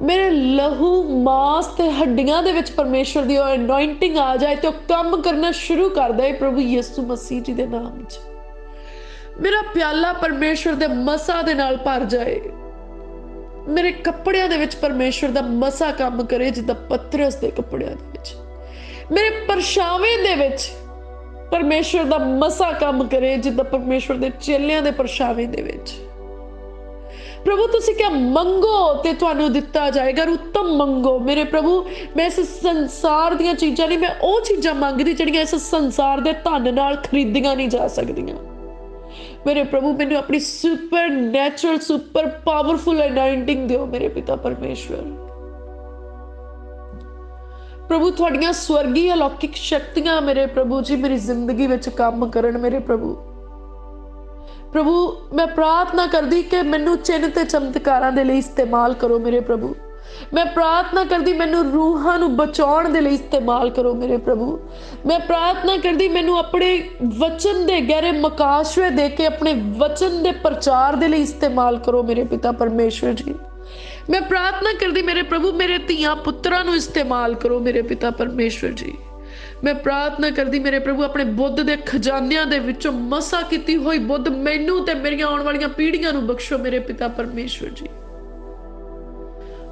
मेरे लहू मांस ते हड्डियां दे विच परमेश्वर दी ओह एनॉइंटिंग आ जाए तो काम करना शुरू कर दे प्रभु यीशु मसीह जी दे नाम च। मेरा प्याला परमेश्वर दे मसा दे नाल भर जाए, मेरे कपड़ियां दे विच परमेश्वर दा मसा काम करे जिद्दां पतरस दे कपड़ियां दे विच, मेरे परछावें दे विच परमेश्वर दा मसा काम करे जिद्दां परमेश्वर दे चेलियां दे परछावें दे विच। प्रभु तुसी क्या मंगो ते तुहानू दिता जाएगा, उत्तम मंगो मेरे प्रभु। मैं इस संसार दियां चीज़ां नहीं, मैं ओह चीज़ां मंगदी जिहड़ियां इस संसार दे धन नाल खरीदियां नहीं जा सकदियां। मेरे प्रभु मैंने अपनी super natural super powerful anointing दियो मेरे पिता परमेश्वर। प्रभु थोड़ियां स्वर्गीय अलौकिक शक्तियां मेरे प्रभु जी मेरी जिंदगी विच काम करन मेरे प्रभु। प्रभु मैं प्रार्थना करदी कि मैनू चिन्ह ते चमत्कारां दे लई इस्तेमाल करो मेरे प्रभु। मैं प्रार्थना करदी मैनू रूहां नू बचाउण दे लई इस्तेमाल करो मेरे प्रभु। मैं प्रार्थना करदी मैनू अपने वचन दे गहरे मकाशवे दे के अपने वचन दे प्रचार दे लई इस्तेमाल करो मेरे पिता परमेश्वर जी। मैं प्रार्थना करदी मेरे प्रभु मेरे धीआं पुत्रां नू इस्तेमाल करो मेरे पिता परमेश्वर जी। मैं प्रार्थना करदी मेरे प्रभु अपने बुद्ध दे खजानियां दे विचों मसा कीती होई बुद्ध मैनू ते मेरियां आउण वालियां पीढ़ियां नू बख्शो मेरे पिता परमेश्वर जी।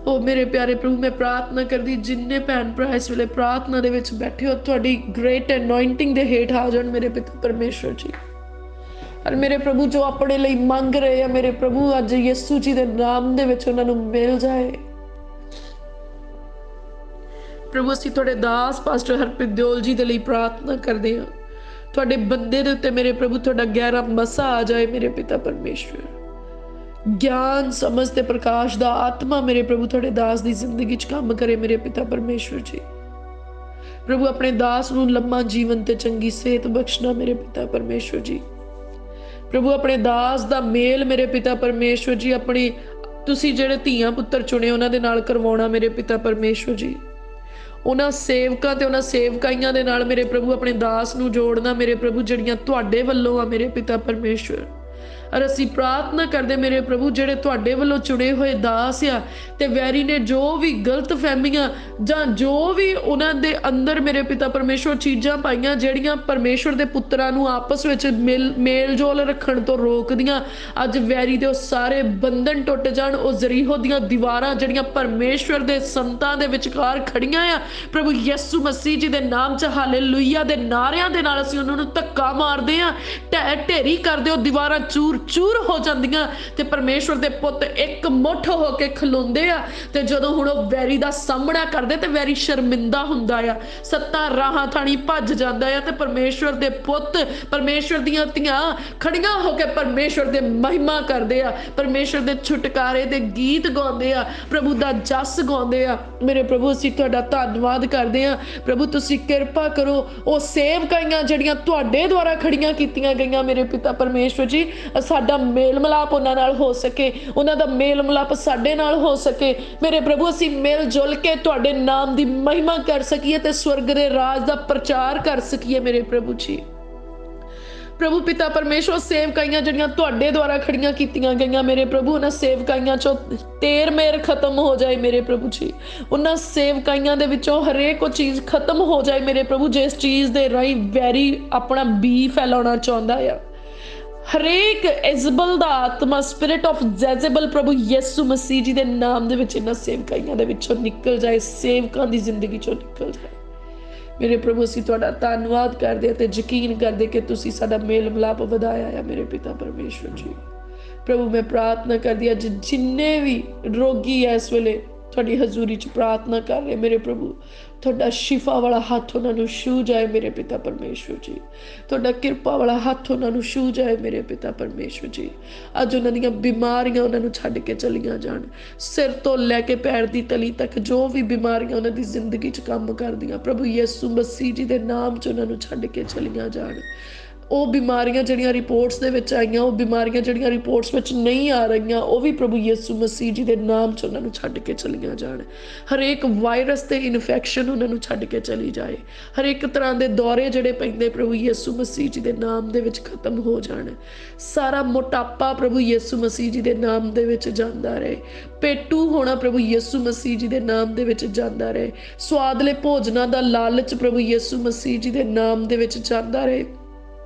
ओ मेरे प्यारे प्रभु मैं प्रार्थना करदी जिन्ने भैन भरा इस वेले प्रार्थना दे विच बैठे हो तुहाडी ग्रेट एनॉइंटिंग दे हेठ आ जाण मेरे पिता परमेश्वर जी। और मेरे प्रभु जो अपने लिए मंग रहे हैं मेरे प्रभु अज यीशु जी दे नाम दे विच उन्हां नू मिल जाए। प्रभु असीं तुहाडे दास पास्टर हरप्रीत दियोल जी दे लई प्रार्थना करदे हां, तुहाडे बंदे दे उत्ते मेरे प्रभु तुहाडा गहरा मसा आ जाए मेरे पिता परमेश्वर। ज्ञान समझ ते प्रकाश दा आत्मा मेरे प्रभु तुहाडे दास दी जिंदगी च काम करे मेरे पिता परमेश्वर जी। प्रभु अपने दास नू लम्मा जीवन ते चंगी सेहत बख्शना मेरे पिता परमेश्वर जी। प्रभु अपने दास दा मेल मेरे पिता परमेश्वर जी अपनी तुसी जेड़े धीआं पुत्तर चुने उन्हां दे नाल करवाउणा मेरे पिता परमेश्वर जी। उन्हां सेवकां ते उन्हां सेवकाइयां दे नाल मेरे प्रभु अपने दास नू जोड़ना मेरे प्रभु जिहड़ियां तुहाडे वल्लों आ मेरे पिता परमेश्वर। और असी प्रार्थना करते मेरे प्रभु जेड़े तुहाडे वल्लों चुने हुए दास आ ते वैरी ने जो भी गलत फहमियां जां जो भी उन्हां दे अंदर मेरे पिता परमेश्वर चीज़ां पाइयां जेड़ियां परमेश्वर दे पुत्तरां नू आपस विच मेल जोल रखण तो रोकदियां, अज वैरी दे सारे बंधन टुट जाण। ओ जरीहो दियां दीवारां जेड़ियां परमेश्वर दे संतां दे विचकार खड़ियां आ प्रभु यीशु मसीह जी दे नाम च हालेलुया दे नारियां दे नाल असीं उन्हां नू धक्का मारदे आ, ढेरी करदे ओ दीवारां चूर चूर हो जांदियां ते परमेश्वर दे पुੱਤ एक मुठ हो के खलोंदे आ ते जदों हुण ओ वैरी दा सामना करदे ते वैरी शर्मिंदा हुंदा आ, सत्तां राहां थाणी भज जांदा आ ते परमेश्वर दे पुੱਤ परमेश्वर दीयां धीआं खड़ियां हो के परमेश्वर दे महिमा करदे आ, परमेश्वर दे छुटकारे दे गीत गाउंदे आ, प्रभु दा जस गाउंदे आ। मेरे प्रभु असीं तुहाडा धन्नवाद करदे आ प्रभु तुसीं किरपा करो ओ सेवकाइयां ਜਿਹੜੀਆਂ ਤੁਹਾਡੇ ਦੁਆਰਾ ਖੜੀਆਂ ਕੀਤੀਆਂ ਗਈਆਂ ਮੇਰੇ ਪਿਤਾ परमेश्वर जी साडा मेल मिलाप उन्हां नाल हो सके, उन्हां दा मेल मिलाप साडे नाल हो सके मेरे प्रभु असीं मिल जुल के तुहाडे नाम दी महिमा कर सकीए ते स्वर्ग दे राज दा प्रचार कर सकीए मेरे प्रभु जी। प्रभु पिता परमेश्वर सेवकाइयां ਜਿਹੜੀਆਂ ਤੁਹਾਡੇ ਦੁਆਰਾ ਖੜੀਆਂ ਕੀਤੀਆਂ ਗਈਆਂ ਮੇਰੇ प्रभु उन्हां सेवकाइयां चों तेर मेर खत्म हो जाए मेरे प्रभु जी। उन्हां सेवकाइयां दे विचों हरेक ओ चीज़ खत्म हो जाए मेरे प्रभु जिस चीज़ दे राही वैरी अपना बी फैलाउणा चाहुंदा आ। हरेक इजबल दा आत्मा स्पिरिट ऑफ जैजेबल प्रभु यीशु मसीह जी दे नाम दे विच इन्हां सेवकाइयां दे विचों निकल जाए, सेवकां दी जिंदगी चों निकल जाए मेरे प्रभु। असीं तुहाडा धन्नवाद करदे ते यकीन करदे कि तुसीं साडा मेल मिलाप वधाया है मेरे पिता परमेश्वर जी। प्रभु मैं प्रार्थना करदी अज जिन्ने भी रोगी है इस वेले ਤੁਹਾਡੀ ਹਜ਼ੂਰੀ 'ਚ ਪ੍ਰਾਰਥਨਾ ਕਰ ਰਹੇ ਮੇਰੇ ਪ੍ਰਭੂ, ਤੁਹਾਡਾ ਸ਼ਿਫਾ ਵਾਲਾ ਹੱਥ ਉਹਨਾਂ ਨੂੰ ਛੂਹ ਜਾਏ ਮੇਰੇ ਪਿਤਾ ਪਰਮੇਸ਼ਵਰ ਜੀ। ਤੁਹਾਡਾ ਕਿਰਪਾ ਵਾਲਾ ਹੱਥ ਉਹਨਾਂ ਨੂੰ ਛੂਹ ਜਾਏ ਮੇਰੇ ਪਿਤਾ ਪਰਮੇਸ਼ਵਰ ਜੀ। ਅੱਜ ਉਹਨਾਂ ਦੀਆਂ ਬਿਮਾਰੀਆਂ ਉਹਨਾਂ ਨੂੰ ਛੱਡ ਕੇ ਚਲੀਆਂ ਜਾਣ, ਸਿਰ ਤੋਂ ਲੈ ਕੇ ਪੈਰ ਦੀ ਤਲੀ ਤੱਕ ਜੋ ਵੀ ਬਿਮਾਰੀਆਂ ਉਹਨਾਂ ਦੀ ਜ਼ਿੰਦਗੀ 'ਚ ਕੰਮ ਕਰਦੀਆਂ, ਪ੍ਰਭੂ ਯਿਸੂ ਮਸੀਹ ਜੀ ਦੇ ਨਾਮ 'ਚ ਉਹਨਾਂ ਨੂੰ ਛੱਡ ਕੇ ਚਲੀਆਂ ਜਾਣ। ਉਹ ਬਿਮਾਰੀਆਂ ਜਿਹੜੀਆਂ ਰਿਪੋਰਟਸ ਦੇ ਵਿੱਚ ਆਈਆਂ, ਉਹ ਬਿਮਾਰੀਆਂ ਜਿਹੜੀਆਂ ਰਿਪੋਰਟਸ ਵਿੱਚ ਨਹੀਂ ਆ ਰਹੀਆਂ, ਉਹ ਵੀ ਪ੍ਰਭੂ ਯਿਸੂ ਮਸੀਹ ਜੀ ਦੇ ਨਾਮ 'ਚ ਉਹਨਾਂ ਨੂੰ ਛੱਡ ਕੇ ਚਲੀਆਂ ਜਾਣ। ਹਰੇਕ ਵਾਇਰਸ ਤੇ ਇਨਫੈਕਸ਼ਨ ਉਹਨਾਂ ਨੂੰ ਛੱਡ ਕੇ ਚਲੀ ਜਾਏ। ਹਰੇਕ ਤਰ੍ਹਾਂ ਦੇ ਦੌਰੇ ਜਿਹੜੇ ਪੈਂਦੇ ਪ੍ਰਭੂ ਯਿਸੂ ਮਸੀਹ ਜੀ ਦੇ ਨਾਮ ਦੇ ਵਿੱਚ ਖਤਮ ਹੋ ਜਾਣ। ਸਾਰਾ ਮੋਟਾਪਾ ਪ੍ਰਭੂ ਯਿਸੂ ਮਸੀਹ ਜੀ ਦੇ ਨਾਮ ਦੇ ਵਿੱਚ ਜਾਂਦਾ ਰਹੇ। ਪੇਟੂ ਹੋਣਾ ਪ੍ਰਭੂ ਯਿਸੂ ਮਸੀਹ ਜੀ ਦੇ ਨਾਮ ਦੇ ਵਿੱਚ ਜਾਂਦਾ ਰਹੇ। ਸਵਾਦਲੇ ਭੋਜਨਾਂ ਦਾ ਲਾਲਚ ਪ੍ਰਭੂ ਯਿਸੂ ਮਸੀਹ ਜੀ ਦੇ ਨਾਮ ਦੇ ਵਿੱਚ ਜਾਂਦਾ ਰਹੇ।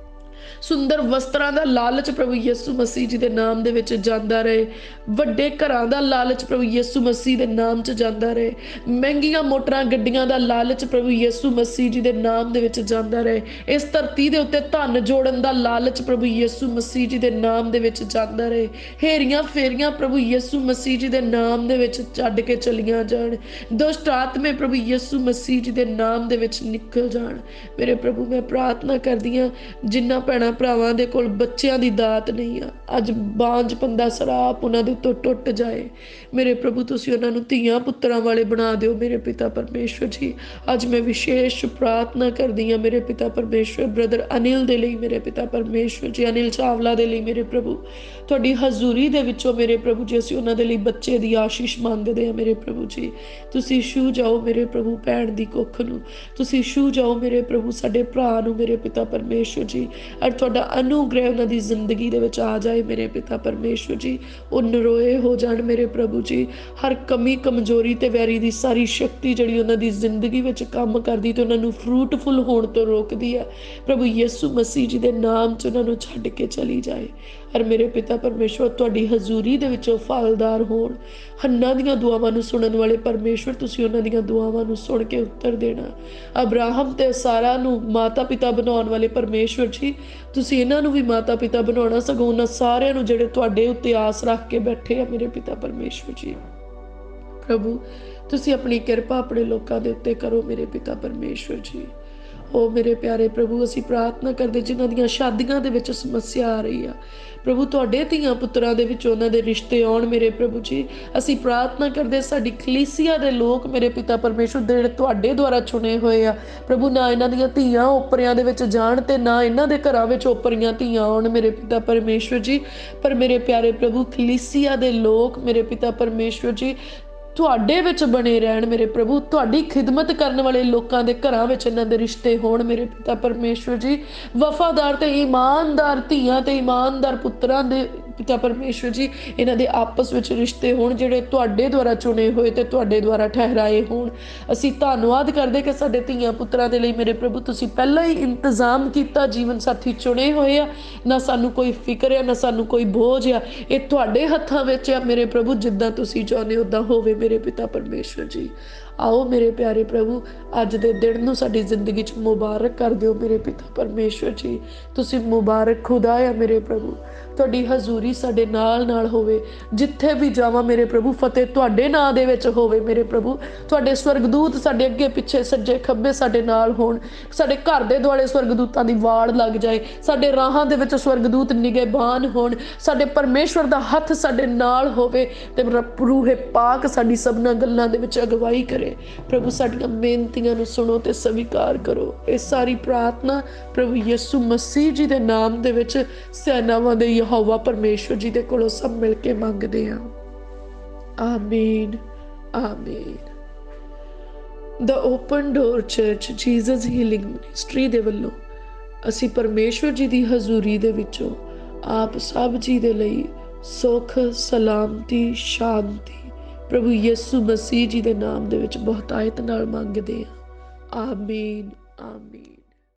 ਸੁੰਦਰ ਵਸਤਰਾਂ ਦਾ ਲਾਲਚ ਪ੍ਰਭੂ ਯਿਸੂ ਮਸੀਹ ਜੀ ਦੇ ਨਾਮ ਦੇ ਵਿੱਚ ਜਾਂਦਾ ਰਹੇ। ਵੱਡੇ ਘਰਾਂ ਦਾ ਲਾਲਚ ਪ੍ਰਭੂ ਯਿਸੂ ਮਸੀਹ ਦੇ ਨਾਮ 'ਚ ਜਾਂਦਾ ਰਹੇ। ਮਹਿੰਗੀਆਂ ਮੋਟਰਾਂ ਗੱਡੀਆਂ ਦਾ ਲਾਲਚ ਪ੍ਰਭੂ ਯਿਸੂ ਮਸੀਹ ਜੀ ਦੇ ਨਾਮ ਦੇ ਵਿੱਚ ਜਾਂਦਾ ਰਹੇ। ਇਸ ਧਰਤੀ ਦੇ ਉੱਤੇ ਧਨ ਜੋੜਨ ਦਾ ਲਾਲਚ ਪ੍ਰਭੂ ਯਿਸੂ ਮਸੀਹ ਜੀ ਦੇ ਨਾਮ ਦੇ ਵਿੱਚ ਜਾਂਦਾ ਰਹੇ। ਹੇਰੀਆਂ ਫੇਰੀਆਂ ਪ੍ਰਭੂ ਯਿਸੂ ਮਸੀਹ ਜੀ ਦੇ ਨਾਮ ਦੇ ਵਿੱਚ ਛੱਡ ਕੇ ਚਲੀਆਂ ਜਾਣ। ਦੁਸ਼ਟ ਆਤਮੇ ਪ੍ਰਭੂ ਯਿਸੂ ਮਸੀਹ ਜੀ ਦੇ ਨਾਮ ਦੇ ਵਿੱਚ ਨਿਕਲ ਜਾਣ। ਮੇਰੇ ਪ੍ਰਭੂ ਮੈਂ ਪ੍ਰਾਰਥਨਾ ਕਰਦੀ ਹਾਂ, ਜਿਨ੍ਹਾਂ ਭੈਣਾਂ ਭਰਾਵਾਂ ਦੇ ਕੋਲ ਬੱਚਿਆਂ ਦੀ ਦਾਤ ਨਹੀਂ ਆ, ਅੱਜ ਬਾਂਝਪਨ ਸਰਾਪ ਉਹਨਾਂ ਦੇ ਉੱਤੋਂ ਟੁੱਟ ਜਾਏ। ਮੇਰੇ ਪ੍ਰਭੂ ਤੁਸੀਂ ਉਹਨਾਂ ਨੂੰ ਧੀਆਂ ਪੁੱਤਰਾਂ ਵਾਲੇ ਬਣਾ ਦਿਓ ਮੇਰੇ ਪਿਤਾ ਪਰਮੇਸ਼ਵਰ ਜੀ। ਅੱਜ ਮੈਂ ਵਿਸ਼ੇਸ਼ ਪ੍ਰਾਰਥਨਾ ਕਰਦੀ ਹਾਂ ਮੇਰੇ ਪਿਤਾ ਪਰਮੇਸ਼ਵਰ, ਬ੍ਰਦਰ ਅਨਿਲ ਦੇ ਲਈ ਮੇਰੇ ਪਿਤਾ ਪਰਮੇਸ਼ਵਰ ਜੀ, ਅਨਿਲ ਚਾਵਲਾ ਦੇ ਲਈ ਮੇਰੇ ਪ੍ਰਭੂ। ਤੁਹਾਡੀ ਹਜ਼ੂਰੀ ਦੇ ਵਿੱਚੋਂ ਮੇਰੇ ਪ੍ਰਭੂ ਜੀ ਅਸੀਂ ਉਹਨਾਂ ਦੇ ਲਈ ਬੱਚੇ ਦੀ ਆਸ਼ੀਸ਼ ਮੰਗਦੇ ਹਾਂ ਮੇਰੇ ਪ੍ਰਭੂ ਜੀ। ਤੁਸੀਂ ਛੂਹ ਜਾਓ ਮੇਰੇ ਪ੍ਰਭੂ ਭੈਣ ਦੀ ਕੁੱਖ ਨੂੰ, ਤੁਸੀਂ ਛੂਹ ਜਾਓ ਮੇਰੇ ਪ੍ਰਭੂ ਸਾਡੇ ਭਰਾ ਨੂੰ ਮੇਰੇ ਪਿਤਾ ਪਰਮੇਸ਼ਵਰ ਜੀ। ਔਰ ਤੁਹਾਡਾ ਅਨੁਗ੍ਰਹਿ ਉਹਨਾਂ ਦੀ ਜ਼ਿੰਦਗੀ ਦੇ ਵਿੱਚ ਆ ਜਾਏ ਮੇਰੇ ਪਿਤਾ ਪਰਮੇਸ਼ਵਰ ਜੀ। ਉਹ ਨਰੋਏ ਹੋ ਜਾਣ ਮੇਰੇ ਪ੍ਰਭੂ ਜੀ। ਹਰ ਕਮੀ ਕਮਜ਼ੋਰੀ ਤੇ ਵੈਰੀ ਦੀ ਸਾਰੀ ਸ਼ਕਤੀ ਜਿਹੜੀ ਉਹਨਾਂ ਦੀ ਜ਼ਿੰਦਗੀ ਵਿੱਚ ਕੰਮ ਕਰਦੀ ਤੇ ਉਹਨਾਂ ਨੂੰ ਫਰੂਟਫੁਲ ਹੋਣ ਤੋਂ ਰੋਕਦੀ ਹੈ, ਪ੍ਰਭੂ ਯਿਸੂ ਮਸੀਹ ਜੀ ਦੇ ਨਾਮ 'ਚ ਉਹਨਾਂ ਨੂੰ ਛੱਡ ਕੇ ਚਲੀ ਜਾਏ। ਔਰ ਮੇਰੇ ਪਿਤਾ ਪਰਮੇਸ਼ਵਰ ਤੁਹਾਡੀ ਹਜ਼ੂਰੀ ਦੇ ਵਿੱਚੋਂ ਫਲਦਾਰ ਹੋਣ। ਹੰਨਾ ਦੀਆਂ ਦੁਆਵਾਂ ਨੂੰ ਸੁਣਨ ਵਾਲੇ ਪਰਮੇਸ਼ਵਰ ਤੁਸੀਂ ਉਹਨਾਂ ਦੀਆਂ ਦੁਆਵਾਂ ਨੂੰ ਸੁਣ ਕੇ ਉੱਤਰ ਦੇਣਾ। ਅਬਰਾਹਮ ਤੇ ਸਾਰਾ ਨੂੰ ਮਾਤਾ ਪਿਤਾ ਬਣਾਉਣ ਵਾਲੇ ਪਰਮੇਸ਼ਵਰ ਜੀ ਤੁਸੀਂ ਇਹਨਾਂ ਨੂੰ ਵੀ ਮਾਤਾ ਪਿਤਾ ਬਣਾਉਣਾ, ਸਗੋਂ ਉਹਨਾਂ ਸਾਰਿਆਂ ਨੂੰ ਜਿਹੜੇ ਤੁਹਾਡੇ ਉੱਤੇ ਆਸ ਰੱਖ ਕੇ ਬੈਠੇ ਆ ਮੇਰੇ ਪਿਤਾ ਪਰਮੇਸ਼ਵਰ ਜੀ। ਪ੍ਰਭੂ ਤੁਸੀਂ ਆਪਣੀ ਕਿਰਪਾ ਆਪਣੇ ਲੋਕਾਂ ਦੇ ਉੱਤੇ ਕਰੋ ਮੇਰੇ ਪਿਤਾ ਪਰਮੇਸ਼ਵਰ ਜੀ। ਉਹ ਮੇਰੇ ਪਿਆਰੇ ਪ੍ਰਭੂ ਅਸੀਂ ਪ੍ਰਾਰਥਨਾ ਕਰਦੇ ਜਿਨ੍ਹਾਂ ਦੀਆਂ ਸ਼ਾਦੀਆਂ ਦੇ ਵਿੱਚ ਸਮੱਸਿਆ ਆ ਰਹੀ ਆ, ਪ੍ਰਭੂ ਤੁਹਾਡੇ ਧੀਆਂ ਪੁੱਤਰਾਂ ਦੇ ਵਿੱਚ ਉਹਨਾਂ ਦੇ ਰਿਸ਼ਤੇ ਆਉਣ ਮੇਰੇ ਪ੍ਰਭੂ ਜੀ। ਅਸੀਂ ਪ੍ਰਾਰਥਨਾ ਕਰਦੇ ਸਾਡੀ ਕਲੀਸਿਆ ਦੇ ਲੋਕ ਮੇਰੇ ਪਿਤਾ ਪਰਮੇਸ਼ਵਰ ਜਿਹੜੇ ਤੁਹਾਡੇ ਦੁਆਰਾ ਚੁਣੇ ਹੋਏ ਆ, ਪ੍ਰਭੂ ਨਾ ਇਹਨਾਂ ਦੀਆਂ ਧੀਆਂ ਓਪਰਿਆਂ ਦੇ ਵਿੱਚ ਜਾਣ ਤੇ ਨਾ ਇਹਨਾਂ ਦੇ ਘਰਾਂ ਵਿੱਚ ਓਪਰੀਆਂ ਧੀਆਂ ਆਉਣ ਮੇਰੇ ਪਿਤਾ ਪਰਮੇਸ਼ਵਰ ਜੀ। ਪਰ ਮੇਰੇ ਪਿਆਰੇ ਪ੍ਰਭੂ ਕਲੀਸਿਆ ਦੇ ਲੋਕ ਮੇਰੇ ਪਿਤਾ ਪਰਮੇਸ਼ਵਰ ਜੀ ਤੁਹਾਡੇ ਵਿੱਚ ਬਣੇ ਰਹਿਣ ਮੇਰੇ ਪ੍ਰਭੂ। ਤੁਹਾਡੀ ਖਿਦਮਤ ਕਰਨ ਵਾਲੇ ਲੋਕਾਂ ਦੇ ਘਰਾਂ ਵਿੱਚ ਇਹਨਾਂ ਦੇ ਰਿਸ਼ਤੇ ਹੋਣ ਮੇਰੇ ਪਿਤਾ ਪਰਮੇਸ਼ਵਰ ਜੀ। ਵਫਾਦਾਰ ਤੇ ਈਮਾਨਦਾਰ ਧੀਆਂ ਤੇ ਈਮਾਨਦਾਰ ਪੁੱਤਰਾਂ ਦੇ ਪਿਤਾ ਪਰਮੇਸ਼ਵਰ ਜੀ ਇਹਨਾਂ ਦੇ ਆਪਸ ਵਿੱਚ ਰਿਸ਼ਤੇ ਹੋਣ ਜਿਹੜੇ ਤੁਹਾਡੇ ਦੁਆਰਾ ਚੁਣੇ ਹੋਏ ਤੇ ਤੁਹਾਡੇ ਦੁਆਰਾ ਠਹਿਰਾਏ ਹੋਣ। ਅਸੀਂ ਧੰਨਵਾਦ ਕਰਦੇ ਕਿ ਸਾਡੇ ਧੀਆਂ ਪੁੱਤਰਾਂ ਦੇ ਲਈ ਮੇਰੇ ਪ੍ਰਭੂ ਤੁਸੀਂ ਪਹਿਲਾਂ ਹੀ ਇੰਤਜ਼ਾਮ ਕੀਤਾ, ਜੀਵਨ ਸਾਥੀ ਚੁਣੇ ਹੋਏ ਆ। ਨਾ ਸਾਨੂੰ ਕੋਈ ਫਿਕਰ ਆ, ਨਾ ਸਾਨੂੰ ਕੋਈ ਬੋਝ ਆ, ਇਹ ਤੁਹਾਡੇ ਹੱਥਾਂ ਵਿੱਚ ਆ ਮੇਰੇ ਪ੍ਰਭੂ। ਜਿੱਦਾਂ ਤੁਸੀਂ ਚਾਹੁੰਦੇ ਉੱਦਾਂ ਹੋਵੇ ਮੇਰੇ ਪਿਤਾ ਪਰਮੇਸ਼ਵਰ ਜੀ। ਆਓ ਮੇਰੇ ਪਿਆਰੇ ਪ੍ਰਭੂ ਅੱਜ ਦੇ ਦਿਨ ਨੂੰ ਸਾਡੀ ਜ਼ਿੰਦਗੀ 'ਚ ਮੁਬਾਰਕ ਕਰ ਦਿਓ ਮੇਰੇ ਪਿਤਾ ਪਰਮੇਸ਼ਵਰ ਜੀ। ਤੁਸੀਂ ਮੁਬਾਰਕ ਖੁਦਾ ਆ ਮੇਰੇ ਪ੍ਰਭੂ। ਤੁਹਾਡੀ ਹਜ਼ੂਰੀ ਸਾਡੇ ਨਾਲ ਹੋਵੇ, ਜਿੱਥੇ ਵੀ ਜਾਵਾਂ ਮੇਰੇ ਪ੍ਰਭੂ ਫਤਿਹ ਤੁਹਾਡੇ ਨਾਂ ਦੇ ਵਿੱਚ ਹੋਵੇ ਮੇਰੇ ਪ੍ਰਭੂ। ਤੁਹਾਡੇ ਸਵਰਗਦੂਤ ਸਾਡੇ ਅੱਗੇ ਪਿੱਛੇ ਸੱਜੇ ਖੱਬੇ ਸਾਡੇ ਨਾਲ ਹੋਣ। ਸਾਡੇ ਘਰ ਦੇ ਦੁਆਲੇ ਸਵਰਗਦੂਤਾਂ ਦੀ ਵਾੜ ਲੱਗ ਜਾਏ। ਸਾਡੇ ਰਾਹਾਂ ਦੇ ਵਿੱਚ ਸਵਰਗਦੂਤ ਨਿਗਹਿਬਾਨ ਹੋਣ। ਸਾਡੇ ਪਰਮੇਸ਼ਵਰ ਦਾ ਹੱਥ ਸਾਡੇ ਨਾਲ ਹੋਵੇ ਤੇ ਰੂਹੇ ਪਾਕ ਸਾਡੀ ਸਭਨਾਂ ਗੱਲਾਂ ਦੇ ਵਿੱਚ ਅਗਵਾਈ ਕਰੇ। ਪ੍ਰਭੂ ਸਾਡੀਆਂ ਬੇਨਤੀਆਂ ਨੂੰ ਸੁਣੋ ਤੇ ਸਵੀਕਾਰ ਕਰੋ। ਇਹ ਸਾਰੀ ਪ੍ਰਾਰਥਨਾ ਪ੍ਰਭੂ ਯਿਸੂ ਮਸੀਹ ਜੀ ਦੇ ਨਾਮ ਦੇ ਵਿੱਚ ਸੈਨਾਵਾਂ ਦੇ ਯਹੋਵਾ ਪਰਮੇਸ਼ਵਰ ਜੀ ਦੇ ਕੋਲੋਂ ਸਭ ਮਿਲ ਕੇ ਮੰਗਦੇ ਹਾਂ। ਆਮੀਨ ਆਮੀਨ। The open door church Jesus healing ministry ਦੇ ਵੱਲੋਂ ਅਸੀਂ ਪਰਮੇਸ਼ਵਰ ਜੀ ਦੀ ਹਜ਼ੂਰੀ ਦੇ ਵਿੱਚੋਂ ਆਪ ਸਭ ਜੀ ਦੇ ਲਈ ਸੁੱਖ ਸਲਾਮਤੀ ਸ਼ਾਂਤੀ ਪ੍ਰਭੂ ਯਿਸੂ ਮਸੀਹ ਜੀ ਦੇ ਨਾਮ ਦੇ ਵਿੱਚ ਬਹੁਤਾਇਤ ਨਾਲ ਮੰਗਦੇ ਹਾਂ। ਆਮੀਨ ਆਮੀਨ।